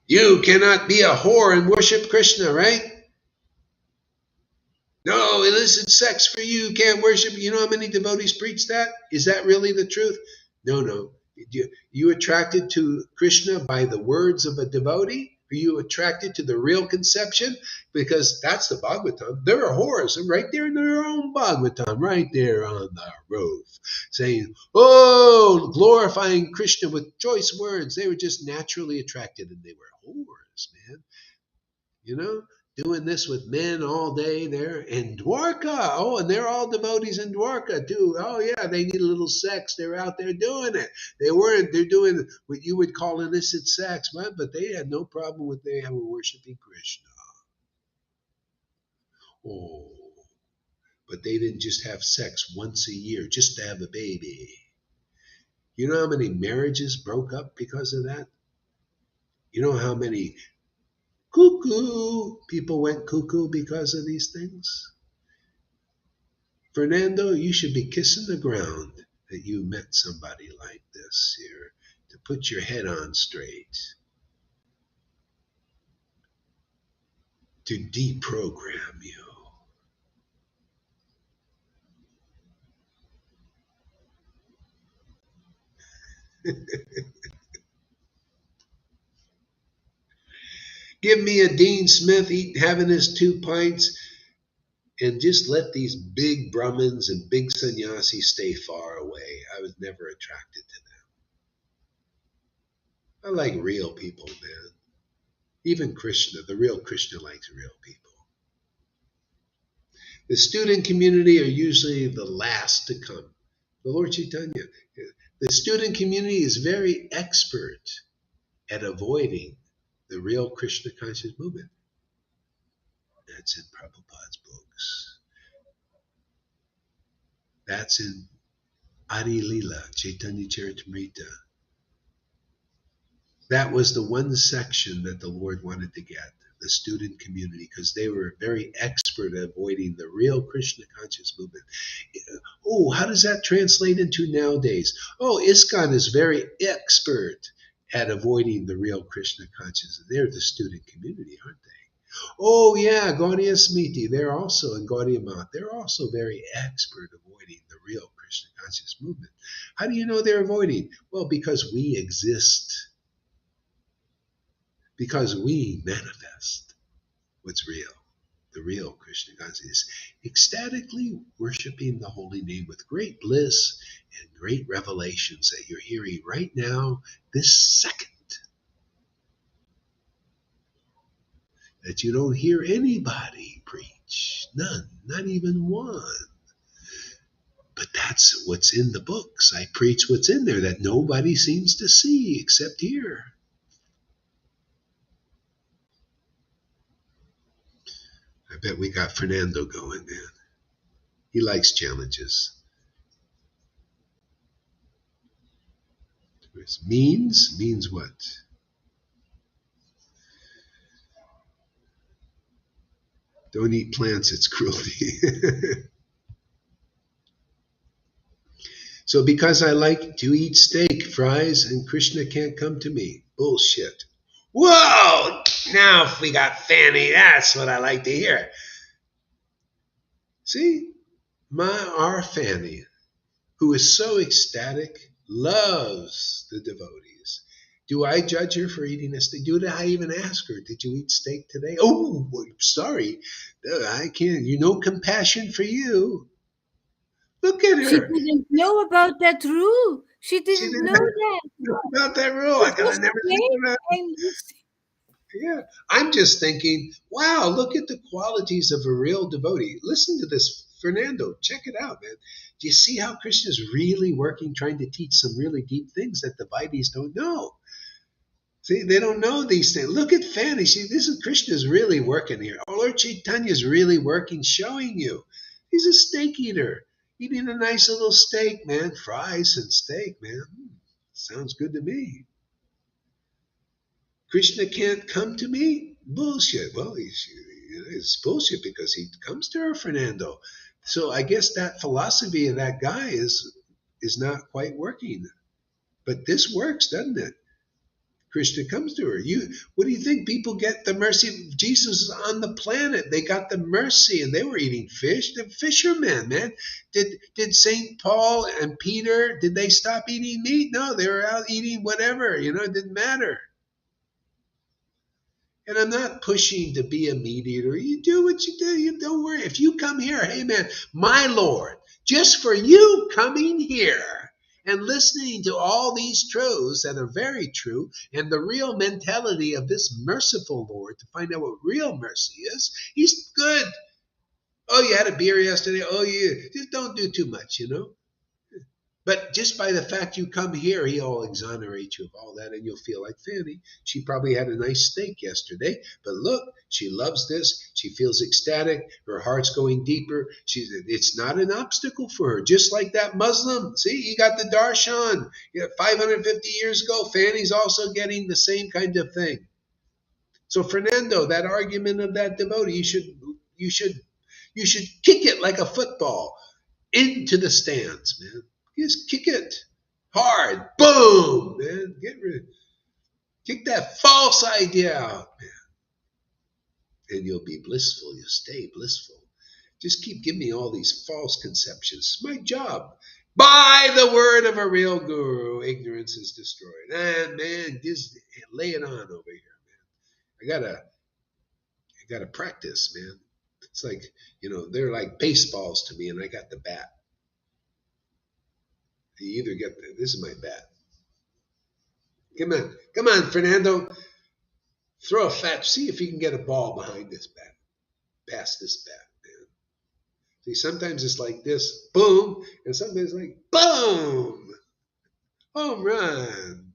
You cannot be a whore and worship Krishna, right? No, illicit sex for you can't worship. You know how many devotees preach that? Is that really the truth? No. You attracted to Krishna by the words of a devotee? Are you attracted to the real conception? Because that's the Bhagavatam. There are whores right there in their own Bhagavatam, right there on the roof, saying, oh, glorifying Krishna with choice words. They were just naturally attracted and they were whores, man. Doing this with men all day there in Dwarka. Oh, and they're all devotees in Dwarka too. Oh yeah, they need a little sex. They're out there doing it. They're doing what you would call illicit sex, but they had no problem with they were worshiping Krishna. Oh, but they didn't just have sex once a year just to have a baby. You know how many marriages broke up because of that? You know how many people went cuckoo because of these things? Fernando, you should be kissing the ground that you met somebody like this here to put your head on straight, to deprogram you. Give me a Dean Smith having his 2 pints and just let these big Brahmins and big sannyasis stay far away. I was never attracted to them. I like real people, man. Even Krishna, the real Krishna likes real people. The student community are usually the last to come. The Lord Caitanya, the student community is very expert at avoiding the real Krishna conscious movement. That's in Prabhupada's books. That's in Adi Lila, Chaitanya Charitamrita. That was the one section that the Lord wanted to get, the student community, because they were very expert at avoiding the real Krishna conscious movement. Oh, how does that translate into nowadays? Oh, ISKCON is very expert at avoiding the real Krishna consciousness. They're the student community, aren't they? Oh, yeah, Gaudiya Smiti, they're also, in Gaudiya Math, they're also very expert avoiding the real Krishna conscious movement. How do you know they're avoiding? Well, because we exist, because we manifest what's real. The real Krishna consciousness, ecstatically worshiping the holy name with great bliss and great revelations that you're hearing right now, this second, that you don't hear anybody preach. None, not even one. But that's what's in the books. I preach what's in there that nobody seems to see except here. I bet we got Fernando going, man. He likes challenges. Means what? Don't eat plants, it's cruelty. So because I like to eat steak, fries, and Krishna can't come to me. Bullshit. Whoa! Now if we got Fanny, that's what I like to hear. See? Our Fanny, who is so ecstatic, loves the devotees. Do I judge her for eating a steak? Did I even ask her, did you eat steak today? Oh, sorry. I can't. No compassion for you. Look at She her. didn't know about that rule. She She didn't didn't know that. know about that rule. I It gotta was never think plain of that. and Yeah. I'm just thinking, wow, look at the qualities of a real devotee. Listen to this, Fernando. Check it out, man. Do you see how Krishna's really working, trying to teach some really deep things that the devotees don't know? See, they don't know these things. Look at Fanny. See, this is Krishna's really working here. Oh, Lord Chaitanya's really working, showing you. He's a steak eater, eating a nice little steak, man. Fries and steak, man. Sounds good to me. Krishna can't come to me? Bullshit. Well, it's bullshit because he comes to her, Fernando. So I guess that philosophy of that guy is not quite working. But this works, doesn't it? Krishna comes to her. What do you think? People get the mercy of Jesus on the planet. They got the mercy, and they were eating fish. They're fishermen, man. Did Saint Paul and Peter? Did they stop eating meat? No, they were out eating whatever. It didn't matter. And I'm not pushing to be a meat eater. You do what you do. You don't worry. If you come here, hey man, my Lord, just for you coming here and listening to all these truths that are very true and the real mentality of this merciful Lord to find out what real mercy is, he's good. Oh, you had a beer yesterday. Oh, you just don't do too much. But just by the fact you come here, he'll exonerate you of all that, and you'll feel like Fanny. She probably had a nice steak yesterday, but look, she loves this. She feels ecstatic. Her heart's going deeper. It's not an obstacle for her. Just like that Muslim. See, you got the darshan. 550 years ago, Fanny's also getting the same kind of thing. So, Fernando, that argument of that devotee, you should kick it like a football into the stands, man. Just kick it hard. Boom, man. Kick that false idea out, man. And you'll be blissful. You'll stay blissful. Just keep giving me all these false conceptions. It's my job. By the word of a real guru, ignorance is destroyed. And man, just lay it on over here, man. I gotta practice, man. It's like, they're like baseballs to me, and I got the bat. You either get this is my bat. Come on, Fernando. Throw a fat. See if you can get a ball behind this bat, past this bat, man. See, sometimes it's like this, boom, and sometimes it's like boom, home run.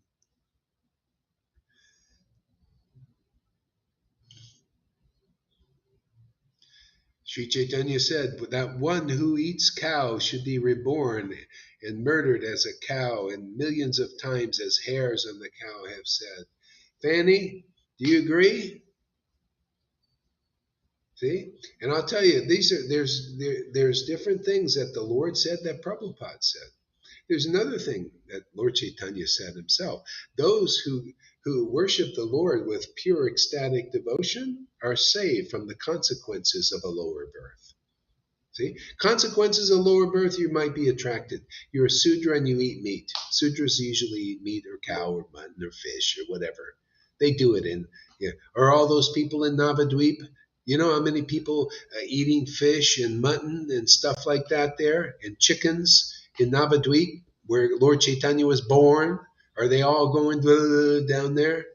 Sri Chaitanya said that one who eats cow should be reborn and murdered as a cow, and millions of times as hairs on the cow have said. Fanny, do you agree? See? And I'll tell you, there's different things that the Lord said that Prabhupada said. There's another thing that Lord Caitanya said himself. Those who worship the Lord with pure ecstatic devotion are saved from the consequences of a lower birth. See? Consequences of lower birth, you might be attracted. You're a Sudra and you eat meat. Sudras usually eat meat or cow or mutton or fish or whatever. They do it in, yeah. Or all those people in Navadvip, you know how many people eating fish and mutton and stuff like that there? And chickens in Navadvip, where Lord Chaitanya was born? Are they all going down there?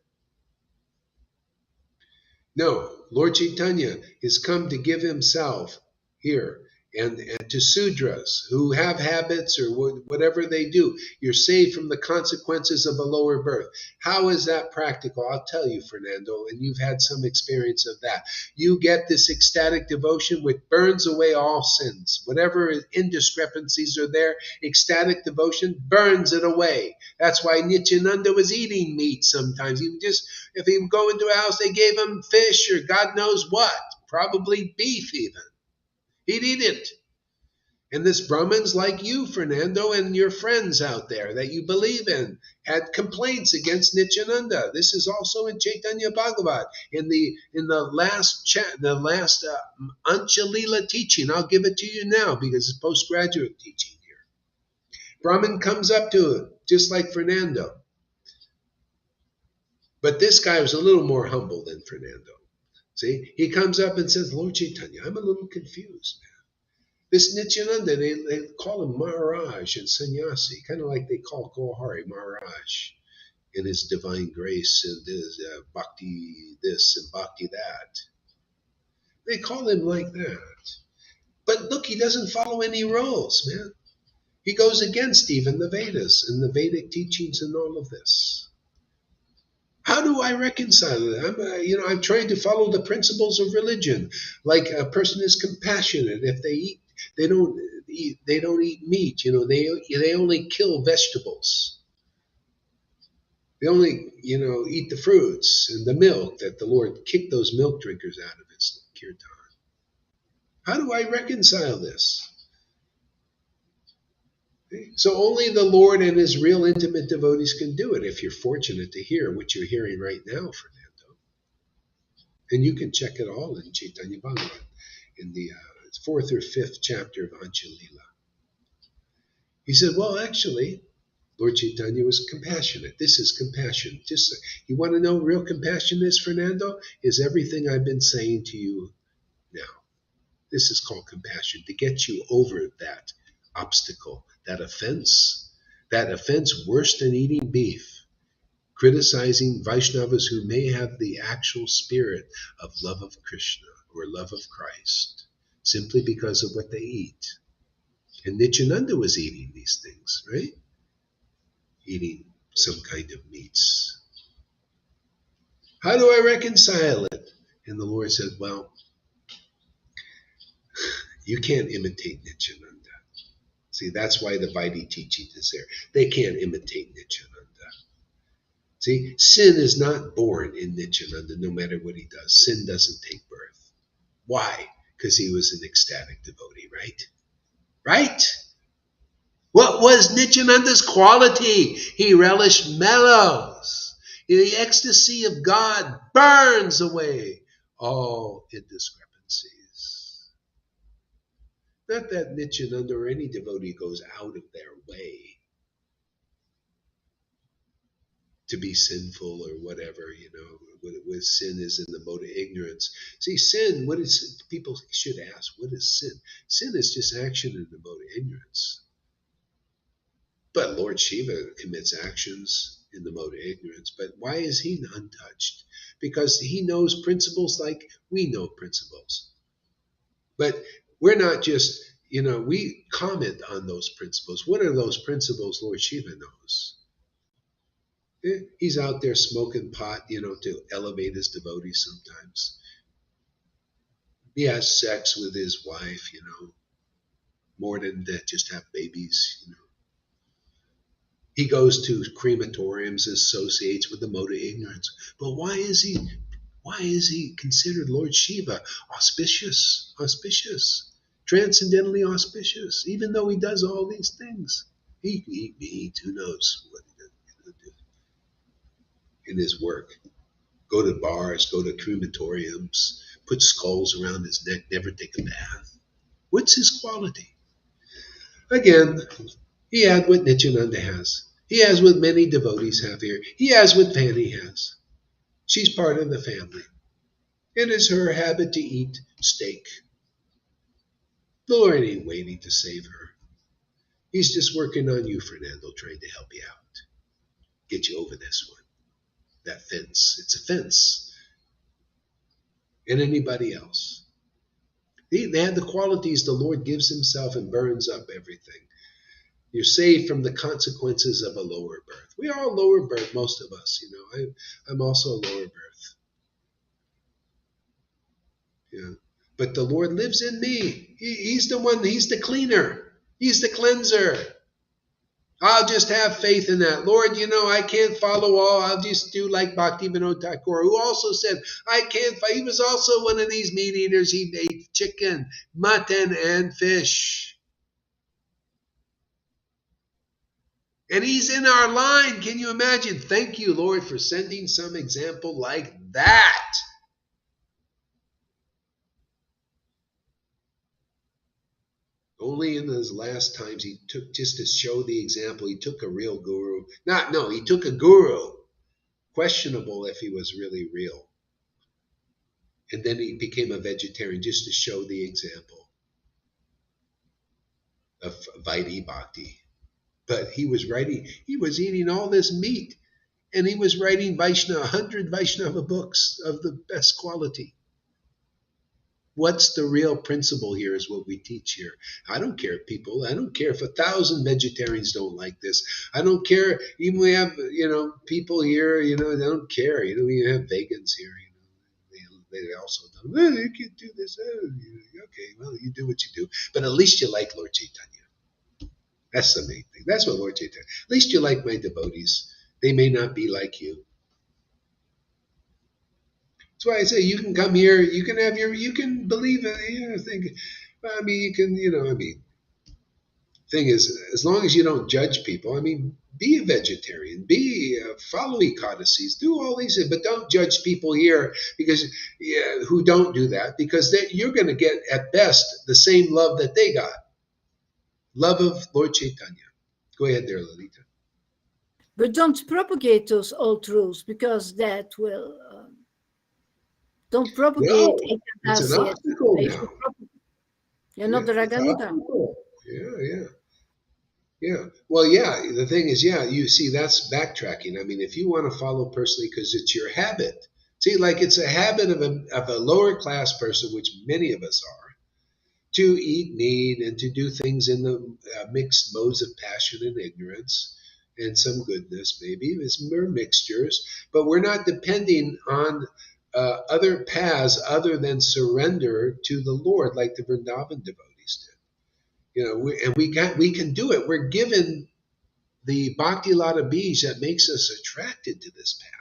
No, Lord Chaitanya is come to give himself here and to Sudras who have habits or whatever they do. You're saved from the consequences of a lower birth. How is that practical? I'll tell you, Fernando, and you've had some experience of that. You get this ecstatic devotion which burns away all sins. Whatever indiscrepancies are there, ecstatic devotion burns it away. That's why Nityananda was eating meat sometimes. If he would go into a house, they gave him fish or God knows what, probably beef even. He'd eat it. And this Brahmins like you, Fernando, and your friends out there that you believe in, had complaints against Nityananda. This is also in Chaitanya Bhagavat, in the last Anchalila teaching. I'll give it to you now because it's postgraduate teaching here. Brahmin comes up to him, just like Fernando. But this guy was a little more humble than Fernando. See, he comes up and says, Lord Chaitanya, I'm a little confused, man. This Nityananda, they call him Maharaj and Sannyasi, kind of like they call Gohari Maharaj in his divine grace and his bhakti this and bhakti that. They call him like that. But look, he doesn't follow any rules, man. He goes against even the Vedas and the Vedic teachings and all of this. How do I reconcile it? I'm trying to follow the principles of religion. Like a person is compassionate if they don't eat meat. They only kill vegetables. They only eat the fruits and the milk that the Lord kicked those milk drinkers out of his kirtan. How do I reconcile this? So only the Lord and his real intimate devotees can do it if you're fortunate to hear what you're hearing right now, Fernando. And you can check it all in Chaitanya Bhagavat, in the 4th or 5th chapter of Anchalila. He said, well, actually, Lord Chaitanya was compassionate. This is compassion. You want to know what real compassion is, Fernando? Is everything I've been saying to you now. This is called compassion, to get you over that obstacle, that offense worse than eating beef, criticizing Vaishnavas who may have the actual spirit of love of Krishna or love of Christ, simply because of what they eat. And Nityananda was eating these things, right? Eating some kind of meats. How do I reconcile it? And the Lord said, well, you can't imitate Nityananda. See, that's why the Vaidhi teaching is there. They can't imitate Nityananda. See, sin is not born in Nityananda, no matter what he does. Sin doesn't take birth. Why? Because he was an ecstatic devotee, right? Right? What was Nityananda's quality? He relished mellows. The ecstasy of God burns away all indiscrepancies. Not that Nityananda or any devotee goes out of their way to be sinful or whatever, with sin is in the mode of ignorance. See, sin, people should ask, what is sin? Sin is just action in the mode of ignorance. But Lord Shiva commits actions in the mode of ignorance. But why is he untouched? Because he knows principles like we know principles. But we're not just, we comment on those principles. What are those principles Lord Shiva knows? He's out there smoking pot, to elevate his devotees sometimes. He has sex with his wife, more than that, just have babies. He goes to crematoriums, associates with the mode of ignorance. But why is he considered Lord Shiva auspicious, transcendentally auspicious, even though he does all these things? He who knows what he does in his work. Go to bars, go to crematoriums, put skulls around his neck, never take a bath. What's his quality? Again, he had what Nityananda has. He has what many devotees have here. He has what Fanny has. She's part of the family. It is her habit to eat steak. The Lord ain't waiting to save her. He's just working on you, Fernando, trying to help you out. Get you over this one. That fence. It's a fence. And anybody else. They have the qualities the Lord gives himself and burns up everything. You're saved from the consequences of a lower birth. We are all lower birth, most of us. I'm also a lower birth. Yeah. But the Lord lives in me. He's the one, he's the cleaner. He's the cleanser. I'll just have faith in that. Lord, I can't follow all. I'll just do like Bhaktivinoda Thakur, who also said, I can't follow. He was also one of these meat eaters. He ate chicken, mutton, and fish. And he's in our line. Can you imagine? Thank you, Lord, for sending some example like that. Only in those last times he took, just to show the example, he took a real guru. He took a guru. Questionable if he was really real. And then he became a vegetarian just to show the example of Vaidhi Bhakti. But he was eating all this meat, and he was writing 100 Vaishnava books of the best quality. What's the real principle here is what we teach here. I don't care if 1,000 vegetarians don't like this. I don't care, even we have, people here, they don't care. We have vegans here, they also don't, you can't do this. Okay, well, you do what you do. But at least you like Lord Caitanya. That's the main thing. That's what Lord Caitanya. At least you like my devotees. They may not be like you. That's why I say you can come here, you can believe it, think. You can, thing is, as long as you don't judge people, be a vegetarian, follow ecodices, do all these things, but don't judge people here who don't do that, because you're going to get at best the same love that they got. Love of Lord Caitanya. Go ahead there, Lalita. But don't propagate those old rules, because that will... don't propagate. No, it's an obstacle now. You're not the Raganuga. Yeah. Well, the thing is, you see, that's backtracking. If you want to follow personally because it's your habit. See, like it's a habit of a lower class person, which many of us are, to eat meat and to do things in the mixed modes of passion and ignorance and some goodness, maybe. It's mere mixtures, but we're not depending on other paths other than surrender to the Lord, like the Vrindavan devotees did. We can do it. We're given the Bhakti Lata Bij that makes us attracted to this path.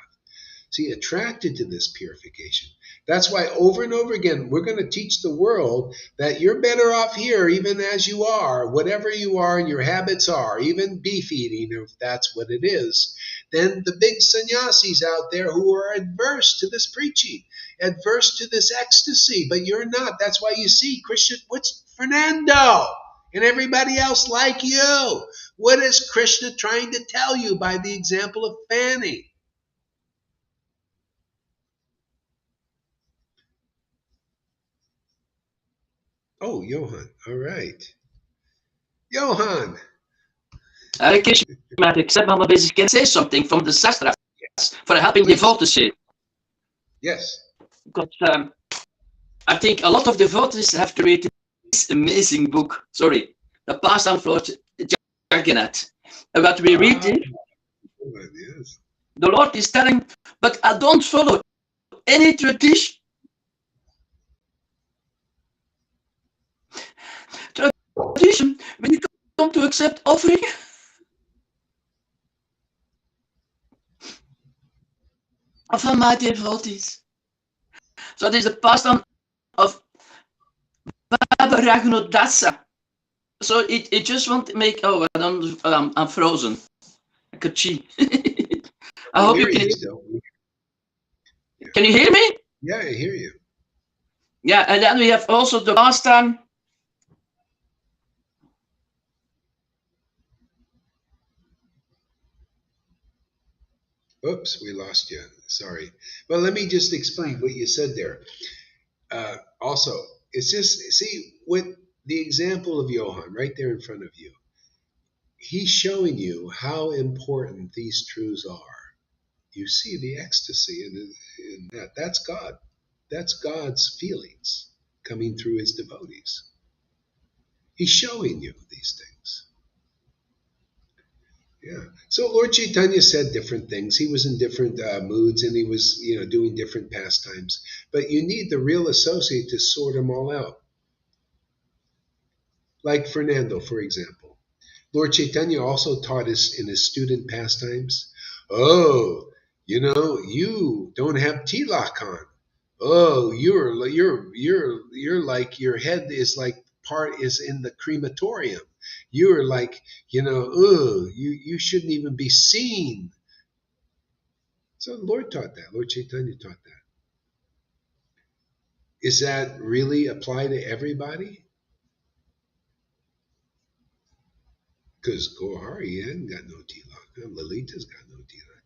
See, attracted to this purification. That's why over and over again, we're going to teach the world that you're better off here, even as you are, whatever you are and your habits are, even beef eating, if that's what it is, than the big sannyasis out there who are adverse to this preaching, adverse to this ecstasy, but you're not. That's why you see Krishna, what's Fernando and everybody else like you? What is Krishna trying to tell you by the example of Fanny? Oh, Johan. All right. Johan. Hare Krishna, except Mama Basic can say something from the Shastras for helping devotees. Yes. Because I think a lot of devotees have to read this amazing book. Sorry, the Past on Lord Jagannath. What we read it, yes. The Lord is telling, but I don't follow any tradition. when you come to accept offering, of Almighty devotees. So there's a pastime of Baba Ragnodasa. So it just won't make. Oh, I'm frozen. I could cheat. I hope you hear can you hear. still. Yeah. Can you hear me? Yeah, I hear you. Yeah, and then we have also the pastime. Oops, we lost you. Sorry. Well, let me just explain what you said there. Also, it's just, see, with the example of Johann right there in front of you, he's showing you how important these truths are. You see the ecstasy in that. That's God. That's God's feelings coming through his devotees. He's showing you these things. Yeah. So Lord Chaitanya said different things. He was in different moods, and he was, doing different pastimes. But you need the real associate to sort them all out. Like Fernando, for example. Lord Chaitanya also taught us in his student pastimes. Oh, you don't have tilak on. Oh, you're like, your head is like part is in the crematorium. You're like, you shouldn't even be seen. So the Lord taught that. Lord Chaitanya taught that. Is that really apply to everybody? Because Gohari hadn't got no tilak. Lalita's got no tilak.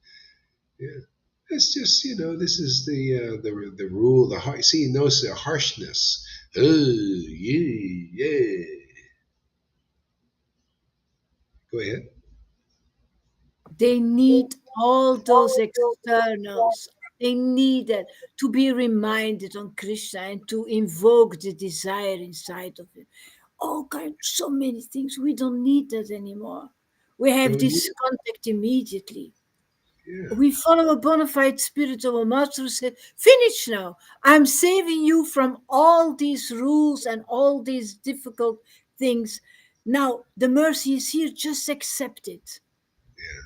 Yeah. It's just, this is the rule. See, you notice the harshness. Oh, yeah, yeah. Go ahead. They need all those externals. They need that to be reminded on Krishna and to invoke the desire inside of him. All kinds, so many things. We don't need that anymore. We have Don't this you? contact immediately. Yeah. We follow a bona fide spirit of a master who said, finish now. I'm saving you from all these rules and all these difficult things. Now, the mercy is here, just accept it. Yeah.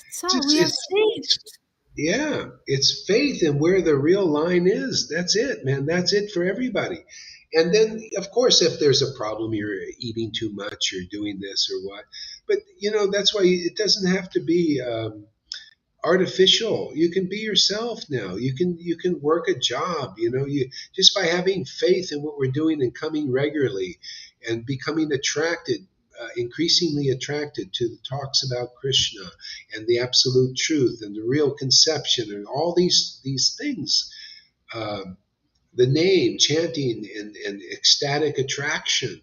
That's all. Just We are it's saved. yeah, it's faith and where the real line is. That's it, man. That's it for everybody. And then, of course, if there's a problem, you're eating too much, you're doing this or what. But that's why it doesn't have to be artificial. You can be yourself now. You can work a job. You just by having faith in what we're doing and coming regularly, and becoming attracted, increasingly attracted to the talks about Krishna and the absolute truth and the real conception and all these things. Uh, the name, chanting, and ecstatic attraction.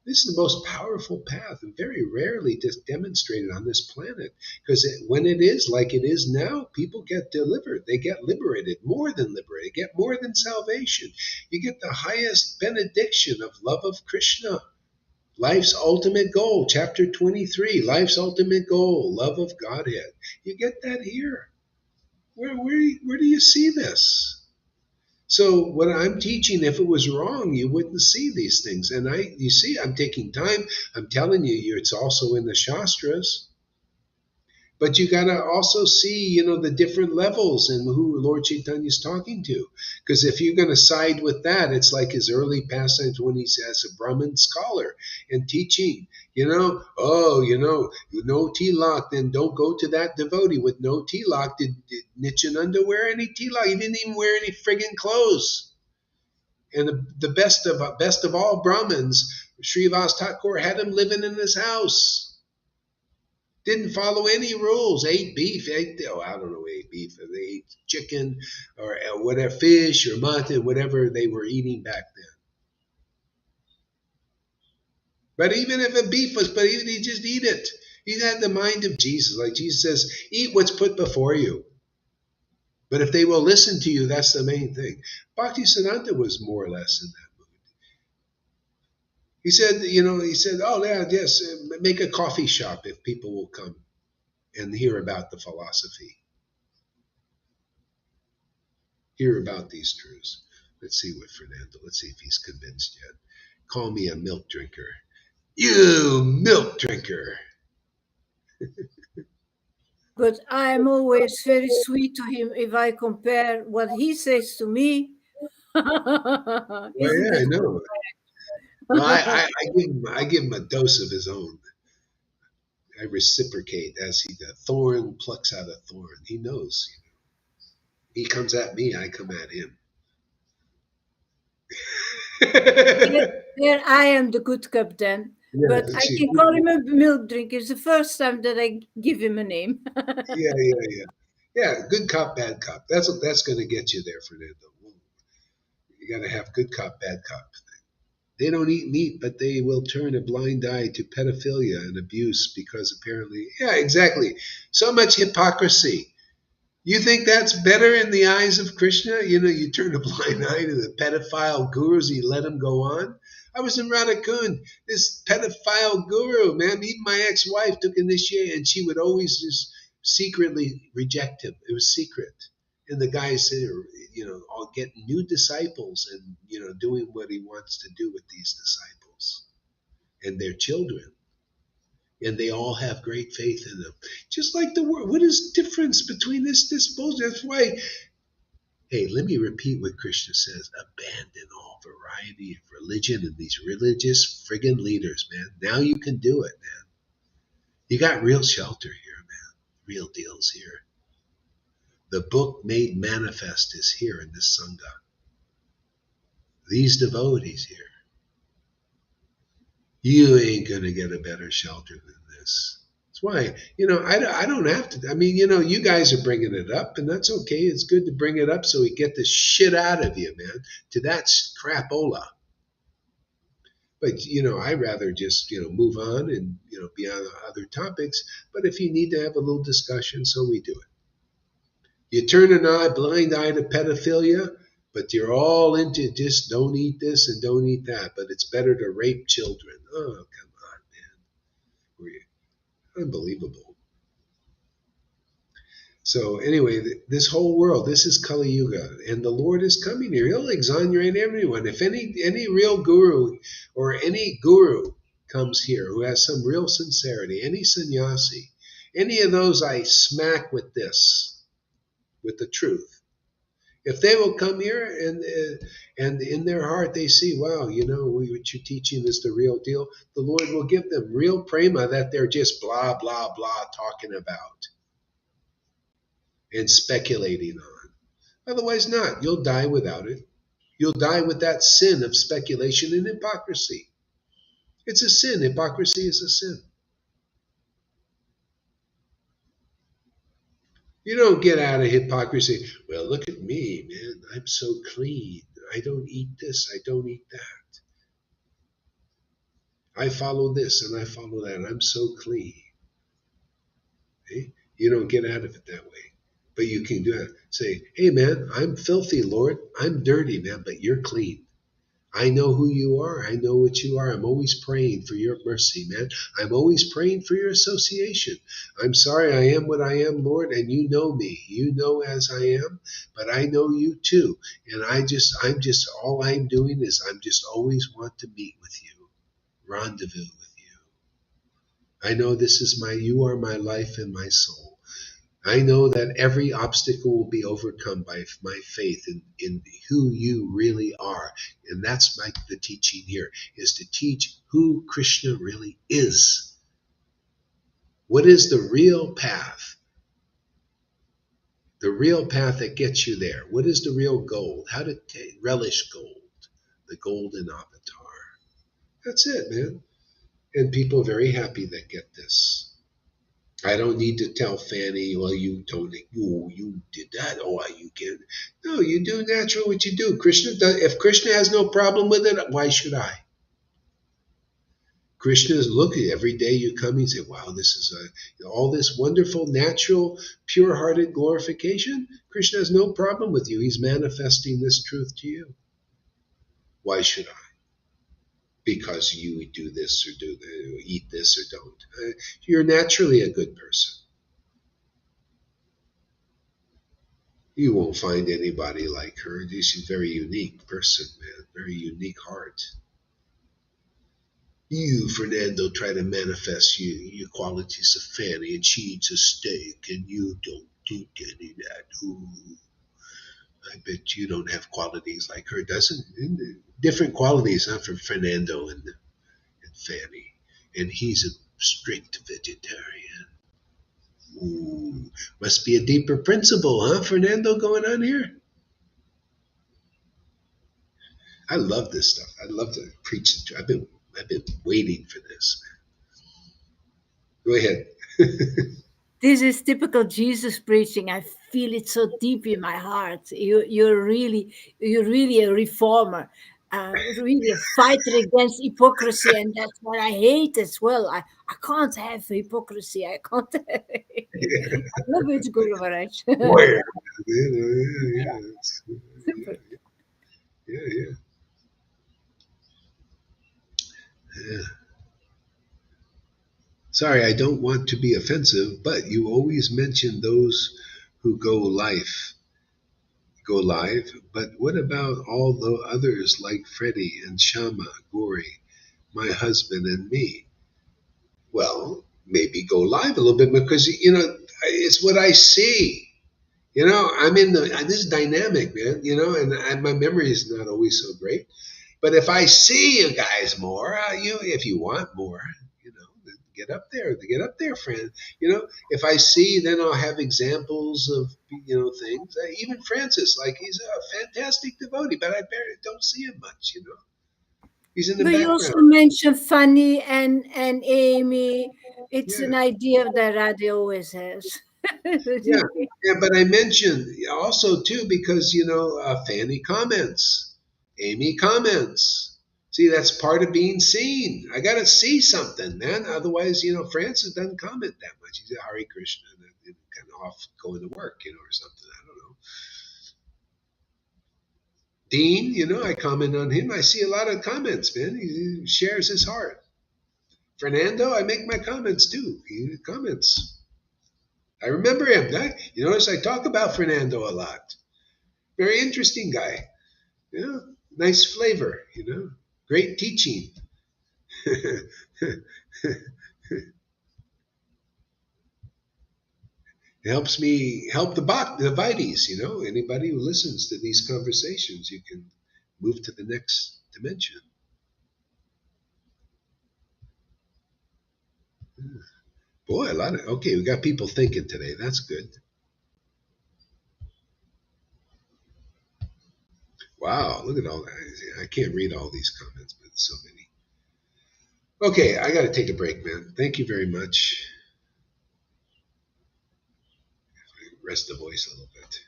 This is the most powerful path, and very rarely just demonstrated on this planet. Because when it is like it is now, people get delivered. They get liberated, more than liberated, get more than salvation. You get the highest benediction of love of Krishna. Life's ultimate goal, chapter 23, life's ultimate goal, love of Godhead. You get that here. Where do you see this? So what I'm teaching, if it was wrong, you wouldn't see these things. And you see, I'm taking time. I'm telling you, it's also in the Shastras. But you got to also see, the different levels and who Lord Chaitanya is talking to. Because if you're going to side with that, it's like his early pastimes when he's as a Brahmin scholar and teaching, no tilak, then don't go to that devotee with no tilak. Did Nityananda wear any tilak? He didn't even wear any friggin' clothes. And the best of all Brahmins, Srivas Thakur had him living in his house. Didn't follow any rules. Ate beef. I don't know. Ate beef. They ate chicken or whatever, fish or mutton, whatever they were eating back then. But even if a beef was, but even he just eat it. He had the mind of Jesus. Like Jesus says, eat what's put before you. But if they will listen to you, that's the main thing. Bhaktisiddhanta was more or less in that mood. He said, oh, yeah, yes, make a coffee shop if people will come and hear about the philosophy, hear about these truths. Let's see what Fernando, let's see if he's convinced yet. Call me a milk drinker. You milk drinker. But I'm always very sweet to him if I compare what he says to me. Well, Isn't yeah, I it? know. Well, I give him a dose of his own. I reciprocate as he the thorn plucks out a thorn. He knows. He comes at me, I come at him. There I am the good cup then. Yeah, But I can call him a milk drinker. It's the first time that I give him a name. yeah. Yeah, good cop, bad cop. That's going to get you there, Fernando. You got to have good cop, bad cop. They don't eat meat, but they will turn a blind eye to pedophilia and abuse because apparently, yeah, exactly. So much hypocrisy. You think that's better in the eyes of Krishna? You know, you turn a blind eye to the pedophile gurus, you let them go on. I was in Radhakund, this pedophile guru, man. Even my ex-wife took initiation, and she would always just secretly reject him. It was secret. And the guy said, I'll get new disciples and, doing what he wants to do with these disciples and their children. And they all have great faith in them. Just like the word. What is the difference between this bullshit? That's why, hey, let me repeat what Krishna says. Abandon all variety of religion and these religious friggin' leaders, man. Now you can do it, man. You got real shelter here, man. Real deals here. The book made manifest is here in this Sangha. These devotees here. You ain't going to get a better shelter than this. That's why, I don't have to. I mean, you guys are bringing it up, and that's okay. It's good to bring it up so we get the shit out of you, man, to that crapola. But, I'd rather just, move on and, be on other topics. But if you need to have a little discussion, so we do it. You turn an blind eye to pedophilia, but you're all into just don't eat this and don't eat that. But it's better to rape children. Oh, come on, man. Unbelievable. So anyway, this whole world, this is Kali Yuga, and the Lord is coming here. He'll exonerate everyone. If any real guru or any guru comes here who has some real sincerity, any sannyasi, any of those I smack with this, with the truth. If they will come here and in their heart they see, wow, what you're teaching is the real deal, the Lord will give them real prema that they're just blah, blah, blah talking about and speculating on. Otherwise not. You'll die without it. You'll die with that sin of speculation and hypocrisy. It's a sin. Hypocrisy is a sin. You don't get out of hypocrisy. Well, look at me, man. I'm so clean. I don't eat this. I don't eat that. I follow this and I follow that. I'm so clean. Okay? You don't get out of it that way. But you can do it. Say, hey, man, I'm filthy, Lord. I'm dirty, man, but you're clean. I know who you are. I know what you are. I'm always praying for your mercy, man. I'm always praying for your association. I'm sorry I am what I am, Lord, and you know me. You know as I am, but I know you too. And all I'm doing is I'm just always want to meet with you, rendezvous with you. I know you are my life and my soul. I know that every obstacle will be overcome by my faith in who you really are. And that's the teaching here, is to teach who Krishna really is. What is the real path? The real path that gets you there. What is the real gold? How to relish gold, the golden avatar. That's it, man. And people are very happy that get this. I don't need to tell Fanny, well, you did that. Oh, you can. No, you do naturally what you do. If Krishna has no problem with it, why should I? Krishna is looking every day you come and say, wow, this is all this wonderful, natural, pure-hearted glorification. Krishna has no problem with you. He's manifesting this truth to you. Why should I? Because you do this or eat this or don't. You're naturally a good person. You won't find anybody like her. She's a very unique person, man. Very unique heart. You, Fernando, try to manifest your qualities of Fanny, and she eats a steak, and you don't do any of that. Ooh, I bet you don't have qualities like her, doesn't? Different qualities, huh, for Fernando and Fanny. And he's a strict vegetarian. Ooh, must be a deeper principle, huh, Fernando, going on here? I love this stuff. I love to preach it. I've been waiting for this. Go ahead. This is typical Jesus preaching. I feel it so deep in my heart. You're really a reformer, really a fighter against hypocrisy, and that's what I hate as well. I can't have hypocrisy. I can't. I love it, Guru Maharaj. Warrior. Yeah, Super. yeah. Sorry, I don't want to be offensive, but you always mention those who go live. But what about all the others like Freddie and Shama, Gori, my husband, and me? Well, maybe go live a little bit because it's what I see. I'm in this dynamic, man. And my memory is not always so great. But if I see you guys more, if you want more, then get up there, friend. If I see, then I'll have examples of things. Even Francis, like he's a fantastic devotee, but I barely don't see him much. He's in the But you also background. mentioned Fanny and Amy. It's Yeah, an idea that Radha always has. yeah, yeah. But I mentioned also too because Fanny comments, Amy comments. See, that's part of being seen. I got to see something, man. Otherwise, Francis doesn't comment that much. He's a Hare Krishna and kind of off going to work, or something. I don't know. Dean, I comment on him. I see a lot of comments, man. He shares his heart. Fernando, I make my comments too. He comments. I remember him. You notice I talk about Fernando a lot. Very interesting guy. Nice flavor. Great teaching. It helps me help the devotees. Anybody who listens to these conversations, you can move to the next dimension. Boy, okay. We got people thinking today. That's good. Wow, look at all that. I can't read all these comments, but so many. Okay, I got to take a break, man. Thank you very much. Rest the voice a little bit.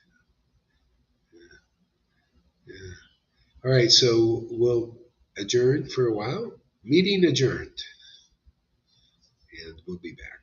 Yeah. All right, so we'll adjourn for a while. Meeting adjourned, and we'll be back.